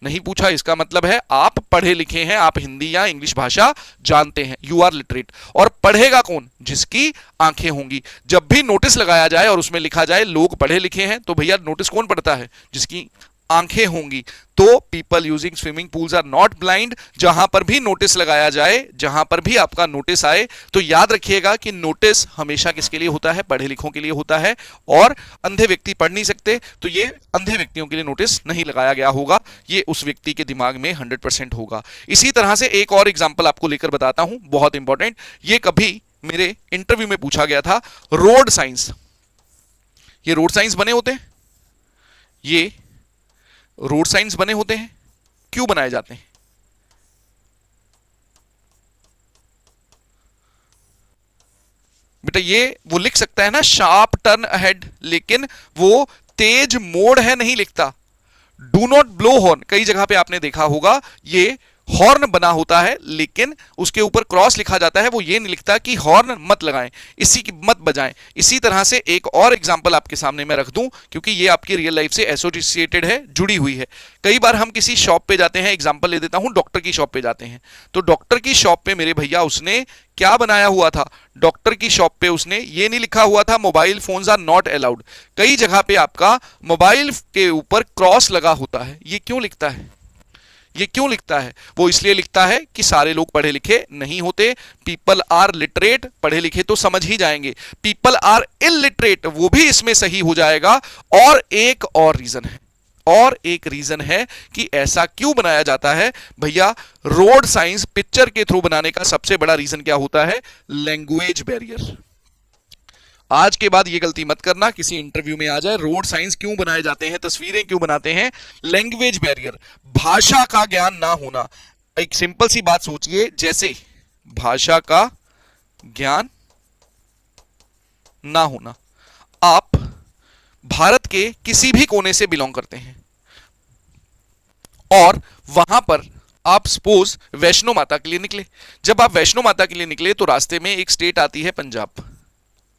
नहीं पूछा। इसका मतलब है आप पढ़े लिखे हैं, आप हिंदी या इंग्लिश भाषा जानते हैं। You are literate. और पढ़ेगा कौन? जिसकी आंखें होंगी। जब भी नोटिस लगाया जाए और उसमें लिखा जाए लोग पढ़े लिखे हैं, तो भैया नोटिस कौन पढ़ता है? जिसकी आंखें होंगी। तो people using swimming pools are not blind. जहां पर भी नोटिस लगाया जाए, जहां पर भी आपका नोटिस आए, तो याद रखिएगा कि नोटिस हमेशा किसके लिए होता है? पढ़े लिखों के लिए होता है। और अंधे व्यक्ति पढ़ नहीं सकते, तो ये अंधे व्यक्तियों के लिए नोटिस नहीं लगाया गया होगा। ये उस व्यक्ति के दिमाग में 100% होगा। इसी तरह से एक और एग्जाम्पल आपको लेकर बताता हूं, बहुत इंपॉर्टेंट। ये कभी मेरे इंटरव्यू में पूछा गया था। रोड साइंस, ये रोड साइंस बने होते हैं, ये रोड साइंस बने होते हैं। क्यों बनाए जाते हैं? बेटा ये वो लिख सकता है ना शार्प टर्न अहेड, लेकिन वो तेज मोड़ है नहीं लिखता। डू नॉट ब्लो हॉर्न, कई जगह पे आपने देखा होगा ये हॉर्न बना होता है, लेकिन उसके ऊपर क्रॉस लिखा जाता है। वो ये नहीं लिखता कि हॉर्न मत लगाएं, इसी की मत बजाएं। इसी तरह से एक और एग्जांपल आपके सामने मैं रख दूं, क्योंकि ये आपकी रियल लाइफ से एसोसिएटेड है, जुड़ी हुई है। कई बार हम किसी शॉप पे जाते हैं, एग्जांपल ले देता हूं, डॉक्टर की शॉप पे जाते हैं, तो डॉक्टर की शॉप पे मेरे भैया उसने क्या बनाया हुआ था? डॉक्टर की शॉप पे उसने ये नहीं लिखा हुआ था mobile phones are not allowed. कई जगह पे आपका मोबाइल के ऊपर क्रॉस लगा होता है। ये क्यों लिखता है? ये क्यों लिखता है? वो इसलिए लिखता है कि सारे लोग पढ़े लिखे नहीं होते। पीपल आर लिटरेट, पढ़े लिखे तो समझ ही जाएंगे। पीपल आर इलिटरेट, वो भी इसमें सही हो जाएगा। और एक और रीजन है, और एक रीजन है कि ऐसा क्यों बनाया जाता है। भैया रोड साइंस पिक्चर के थ्रू बनाने का सबसे बड़ा रीजन क्या होता है? Language barrier. आज के बाद ये गलती मत करना, किसी इंटरव्यू में आ जाए रोड साइंस क्यों बनाए जाते हैं, तस्वीरें क्यों बनाते हैं? लैंग्वेज बैरियर, भाषा का ज्ञान ना होना। एक सिंपल सी बात सोचिए, जैसे भाषा का ज्ञान ना होना। आप भारत के किसी भी कोने से बिलोंग करते हैं और वहां पर आप सपोज वैष्णो माता के लिए निकले। जब आप वैष्णो माता के लिए निकले तो रास्ते में एक स्टेट आती है पंजाब,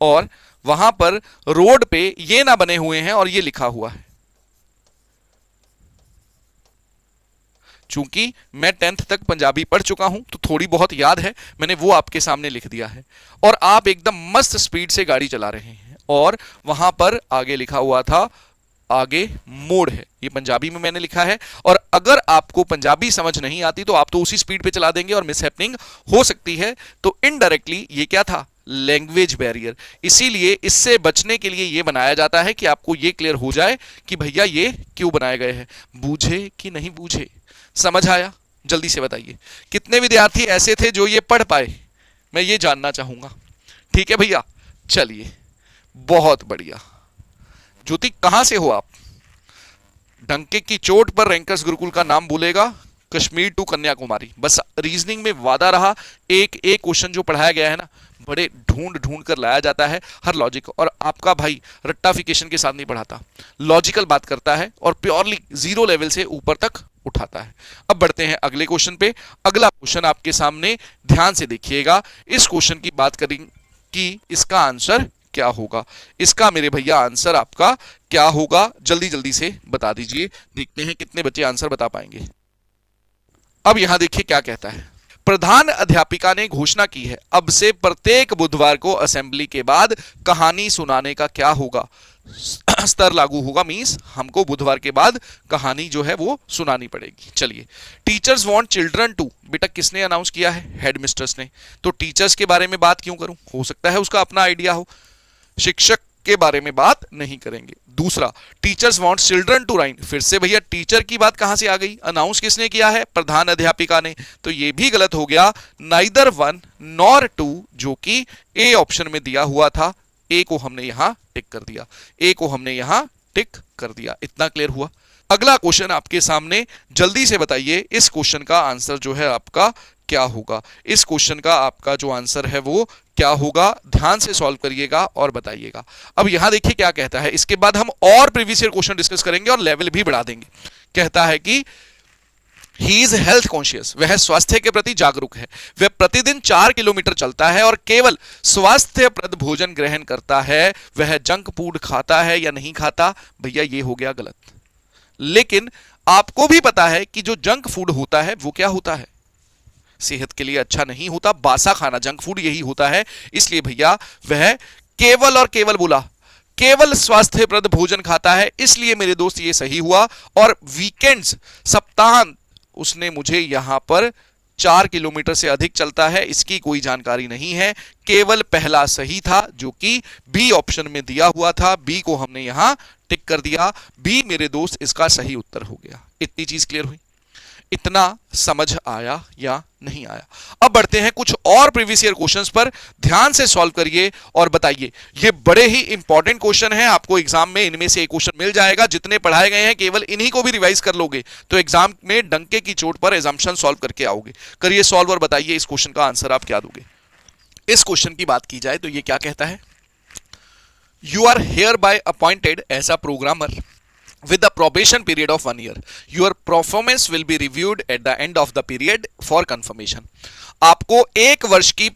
और वहां पर रोड पे ये ना बने हुए हैं और ये लिखा हुआ है। चूंकि मैं 10th तक पंजाबी पढ़ चुका हूं तो थोड़ी बहुत याद है, मैंने वो आपके सामने लिख दिया है। और आप एकदम मस्त स्पीड से गाड़ी चला रहे हैं और वहां पर आगे लिखा हुआ था आगे मोड़ है, ये पंजाबी में मैंने लिखा है। और अगर आपको पंजाबी समझ नहीं आती तो आप तो उसी स्पीड पे चला देंगे और मिस हैपनिंग हो सकती है। तो इनडायरेक्टली ये क्या था? Language barrier. इसीलिए इससे बचने के लिए ये बनाया जाता है कि आपको ये क्लियर हो जाए कि भैया ये क्यों बनाए गए हैं। बूझे कि नहीं बूझे? समझ आया? जल्दी से बताइए कितने विद्यार्थी ऐसे थे जो ये पढ़ पाए, मैं ये जानना चाहूंगा। ठीक है भैया, चलिए बहुत बढ़िया। ज्योति कहां से हो आप? डंके की चोट पर रैंकर्स गुरुकुल का नाम बोलेगा, कश्मीर टू कन्याकुमारी। बस रीजनिंग में वादा रहा, एक एक क्वेश्चन जो पढ़ाया गया है ना, बड़े ढूंढ ढूंढ कर लाया जाता है हर लॉजिक। और आपका भाई रट्टाफिकेशन के साथ नहीं पढ़ाता, लॉजिकल बात करता है और प्योरली जीरो लेवल से ऊपर तक उठाता है। अब बढ़ते हैं अगले क्वेश्चन पे। अगला क्वेश्चन आपके सामने, ध्यान से देखिएगा। इस क्वेश्चन की बात करें कि इसका आंसर क्या होगा। इसका मेरे भैया आंसर आपका क्या होगा, जल्दी जल्दी से बता दीजिए। देखते हैं कितने बच्चे आंसर बता पाएंगे। अब यहां देखिए क्या कहता है। प्रधान अध्यापिका ने घोषणा की है, अब से प्रत्येक बुधवार को असेंबली के बाद कहानी सुनाने का क्या होगा? स्तर लागू होगा, मींस हमको बुधवार के बाद कहानी जो है वो सुनानी पड़ेगी। चलिए, टीचर्स वांट चिल्ड्रन टू, बेटा किसने अनाउंस किया है? हेडमिस्ट्रेस ने। तो टीचर्स के बारे में बात क्यों करूं? हो सकता है उसका अपना आइडिया हो। शिक्षक के बारे में बात नहीं करेंगे। दूसरा, teachers want children to rhyme, फिर से भैया टीचर की बात कहां से आ गई? अनाउंस किसने किया है? प्रधान अध्यापिका ने, तो ये भी गलत हो गया। नाइदर वन नॉर टू, जो कि ए ऑप्शन में दिया हुआ था, ए को हमने यहां टिक कर दिया, ए को हमने यहां टिक कर दिया। इतना क्लियर हुआ? अगला क्वेश्चन आपके सामने, जल्दी से बताइए इस क्वेश्चन का आंसर जो है आपका क्या होगा? इस क्वेश्चन का आपका जो आंसर है वो क्या होगा? ध्यान से सॉल्व करिएगा और बताइएगा। अब यहां देखिए क्या कहता है, इसके बाद हम और प्रीवियस ईयर क्वेश्चन डिस्कस करेंगे और लेवल भी बढ़ा देंगे। कहता है कि ही इज हेल्थ कॉन्शियस, वह स्वास्थ्य के प्रति जागरूक है, वह प्रतिदिन 4 किलोमीटर चलता है और केवल स्वास्थ्यप्रद भोजन ग्रहण करता है, वह जंक फूड खाता है या नहीं खाता? भैया ये हो गया गलत। लेकिन आपको भी पता है कि जो जंक फूड होता है वो क्या होता है? सेहत के लिए अच्छा नहीं होता, बासा खाना, जंक फूड यही होता है। इसलिए भैया वह केवल और केवल बोला, केवल स्वास्थ्यप्रद भोजन खाता है, इसलिए मेरे दोस्त ये सही हुआ। और वीकेंड्स, सप्ताहांत, उसने मुझे यहां पर 4 किलोमीटर से अधिक चलता है, इसकी कोई जानकारी नहीं है। केवल पहला सही था जो कि बी ऑप्शन में दिया हुआ था, बी को हमने यहां टिक कर दिया। बी मेरे दोस्त इसका सही उत्तर हो गया। इतनी चीज क्लियर हुई? इतना समझ आया या नहीं आया? अब बढ़ते हैं कुछ और प्रीवियस ईयर क्वेश्चंस पर, ध्यान से सॉल्व करिए और बताइए। ये बड़े ही इंपॉर्टेंट क्वेश्चन हैं, आपको एग्जाम में इनमें से एक क्वेश्चन मिल जाएगा। जितने पढ़ाए गए हैं केवल इन्हीं को भी रिवाइज कर लोगे तो एग्जाम में डंके की चोट पर एजम्पशन सॉल्व करके आओगे। करिए सॉल्व और बताइए इस क्वेश्चन का आंसर आप क्या दोगे। इस क्वेश्चन की बात की जाए तो ये क्या कहता है? You are hereby appointed as a programmer with a probation period of 1 year. Your performance will be reviewed at the end of the period for confirmation. आपको 1 वर्ष की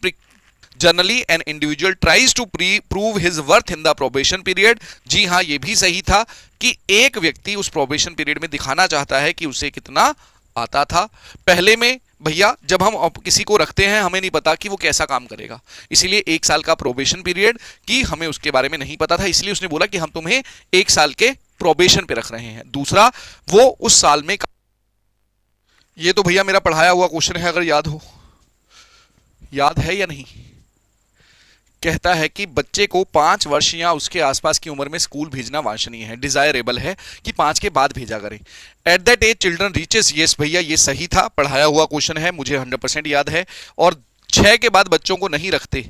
generally an individual tries to prove his worth in the probation period. जी हां, ये भी सही था कि एक व्यक्ति उस प्रोबेशन पीरियड में दिखाना चाहता है कि उसे कितना आता था। पहले में भैया जब हम किसी को रखते हैं हमें नहीं पता कि वो कैसा काम करेगा, इसीलिए 1 साल का प्रोबेशन पीरियड की हमें उसके बारे में नहीं पता था, इसलिए उसने बोला कि हम तुम्हें 1 साल के प्रोबेशन पे रख रहे हैं। दूसरा, वो उस साल में, ये तो भैया मेरा पढ़ाया हुआ क्वेश्चन है, अगर याद हो, याद है या नहीं? कहता है कि बच्चे को 5 वर्ष या उसके आसपास की उम्र में स्कूल भेजना वांछनीय है, डिजायरेबल है कि 5 के बाद भेजा करें। At that age children reaches, yes भैया ये सही था, पढ़ाया हुआ क्वेश्चन है, मुझे 100% याद है। और 6 के बाद बच्चों को नहीं रखते।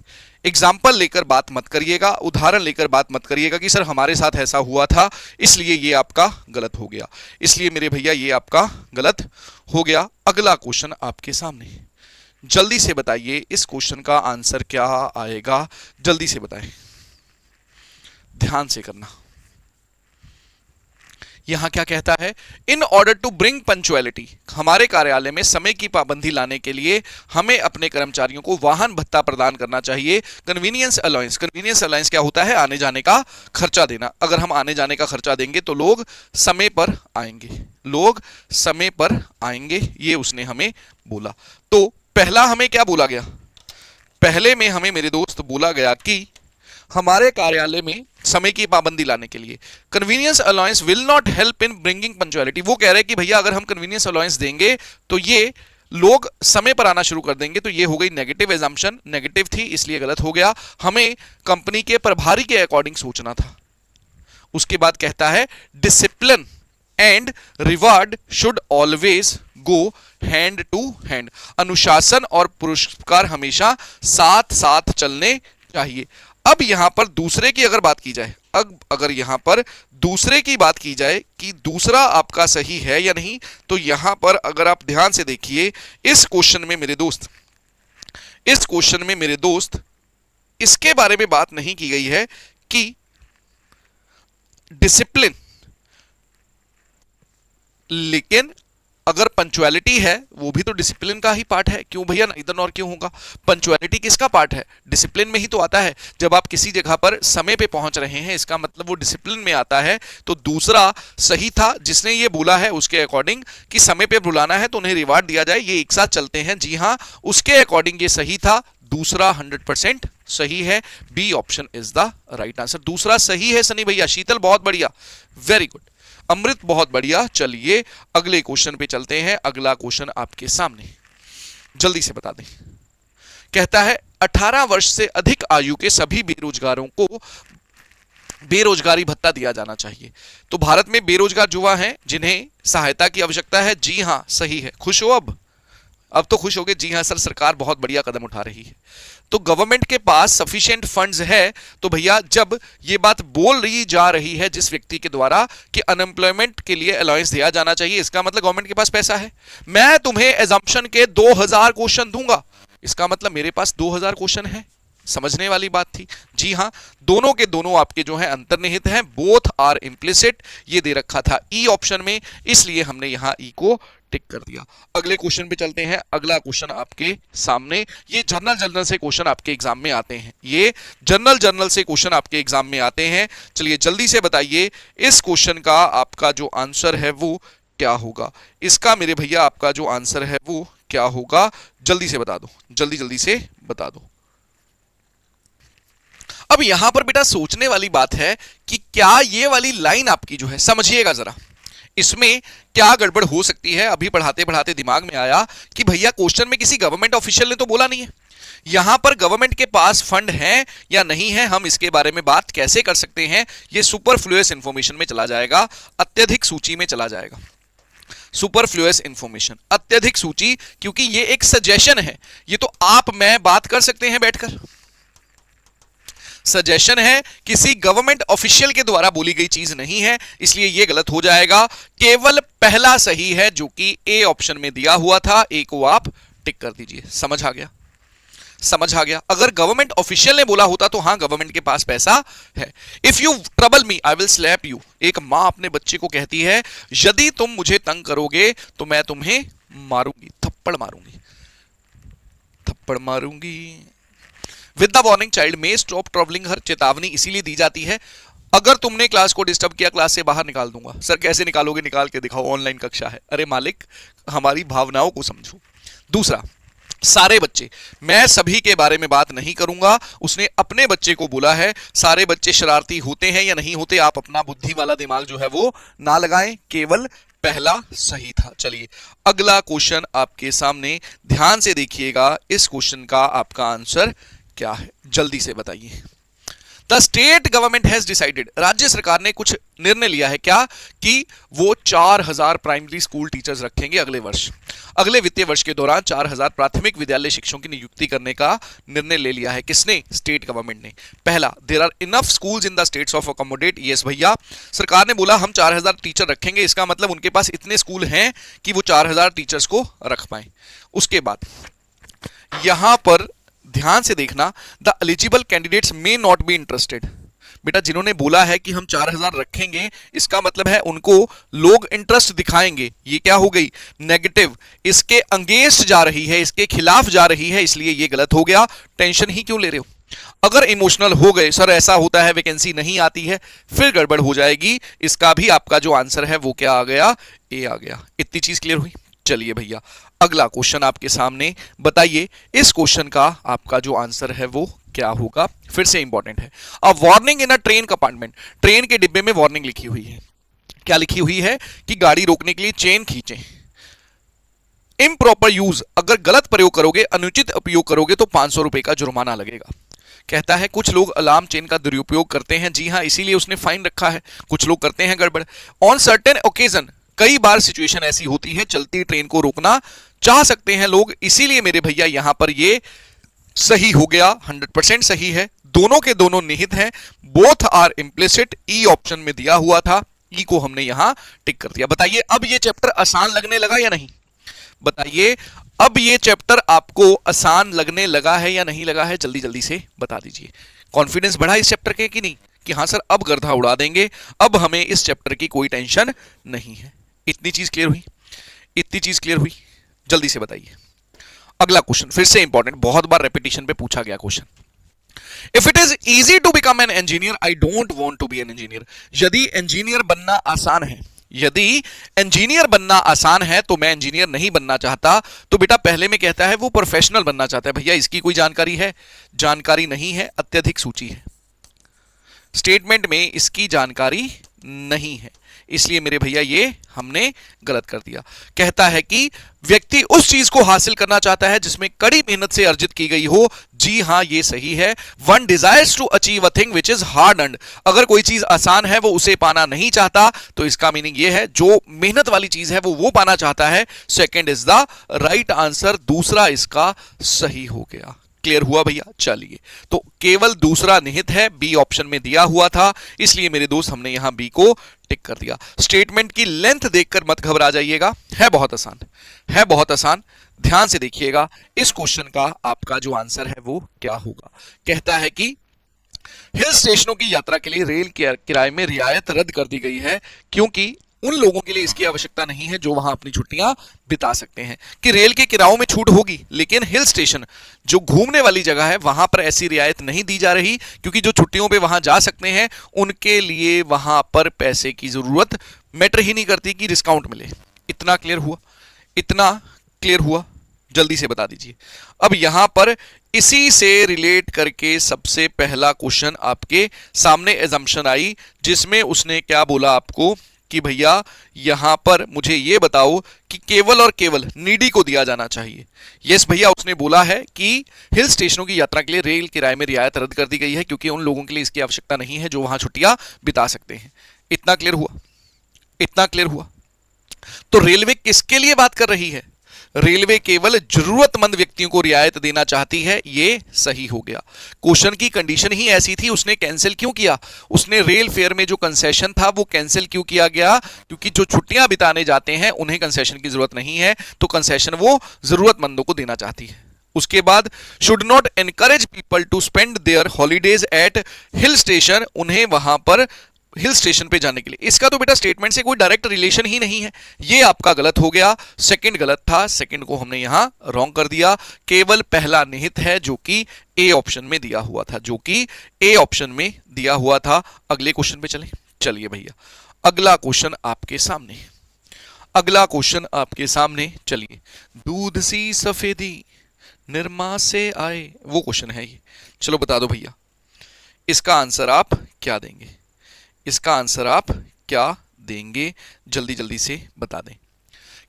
एग्जाम्पल लेकर बात मत करिएगा, उदाहरण लेकर बात मत करिएगा कि सर हमारे साथ ऐसा हुआ था, इसलिए ये आपका गलत हो गया। इसलिए मेरे भैया ये आपका गलत हो गया। अगला क्वेश्चन आपके सामने, जल्दी से बताइए इस क्वेश्चन का आंसर क्या आएगा? जल्दी से बताएं, ध्यान से करना। यहां क्या कहता है? In order to bring punctuality, हमारे कार्यालय में समय की पाबंदी लाने के लिए हमें अपने कर्मचारियों को वाहन भत्ता प्रदान करना चाहिए। कन्वीनियंस अलाउंस, कन्वीनियंस अलाउंस क्या होता है? आने जाने का खर्चा देना। अगर हम आने जाने का खर्चा देंगे तो लोग समय पर आएंगे, लोग समय पर आएंगे, ये उसने हमें बोला। तो पहला हमें क्या बोला गया? पहले में हमें मेरे दोस्त बोला गया कि हमारे कार्यालय में समय की पाबंदी लाने के लिए convenience allowance will not help in bringing punctuality. वो कह रहे हैं कि भैया अगर हम कन्वीनियंस अलाउंस देंगे तो ये लोग समय पर आना शुरू कर देंगे, तो ये हो गई नेगेटिव एजम्पशन, नेगेटिव थी इसलिए गलत हो गया। हमें कंपनी के प्रभारी के अकॉर्डिंग सोचना था। उसके बाद कहता है discipline and reward should always go hand to hand, अनुशासन और पुरस्कार हमेशा साथ साथ चलने चाहिए। अब यहां पर दूसरे की अगर बात की जाए, अब अगर यहां पर दूसरे की बात की जाए कि दूसरा आपका सही है या नहीं, तो यहां पर अगर आप ध्यान से देखिए इस क्वेश्चन में मेरे दोस्त, इस क्वेश्चन में मेरे दोस्त इसके बारे में बात नहीं की गई है कि डिसिप्लिन, लेकिन अगर पंचुअलिटी है वो भी तो डिसिप्लिन का ही पार्ट है। क्यों भैया? नाइदर नॉर क्यों होगा? पंचुअलिटी किसका पार्ट है? डिसिप्लिन में ही तो आता है। जब आप किसी जगह पर समय पे पहुंच रहे हैं इसका मतलब वो डिसिप्लिन में आता है। तो दूसरा सही था, जिसने ये बोला है उसके अकॉर्डिंग कि समय पे बुलाना है तो उन्हें रिवार्ड दिया जाए, ये एक साथ चलते हैं। जी हां, उसके अकॉर्डिंग ये सही था। दूसरा 100% सही है, B option is the right answer. दूसरा सही है सनी भैया। शीतल बहुत बढ़िया, वेरी गुड। अमृत बहुत बढ़िया। चलिए अगले क्वेश्चन पे चलते हैं। अगला क्वेश्चन आपके सामने, जल्दी से बता दें। कहता है 18 वर्ष से अधिक आयु के सभी बेरोजगारों को बेरोजगारी भत्ता दिया जाना चाहिए। तो भारत में बेरोजगार युवा हैं जिन्हें सहायता की आवश्यकता है। जी हां, सही है। खुश हो अब तो खुश हो गए। जी हां सर, सरकार बहुत बढ़िया कदम उठा रही है। तो गवर्नमेंट के पास सफिशिएंट फंड्स है। तो भैया जब ये बात बोल रही जा रही है जिस व्यक्ति के द्वारा कि अनएम्प्लॉयमेंट के लिए अलाउंस दिया जाना चाहिए, इसका मतलब गवर्नमेंट के पास पैसा है। मैं तुम्हें एजम्पशन के 2000 क्वेश्चन दूंगा, इसका मतलब मेरे पास 2000 क्वेश्चन है। समझने वाली बात थी। जी हां, दोनों के दोनों आपके जो है अंतर्निहित हैं, बोथ आर इंप्लिसिट। ये दे रखा था ई ऑप्शन में, इसलिए हमने यहां ई को टिक कर दिया। अगले क्वेश्चन पे चलते हैं। अगला क्वेश्चन आपके सामने, ये जर्नल से क्वेश्चन आपके एग्जाम में आते हैं। ये जर्नल से क्वेश्चन आपके एग्जाम में आते हैं। चलिए जल्दी से बताइए इस क्वेश्चन का आपका जो आंसर है वो क्या होगा। इसका मेरे भैया आपका जो आंसर है वो क्या होगा, जल्दी से बता दो, जल्दी से बता दो। अब यहां पर बेटा सोचने वाली बात है कि क्या ये वाली लाइन आपकी जो है, समझिएगा जरा, इसमें क्या गड़बड़ हो सकती है। अभी पढ़ाते पढ़ाते दिमाग में आया कि भैया क्वेश्चन में किसी गवर्नमेंट ऑफिशियल ने तो बोला नहीं है। यहां पर गवर्नमेंट के पास फंड है या नहीं है, हम इसके बारे में बात कैसे कर सकते हैं। ये सुपरफ्लुअस इंफॉर्मेशन में चला जाएगा, अत्यधिक सूची में चला जाएगा। सुपरफ्लुअस इंफॉर्मेशन, अत्यधिक सूची, क्योंकि ये एक सजेशन है। ये तो आप मैं बात कर सकते हैं बैठकर। सजेशन है, किसी गवर्नमेंट ऑफिशियल के द्वारा बोली गई चीज नहीं है, इसलिए यह गलत हो जाएगा। केवल पहला सही है जो कि ए ऑप्शन में दिया हुआ था। ए को आप टिक कर दीजिए। समझ आ गया, समझ आ गया। अगर गवर्नमेंट ऑफिशियल ने बोला होता तो हां, गवर्नमेंट के पास पैसा है। If you trouble me I will slap you. एक मां अपने बच्चे को कहती है, यदि तुम मुझे तंग करोगे तो मैं तुम्हें मारूंगी, थप्पड़ मारूंगी, थप्पड़ मारूंगी। With the warning child may stop travelling her. चेतावनी इसीलिए दी जाती है, अगर तुमने क्लास को डिस्टर्ब किया क्लास से बाहर निकाल दूंगा। सर कैसे निकालोगे, निकाल के दिखाओ, ऑनलाइन कक्षा है। अरे मालिक, हमारी भावनाओं को समझो। दूसरा, सारे बच्चे, मैं सभी के बारे में बात नहीं करूंगा। उसने अपने बच्चे को बोला है। सारे बच्चे शरारती होते हैं या नहीं होते, आप अपना बुद्धि वाला दिमाग जो है वो ना लगाएं, केवल पहला सही था। चलिए अगला क्वेश्चन आपके सामने, ध्यान से देखिएगा। इस क्वेश्चन का आपका आंसर क्या है, जल्दी से बताइए। The state government has decided, राज्य सरकार ने कुछ निर्णय लिया है क्या, कि वो 4000 प्राइमरी स्कूल टीचर्स रखेंगे अगले वर्ष। अगले वित्तीय वर्ष के दौरान 4000 प्राथमिक विद्यालय शिक्षकों की नियुक्ति करने का निर्णय ले लिया है। किसने, स्टेट गवर्नमेंट ने। पहला, there are enough schools in the states of accommodate. Yes भैया, सरकार ने बोला हम 4000 टीचर रखेंगे, इसका मतलब उनके पास इतने स्कूल हैं कि वो 4000 टीचर्स को रख पाए। उसके बाद यहां पर ध्यान से देखना, the eligible candidates may not be interested. बेटा जिन्होंने बोला है कि हम 4000 रखेंगे, इसका मतलब है उनको लोग इंटरेस्ट दिखाएंगे। ये क्या हो गई, नेगेटिव, इसके अंगेंस्ट जा रही है, इसके खिलाफ जा रही है, इसलिए ये गलत हो गया। टेंशन ही क्यों ले रहे हो। अगर इमोशनल हो गए, सर ऐसा होता है वैकेंसी नहीं आती है, फिर गड़बड़ हो जाएगी। इसका भी आपका जो आंसर है वो क्या आ गया, ए आ गया। इतनी चीज क्लियर हुई। चलिए भैया अगला क्वेश्चन आपके सामने, बताइए इस क्वेश्चन का आपका जो आंसर है वो क्या होगा। फिर से इंपॉर्टेंट है। A warning in a train compartment, train के डिब्बे में वार्निंग लिखी हुई है। क्या लिखी हुई है, कि गाड़ी रोकने के लिए चेन खींचें। इम्प्रॉपर यूज, अगर गलत प्रयोग करोगे, अनुचित उपयोग करोगे तो 500 रुपए का जुर्माना लगेगा। कहता है कुछ लोग अलार्म चेन का दुरुपयोग करते हैं। जी हां, इसीलिए उसने फाइन रखा है। कुछ लोग करते हैं गड़बड़। ऑन सर्टेन ओकेजन, कई बार सिचुएशन ऐसी होती है, चलती ट्रेन को रोकना चाह सकते हैं लोग, इसीलिए मेरे भैया यहां पर ये सही हो गया। 100% सही है। दोनों के दोनों निहित हैं, both are implicit. E option में दिया हुआ था, ई को हमने यहां टिक कर दिया। बताइए अब ये चैप्टर आसान लगने लगा या नहीं, बताइए अब ये चैप्टर आपको आसान लगने लगा है या नहीं लगा है, जल्दी जल्दी से बता दीजिए। कॉन्फिडेंस बढ़ा इस चैप्टर के कि नहीं, कि हाँ सर अब गर्दा उड़ा देंगे, अब हमें इस चैप्टर की कोई टेंशन नहीं है। इतनी चीज क्लियर हुई, इतनी चीज क्लियर हुई, जल्दी से बताइए। अगला क्वेश्चन फिर से इंपॉर्टेंट, बहुत बार रेपिटेशन पे पूछा गया question. If it is easy to become an engineer, I don't want to be an engineer. यदि इंजीनियर बनना आसान है, यदि इंजीनियर बनना आसान है तो मैं इंजीनियर नहीं बनना चाहता। तो बेटा पहले में कहता है वो प्रोफेशनल बनना चाहता है। भैया इसकी कोई जानकारी है, जानकारी नहीं है, अत्यधिक सूची है। स्टेटमेंट में इसकी जानकारी नहीं है। इसलिए मेरे भैया ये हमने गलत कर दिया। कहता है कि व्यक्ति उस चीज को हासिल करना चाहता है जिसमें कड़ी मेहनत से अर्जित की गई हो। जी हां, ये सही है। One desires to achieve a thing which is hard earned. अगर कोई चीज आसान है वो उसे पाना नहीं चाहता, तो इसका मीनिंग ये है जो मेहनत वाली चीज है वो पाना चाहता है। Second is the right answer, दूसरा इसका सही हो गया। क्लियर हुआ भैया? चलिए, तो केवल दूसरा निहित है, बी ऑप्शन में दिया हुआ था, इसलिए मेरे दोस्त हमने यहां बी को टिक कर दिया। स्टेटमेंट की लेंथ देखकर मत घबरा जाइएगा, है बहुत आसान, है बहुत आसान। ध्यान से देखिएगा, इस क्वेश्चन का आपका जो आंसर है वो क्या होगा। कहता है कि हिल स्टेशनों की यात्रा के लिए रेल किराए में रियायत रद्द कर दी गई है क्योंकि उन लोगों के लिए इसकी आवश्यकता नहीं है जो वहां अपनी छुट्टियां बिता सकते हैं। कि रेल के किरायों में छूट होगी, लेकिन हिल स्टेशन जो घूमने वाली जगह है वहां पर ऐसी रियायत नहीं दी जा रही, क्योंकि जो छुट्टियों पे वहां जा सकते हैं उनके लिए वहां पर पैसे की जरूरत मैटर ही नहीं करती कि डिस्काउंट मिले। इतना क्लियर हुआ? इतना क्लियर हुआ? जल्दी से बता दीजिए। अब यहां पर इसी से रिलेट करके सबसे पहला क्वेश्चन आपके सामने एजम्पशन आई, जिसमें उसने क्या बोला आपको कि भैया यहां पर मुझे यह बताओ कि केवल और केवल नीडी को दिया जाना चाहिए। यस भैया, उसने बोला है कि हिल स्टेशनों की यात्रा के लिए रेल किराए में रियायत रद्द कर दी गई है क्योंकि उन लोगों के लिए इसकी आवश्यकता नहीं है जो वहां छुट्टियां बिता सकते हैं। इतना क्लियर हुआ? इतना क्लियर हुआ? तो रेलवे किसके लिए बात कर रही है? रेलवे केवल जरूरतमंद व्यक्तियों को रियायत देना चाहती है, ये सही हो गया। क्वेश्चन की कंडीशन ही ऐसी थी, उसने कैंसिल क्यों किया? उसने रेल फेयर में जो कंसेशन था वो कैंसिल क्यों किया गया? क्योंकि जो छुट्टियां बिताने जाते हैं उन्हें कंसेशन की जरूरत नहीं है, तो कंसेशन वो जरूरतमंदों को देना चाहती है। उसके बाद should not encourage people to spend their holidays at hill station, उन्हें वहां पर हिल स्टेशन पे जाने के लिए। इसका तो बेटा स्टेटमेंट से कोई डायरेक्ट रिलेशन ही नहीं है, ये आपका गलत हो गया। सेकंड गलत था, सेकंड को हमने यहां रॉन्ग कर दिया। केवल पहला निहित है जो कि ए ऑप्शन में दिया हुआ था, जो कि ए ऑप्शन में दिया हुआ था। अगले क्वेश्चन पे चलें। चलिए भैया, अगला क्वेश्चन आपके सामने, अगला क्वेश्चन आपके सामने। चलिए, दूध सी सफेदी निरमा से आए, वो क्वेश्चन है ये। चलो बता दो भैया, इसका आंसर आप क्या देंगे? इसका आंसर आप क्या देंगे? जल्दी जल्दी से बता दें।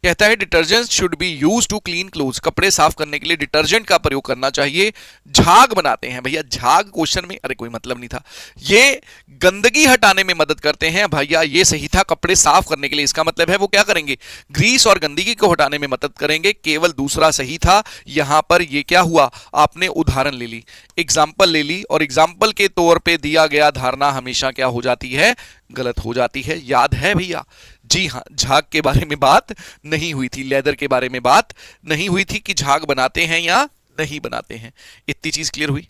कहता है detergent should be use to clean clothes, कपड़े साफ करने के लिए डिटर्जेंट का प्रयोग करना चाहिए। झाग बनाते हैं भैया, झाग क्वेश्चन में अरे कोई मतलब नहीं था। ये गंदगी हटाने में मदद करते हैं भैया, ये सही था। कपड़े साफ करने के लिए, इसका मतलब है वो क्या करेंगे? ग्रीस और गंदगी को हटाने में मदद करेंगे। केवल दूसरा सही था। यहां पर ये क्या हुआ? आपने उदाहरण ले ली, एग्जाम्पल ले ली, और एग्जाम्पल के तौर पर दिया गया धारणा हमेशा क्या हो जाती है? गलत हो जाती है। याद है भैया? जी हां, झाग के बारे में बात नहीं हुई थी, लेदर के बारे में बात नहीं हुई थी कि झाग बनाते हैं या नहीं बनाते हैं। इतनी चीज क्लियर हुई?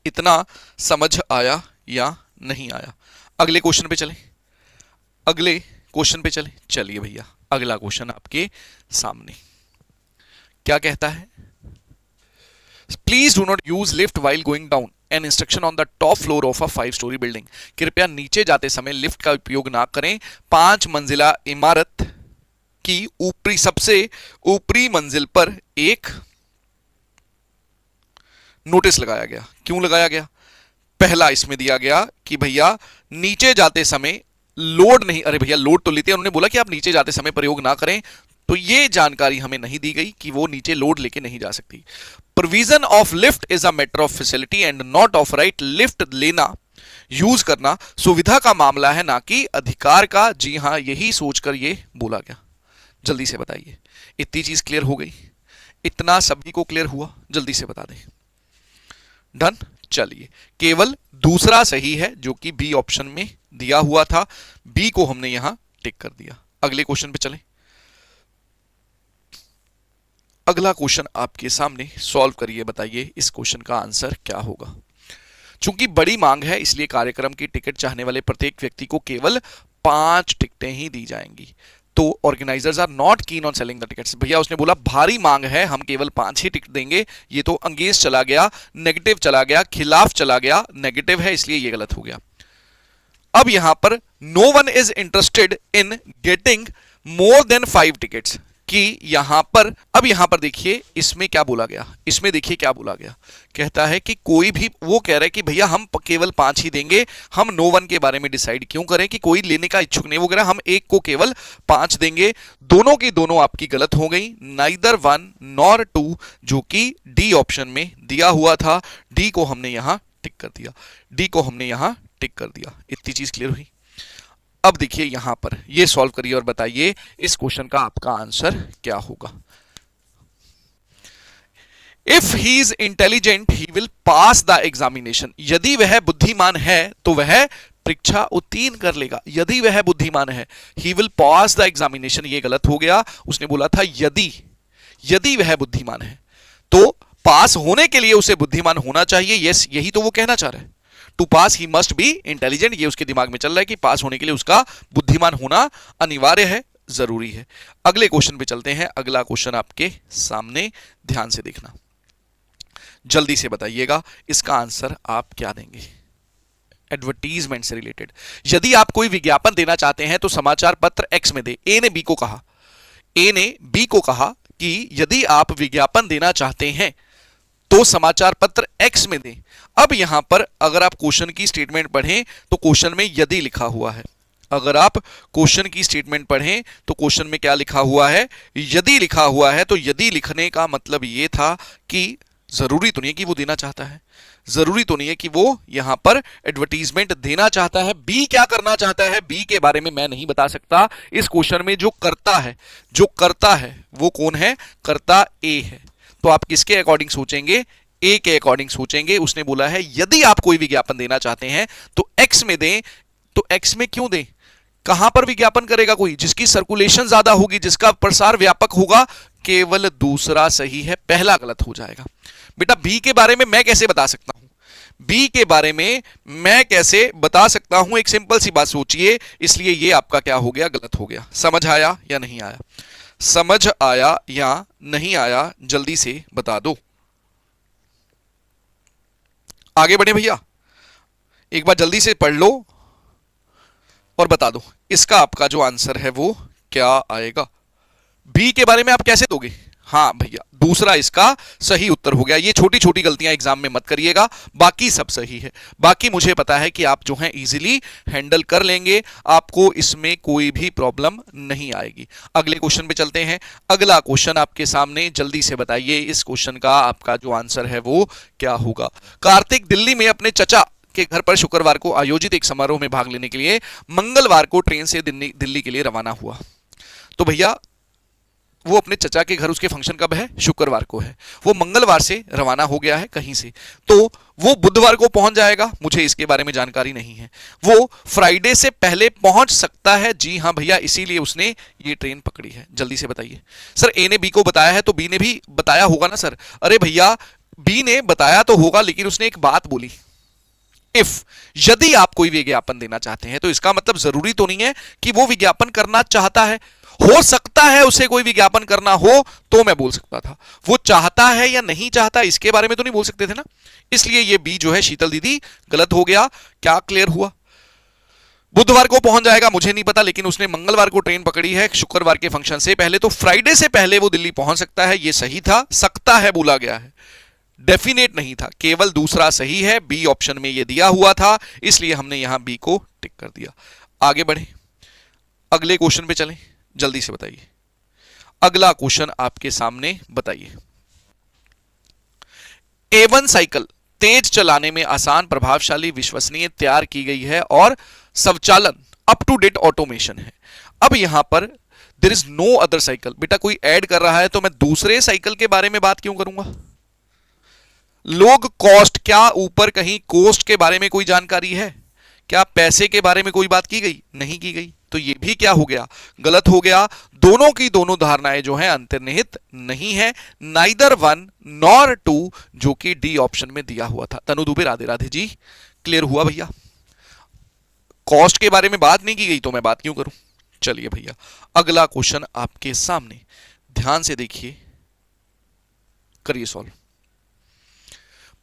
इतना समझ आया या नहीं आया? अगले क्वेश्चन पे चलें, अगले क्वेश्चन पे चलें। चलिए भैया, अगला क्वेश्चन आपके सामने क्या कहता है? Please do not use lift while going down an instruction on the top floor of a 5 story building. कृपया नीचे जाते समय लिफ्ट का उपयोग ना करें। 5 मंजिला इमारत की ऊपरी, सबसे ऊपरी मंजिल पर एक नोटिस लगाया गया। क्यों लगाया गया? पहला इसमें दिया गया कि भैया नीचे जाते समय लोड नहीं, अरे भैया लोड तो लेते हैं, उन्होंने बोला कि आप नीचे जाते समय प्रयोग ना करें, तो ये जानकारी हमें नहीं दी गई कि वो नीचे लोड लेके नहीं जा सकती। Provision of lift is a matter of facility and not of right. Lift लेना, यूज करना सुविधा का मामला है, ना कि अधिकार का। जी हां, यही सोचकर ये बोला गया। जल्दी से बताइए, इतनी चीज क्लियर हो गई? इतना सभी को क्लियर हुआ? जल्दी से बता दें। डन। चलिए, केवल दूसरा सही है जो कि बी ऑप्शन में दिया हुआ था। बी को हमने यहां टिक कर दिया। अगले क्वेश्चन पे चलें। अगला क्वेश्चन आपके सामने, सॉल्व करिए, बताइए इस क्वेश्चन का आंसर क्या होगा। चूंकि बड़ी मांग है, इसलिए कार्यक्रम की टिकट चाहने वाले प्रत्येक व्यक्ति को केवल 5 टिकटें ही दी जाएंगी। तो organisers are not keen on selling the tickets. भैया उसने बोला भारी मांग है, हम केवल 5 ही टिकट देंगे। ये तो अंगेज चला गया, नेगेटिव चला गया, खिलाफ चला गया, नेगेटिव है, इसलिए ये गलत हो गया। अब यहां पर no one is interested in getting more than 5 tickets. कि यहां पर देखिए इसमें क्या बोला गया, इसमें देखिए क्या बोला गया, कहता है कि कोई भी, वो कह रहा है कि भैया हम केवल 5 ही देंगे, हम नो वन के बारे में डिसाइड क्यों करें कि कोई लेने का इच्छुक नहीं, वो कह रहा है हम एक को केवल 5 देंगे। दोनों की दोनों आपकी गलत हो गई, नाइदर 1 नॉर 2, जो कि डी ऑप्शन में दिया हुआ था। डी को हमने यहां टिक कर दिया, डी को हमने यहां टिक कर दिया। इतनी चीज क्लियर हुई। अब देखिए यहां पर ये सॉल्व करिए और बताइए इस क्वेश्चन का आपका आंसर क्या होगा। If he is intelligent he will pass the examination, यदि वह बुद्धिमान है तो वह परीक्षा उत्तीर्ण कर लेगा। यदि वह बुद्धिमान है, he will pass the examination, ये गलत हो गया। उसने बोला था यदि वह बुद्धिमान है, तो पास होने के लिए उसे बुद्धिमान होना चाहिए। यस, यही तो वो कहना चाह रहा है। To pass he must be intelligent, ये उसके दिमाग में चल रहा है कि पास होने के लिए उसका बुद्धिमान होना अनिवार्य है, जरूरी है। अगले क्वेश्चन पे चलते हैं। अगला क्वेश्चन आपके सामने, ध्यान से देखना, जल्दी से बताइएगा इसका आंसर आप क्या देंगे। एडवर्टीजमेंट से रिलेटेड, यदि आप कोई विज्ञापन देना चाहते हैं तो समाचार पत्र एक्स में दे। ए ने बी को कहा कि यदि आप विज्ञापन देना चाहते हैं तो समाचार पत्र एक्स में दें। अब यहां पर अगर आप क्वेश्चन की स्टेटमेंट पढ़ें तो क्वेश्चन में यदि लिखा हुआ है। अगर आप क्वेश्चन की स्टेटमेंट पढ़ें तो क्वेश्चन में क्या लिखा हुआ है, यदि लिखा हुआ है। तो यदि लिखने का मतलब यह था कि जरूरी तो नहीं है कि वो देना चाहता है, जरूरी तो नहीं है कि वो यहां पर एडवर्टीजमेंट देना चाहता है। बी क्या करना चाहता है, बी के बारे में मैं नहीं बता सकता। इस क्वेश्चन में जो करता है वो कौन है, कर्ता ए है। तो आप किसके अकॉर्डिंग सोचेंगे, ए के अकॉर्डिंग सोचेंगे। उसने बोला है यदि आप कोई विज्ञापन देना चाहते हैं तो एक्स में दें। तो एक्स में क्यों दें, कहां पर विज्ञापन करेगा कोई, जिसकी सर्कुलेशन ज्यादा होगी, जिसका प्रसार व्यापक होगा। केवल दूसरा सही है, पहला गलत हो जाएगा। बेटा बी के बारे में मैं कैसे बता सकता हूं, बी के बारे में मैं कैसे बता सकता हूं, एक सिंपल सी बात सोचिए। इसलिए ये आपका क्या हो गया, गलत हो गया। समझ आया या नहीं आया, समझ आया या नहीं आया, जल्दी से बता दो। आगे बढ़े भैया, एक बार जल्दी से पढ़ लो और बता दो इसका आपका जो आंसर है वो क्या आएगा। बी के बारे में आप कैसे दोगे, हाँ भैया दूसरा इसका सही उत्तर हो गया। ये छोटी छोटी गलतियां एग्जाम में मत करिएगा, बाकी सब सही है। बाकी मुझे पता है कि आप जो हैं इजीली हैंडल कर लेंगे, आपको इसमें कोई भी प्रॉब्लम नहीं आएगी। अगले क्वेश्चन पे चलते हैं। अगला क्वेश्चन आपके सामने, जल्दी से बताइए इस क्वेश्चन का आपका जो आंसर है वो क्या होगा। कार्तिक दिल्ली में अपने चचा के घर पर शुक्रवार को आयोजित एक समारोह में भाग लेने के लिए मंगलवार को ट्रेन से दिल्ली के लिए रवाना हुआ। तो भैया वो अपने चचा के घर, उसके फंक्शन कब है, शुक्रवार को है। वो मंगलवार से रवाना हो गया है कहीं से, तो वो बुधवार को पहुंच जाएगा। मुझे इसके बारे में जानकारी नहीं है। वो फ्राइडे से पहले पहुंच सकता है, जी हां भैया, इसीलिए उसने ये ट्रेन पकड़ी है। जल्दी से बताइए। सर ए ने बी को बताया है तो बी ने भी बताया होगा ना सर। अरे भैया बी ने बताया तो होगा, लेकिन उसने एक बात बोली, इफ, यदि आप कोई विज्ञापन देना चाहते हैं तो इसका मतलब जरूरी तो नहीं है कि वो विज्ञापन करना चाहता है। हो सकता है उसे कोई विज्ञापन करना हो तो मैं बोल सकता था, वो चाहता है या नहीं चाहता इसके बारे में तो नहीं बोल सकते थे ना। इसलिए ये बी जो है शीतल दीदी गलत हो गया। क्या क्लियर हुआ, बुधवार को पहुंच जाएगा मुझे नहीं पता, लेकिन उसने मंगलवार को ट्रेन पकड़ी है शुक्रवार के फंक्शन से पहले, तो फ्राइडे से पहले वो दिल्ली पहुंच सकता है। ये सही था, सकता है बोला गया है, डेफिनेट नहीं था। केवल दूसरा सही है, बी ऑप्शन में ये दिया हुआ था, इसलिए हमने यहां बी को टिक कर दिया। आगे बढ़े, अगले क्वेश्चन पे चलें, जल्दी से बताइए। अगला क्वेश्चन आपके सामने, बताइए। A1 साइकिल तेज चलाने में आसान, प्रभावशाली, विश्वसनीय तैयार की गई है और स्वचालन अप टू डेट ऑटोमेशन है। अब यहां पर there is no other cycle. बेटा कोई ऐड कर रहा है तो मैं दूसरे साइकिल के बारे में बात क्यों करूंगा। लोग कॉस्ट, क्या ऊपर कहीं कॉस्ट के बारे में कोई जानकारी है, क्या पैसे के बारे में कोई बात की गई, नहीं की गई। तो ये भी क्या हो गया, गलत हो गया। दोनों की दोनों धारणाएं जो हैं अंतर्निहित नहीं है, नाइदर 1 नॉर 2, जो कि डी ऑप्शन में दिया हुआ था। तनु दुबे राधे राधे जी, क्लियर हुआ भैया। कॉस्ट के बारे में बात नहीं की गई तो मैं बात क्यों करूं। चलिए भैया अगला क्वेश्चन आपके सामने, ध्यान से देखिए, करिए solve.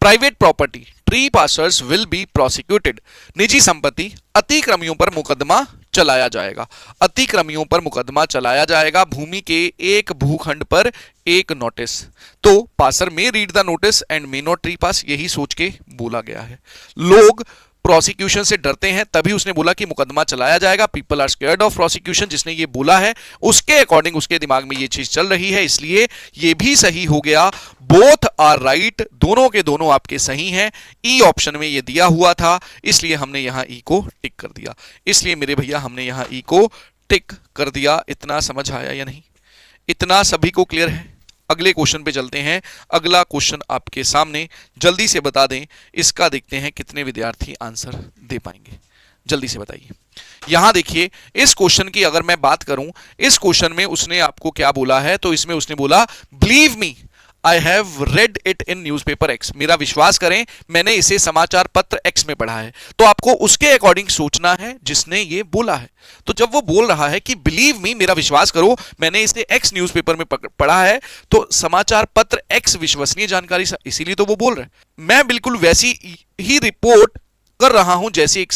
Private property tree passers will be prosecuted, निजी संपत्ति अतिक्रमियों पर मुकदमा चलाया जाएगा, अतिक्रमियों पर मुकदमा चलाया जाएगा, भूमि के एक भूखंड पर एक नोटिस। तो पासर में read the notice and may not trespass, यही सोच के बोला गया है। लोग प्रोसिक्यूशन से डरते हैं, तभी उसने बोला कि मुकदमा चलाया जाएगा। People are scared of prosecution, जिसने ये बोला है उसके अकॉर्डिंग उसके दिमाग में ये चीज चल रही है, इसलिए ये भी सही हो गया। बोथ आर राइट, दोनों के दोनों आपके सही हैं। ई ऑप्शन में ये दिया हुआ था, इसलिए हमने यहां ई को टिक कर दिया। इसलिए मेरे भैया हमने यहां ई को टिक कर दिया। इतना समझ आया या नहीं? इतना सभी को क्लियर है? अगले क्वेश्चन पे चलते हैं। अगला क्वेश्चन आपके सामने, जल्दी से बता दें, इसका देखते हैं कितने विद्यार्थी आंसर दे पाएंगे। जल्दी से बताइए। यहां देखिए, इस क्वेश्चन की अगर मैं बात करूं, इस क्वेश्चन में उसने आपको क्या बोला है, तो इसमें उसने बोला believe me I have read it in newspaper x, मेरा विश्वास करें मैंने इसे समाचार पत्र एक्स में पढ़ा है। तो आपको उसके अकॉर्डिंग सोचना है जिसने ये बोला है। तो जब वो बोल रहा है कि बिलीव मी, मेरा विश्वास करो, मैंने इसे एक्स न्यूज़पेपर में पढ़ा है, तो समाचार पत्र एक्स विश्वसनीय जानकारी, इसीलिए तो वो बोल रहे हैं। मैं बिल्कुल वैसी ही रिपोर्ट कर रहा हूं जैसी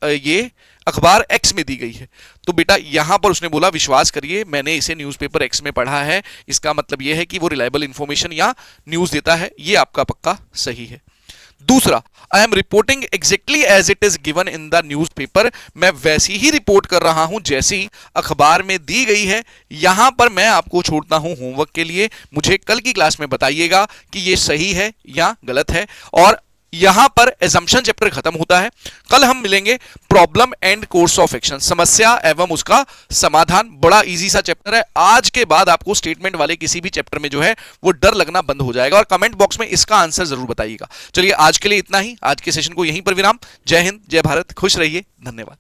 ये अखबार एक्स में दी गई है। तो बेटा यहां पर उसने बोला विश्वास करिए मैंने इसे न्यूज़पेपर एक्स में पढ़ा है, इसका मतलब यह है कि वो रिलायबल इंफॉर्मेशन या न्यूज देता है। ये आपका पक्का सही है। दूसरा, I am reporting exactly as it is given in the newspaper, मैं वैसी ही रिपोर्ट कर रहा हूं जैसी अखबार में दी गई है। यहां पर मैं आपको छोड़ता हूं होमवर्क के लिए, मुझे कल की क्लास में बताइएगा कि ये सही है या गलत है। और यहां पर एजम्पशन चैप्टर खत्म होता है। कल हम मिलेंगे problem and course of action, समस्या एवं उसका समाधान। बड़ा इजी सा चैप्टर है। आज के बाद आपको स्टेटमेंट वाले किसी भी चैप्टर में जो है वो डर लगना बंद हो जाएगा। और कमेंट बॉक्स में इसका आंसर जरूर बताइएगा। चलिए आज के लिए इतना ही, आज के सेशन को यहीं पर विराम। जय हिंद, जय भारत, खुश रहिए, धन्यवाद।